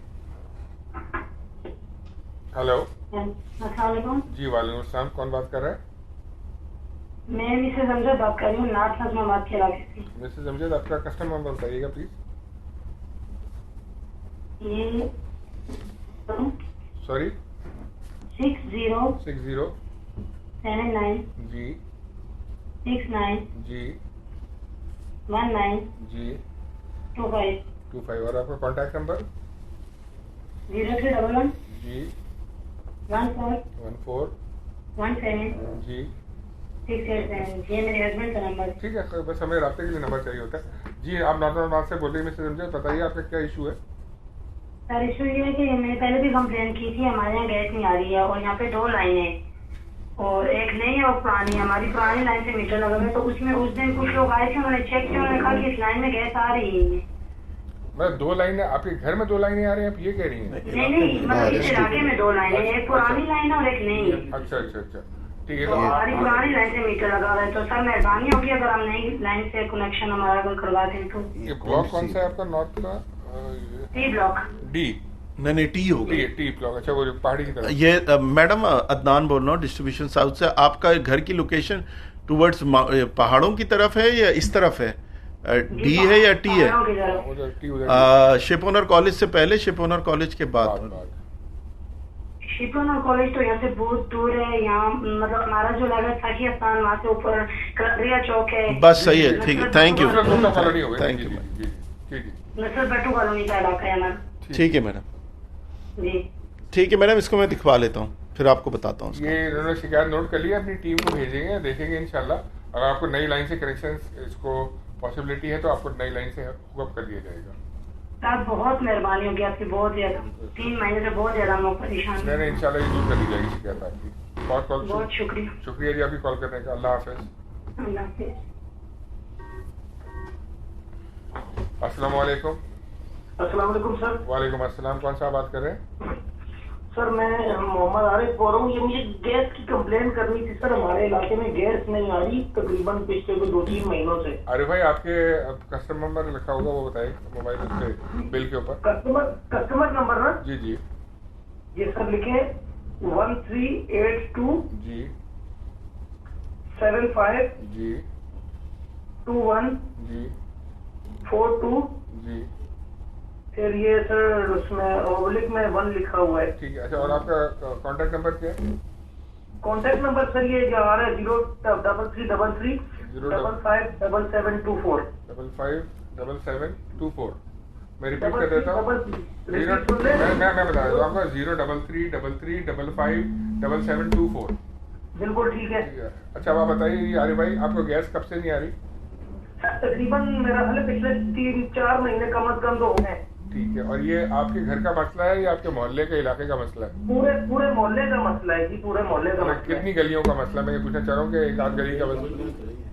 हेलो जी, वालेकुम अस्सलाम। कौन बात कर रहा है? मैं मिसेज अमजद बात कर रही हूँ, नाथ नजमाबाद के इलाके से। मिसेज अमजद, आपका कस्टमर नंबर बताइएगा प्लीज। ये सॉरी 60 79 जी 69 जी 19 जी 25 और आपका कॉन्टैक्ट नंबर 0311 जी 14 17 जी 687। ये मेरे हस्बैंड का नंबर है। ठीक है, बस हमें रास्ते के लिए नंबर चाहिए होता है जी। आप नॉर्मल बात से बोल रही हैं मिसेज अमजद, बताइए आपका क्या इशू है? सर इशू ये है कि मैंने पहले भी कंप्लेन की थी, हमारे यहाँ गैस नहीं आ रही है, और यहाँ पे 2 लाइनें और एक नई है और पुरानी। हमारी पुरानी लाइन से मीटर लगा हुआ है, तो उसमें उस दिन कुछ लोग आए थे, उन्होंने चेक किया, उन्होंने कहा कि इस लाइन में गैस आ रही है। मतलब 2 लाइनें आपके घर में 2 लाइनें आ रही हैं, आप ये कह रही हैं? नहीं, मतलब इस इलाके में 2 लाइनें, एक पुरानी लाइन है और एक नई है। अच्छा ठीक है। तो हमारी पुरानी लाइन से मीटर लगा हुआ है, तो सर मेहरबानी होगी अगर हम नई लाइन से कनेक्शन हमारा अगर करवा दें तो। ये ब्लॉक कौन सा है आपका नॉर्थ का? T block. डी नहीं टी होगा, टी ब्लॉक। अच्छा, वो पहाड़ी की तरफ। ये मैडम अदनान बोल रहा हूँ डिस्ट्रीब्यूशन साउथ से। आपका घर की लोकेशन टुवर्ड्स पहाड़ों की तरफ है या इस तरफ है? डी है या टी है? शिपोनर कॉलेज से पहले, शिपोनर कॉलेज के बाद? शिपोनर कॉलेज तो यहाँ से बहुत दूर है। यहाँ मतलब हमारा जो लगा था कि स्थान वहाँ से ऊपर कलरिया चौक है। बस सही है, ठीक है, thank you thank you. Battu colony का इलाका है हमारा। ठीक है मैडम जी, ठीक है मैडम, इसको मैं दिखवा लेता हूँ, फिर आपको बताता हूँ। ये इन्होंने शिकायत नोट कर लिया, अपनी टीम को भेजेंगे, देखेंगे इंशाल्लाह। अगर आपको नई लाइन से कनेक्शन इसको पॉसिबिलिटी है तो आपको नई लाइन से हुक कर दिया जाएगा। सर बहुत मेहरबानी होगी आपकी, बहुत ज्यादा। 3 महीने से बहुत ज्यादा हम लोग परेशान। नहीं इंशाल्लाह ये दूर कर दी जाएगी शिकायत आपकी। बहुत शुक्रिया जी आपकी कॉल करने का। अल्लाह हाफिज। अस्सलाम वालेकुम। अस्सलाम वालेकुम सर। वालेकुम अस्सलाम। कौन सा बात कर रहे हैं? सर मैं मोहम्मद आरिफ बोल रहा हूँ। ये मुझे गैस की कंप्लेन करनी थी सर। हमारे इलाके में गैस नहीं आ रही तकरीबन पिछले 2-3 महीनों से। अरे भाई आपके कस्टमर नंबर लिखा होगा वो बताइए मोबाइल से बिल के ऊपर। कस्टमर नंबर ना? जी जी ये सर लिखे 1382 जी 75 जी 21 जी 42 जी। फिर ये सर उसमें ओब्लिक में 1 लिखा हुआ है। ठीक है। अच्छा और आपका कॉन्टैक्ट नंबर क्या है? कॉन्टैक्ट नंबर सर ये जो आ रहा है 03333 557724 557724। मैं रिपीट कर देता हूँ। मैं बता देता हूँ आपका 03333557724। बिल्कुल ठीक है। अच्छा अब आप बताइए आरिफ भाई आपको गैस कब से नहीं आ रही? तकरीबन मेरा हाल पिछले 3-4 महीने कम से कम तो हो गए। ठीक है। और ये आपके घर का मसला है या आपके मोहल्ले के इलाके का मसला है? पूरे मोहल्ले का मसला है जी। पूरे मोहल्ले का मसला। कितनी गलियों का मसला? मैं ये पूछना चाह रहा हूँ कि एक आध गली का मसला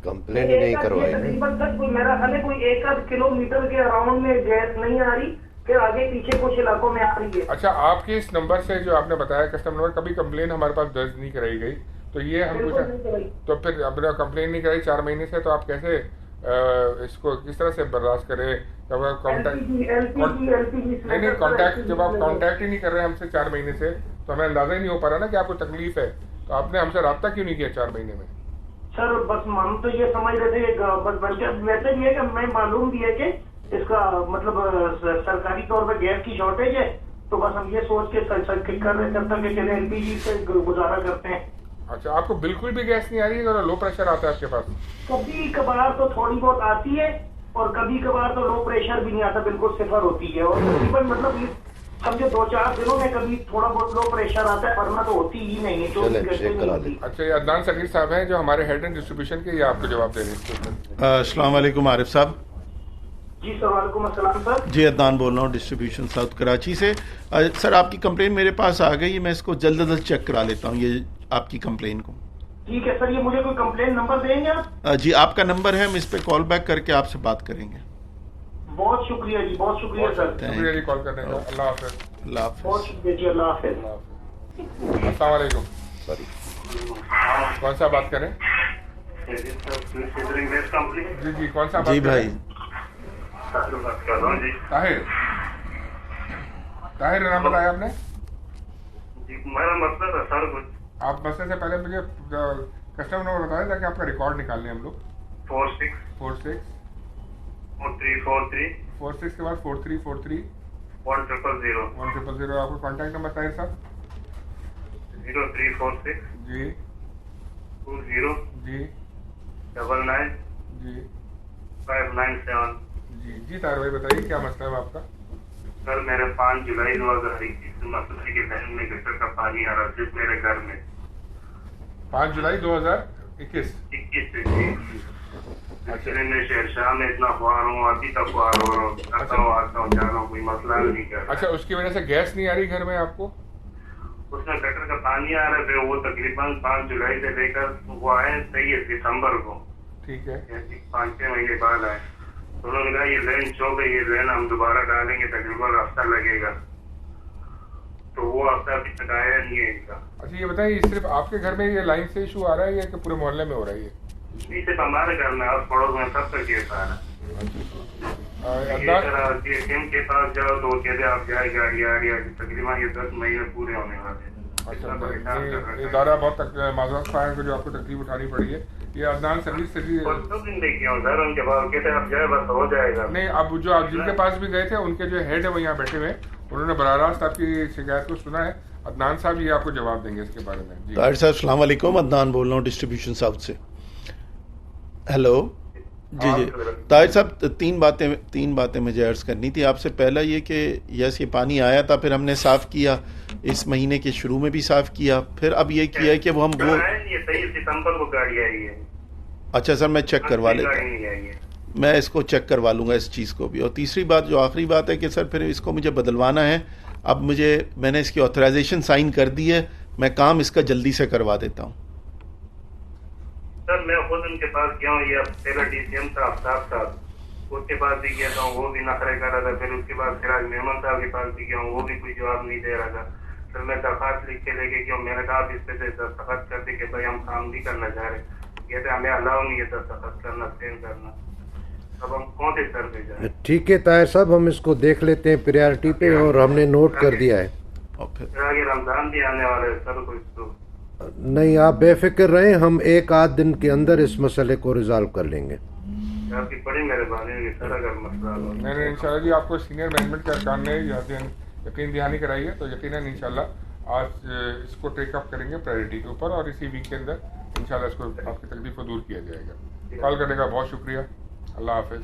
कंप्लेन ही नहीं करवाई। तकरीबन सर मेरा हाल कोई 1-8 किलोमीटर के अराउंड में गैस नहीं आ रही, फिर आगे पीछे कुछ इलाकों में आ रही है। अच्छा आपके इस नंबर से जो आपने बताया कस्टमर नंबर, कभी कंप्लेन हमारे पास दर्ज नहीं कराई गई, तो ये हम पूछा तो फिर अब कंप्लेन नहीं कराई 4 महीने से, तो आप कैसे इसको किस तरह से बर्दाश्त करें? जब आप कॉन्टैक्ट जब आप कॉन्टैक्ट ही नहीं कर रहे हमसे 4 महीने से, तो हमें अंदाजा ही नहीं हो पा रहा ना कि आपको तकलीफ है, तो आपने हमसे रब्ता क्यों नहीं किया 4 महीने में? सर बस हम तो ये समझ रहे थे बस वैसे भी है कि मैं मालूम भी है कि इसका मतलब सरकारी तौर पर गैस की शॉर्टेज है, तो बस हम ये सोच के कर रहे थे कि चले एलपीजी से गुजारा करते हैं। अच्छा आपको बिल्कुल भी गैस नहीं आ रही है? लो प्रेशर आता है आपके पास? कभी कभार तो थोड़ी बहुत आती है और कभी कभार तो लो प्रेशर भी नहीं आता, बिल्कुल सिफर होती है। और तकरीबन मतलब समझो 2-4 दिनों में कभी थोड़ा बहुत लो प्रेशर आता है, वरना तो होती ही नहीं है। अच्छा ये अदनान सगीर साहब हैं जो हमारे हेड एंड डिस्ट्रीब्यूशन के, ये आपको जवाब दे रहे हैं। अस्सलाम वालेकुम आरिफ साहब। जी सर वालेकुम अस्सलाम सर। जी अदनान बोल रहा हूँ डिस्ट्रीब्यूशन साउथ कराची से। सर आपकी कंप्लेन मेरे पास आ गई है, मैं इसको जल्द अज जल्द चेक करा लेता हूँ ये आपकी कंप्लेन को। ठीक है सर। ये मुझे कोई कंप्लेन नंबर देंगे आप? जी आपका नंबर है, हम इस पे कॉल बैक करके आपसे बात करेंगे। बहुत शुक्रिया जी, बहुत शुक्रिया सर। शुक्रिया जी कॉल करने का। अल्लाह हाफिज। अल्लाह हाफिज। बहुत शुक्रिया जी। अल्लाह हाफिज। अस्सलाम वालेकुम। सॉरी कौन सा बात करें? जी जी कौन सा बात? जी भाई ताहिर नाम बताया आपने? मेरा मसला था सर कुछ। आप मसले से पहले मुझे कस्टमर नंबर बताएं ताकि आपका रिकॉर्ड निकाल लें हम लोग। 46 43 43 46 के बाद 4343 1000 1000। आपका कॉन्टैक्ट नंबर ताहिर साहब? 0346 जी 20 जी 99 जी 597। जी ताहिर भाई बताइए क्या मसला है आपका? सर मेरे 5 जुलाई 2021 मसले के लाइन में गटर का पानी आ रहा है सिर्फ मेरे घर में। 5 जुलाई 2021 से जी। एक्चुअली मैं शेरशाह में इतना ख्वार हूँ, अभी तक ख्वार हो रहा हूँ, आता हूँ जा रहा हूँ, कोई मसला नहीं कर रहा। अच्छा उसकी वजह से गैस नहीं आ रही घर में आपको? उसमें गटर का पानी आ रहा है, वो तकरीबन 5 जुलाई से लेकर वो आए 23 दिसंबर को। ठीक है। 5-6 महीने बाद आए, तो उन्होंने कहा ये लेन चौक है, ये लेन हम दोबारा डालेंगे, तकरीबन हफ्ता लगेगा। तो वो हफ्ता अभी तक आया नहीं है इनका। अच्छा ये बताइए सिर्फ आपके घर में ये लाइन से इशू आ रहा है या कि पूरे मोहल्ले में हो रहा है ये? नहीं सिर्फ हमारे घर में, और पड़ोस में सब तक ये सारा के पास जाओ तो कहते आप जाए गाड़ी आ रही है, तकरीबन ये 10 महीने पूरे होने वाले हैं। अच्छा इदारा बहुत माजूर है जो आपको तकलीफ उठानी पड़ी है। ये अदनान सर्विस से सर उनके पास कहते आप जाए बस हो जाएगा। नहीं अब जो आप जिनके पास भी गए थे उनके जो हेड है वो यहाँ बैठे हुए, उन्होंने बराह रास्त आपकी शिकायत को सुना है। अदनान साहब ये आपको जवाब देंगे इसके बारे में। ताहिर साहब अस्सलाम वालेकुम, अदनान बोल रहा हूँ डिस्ट्रीब्यूशन साउथ से। हेलो जी जी ताहिर साहब, तीन बातें मुझे अर्ज करनी थी आपसे। पहला ये कि यस ये पानी आया था, फिर हमने साफ़ किया, इस महीने के शुरू में भी साफ़ किया, फिर अब ये किया है कि वो हम वो 23 सितंबर को गाड़ी आई है। अच्छा सर मैं चेक करवा लेता हूँ, मैं इसको चेक करवा लूँगा इस चीज़ को भी। और तीसरी बात जो आखिरी बात है कि सर फिर इसको मुझे बदलवाना है। अब मैंने इसकी ऑथराइजेशन साइन कर दी है, मैं काम इसका जल्दी से करवा देता हूँ। सर मैं खुद उनके पास गया हूँ, ये पहला DCM साहब उसके पास भी गया था, वो भी नखरे कर रहा था। फिर उसके बाद सिराज मेमन साहब के पास भी गया हूँ, वो भी कोई जवाब नहीं दे रहा था। फिर मैं दरखास्त लिख के लेके गया, मैंने कहा आप इस पे दस्तखत कर दी कि भाई हम काम नहीं करना चाह रहे, कहते हमें अलाउ नहीं है दस्तखत करना, सेल करना। अब हम कौन से स्तर पे जाए? ठीक है ताहिर साहब, हम इसको देख लेते हैं प्रायोरिटी पे, और हमने नोट कर दिया है। फिर आगे रमजान भी आने वाला है सर, कुछ तो नहीं, आप बेफिक्र रहें, हम एक आध दिन के अंदर इस मसले को रिजॉल्व कर लेंगे। आपकी बड़ी मेहरबानी होगी सर अगर मसला हो। मैंने इंशाल्लाह जी आपको सीनियर मैनेजमेंट के अरकान ने यकीन दहानी कराई है, तो यकीनन इंशाल्लाह आज इसको टेकअप करेंगे प्रायोरिटी के ऊपर, और इसी वीक के अंदर इंशाल्लाह इसको आपकी तकलीफ को दूर किया जाएगा। कॉल करने का बहुत शुक्रिया। अल्लाह हाफिज़।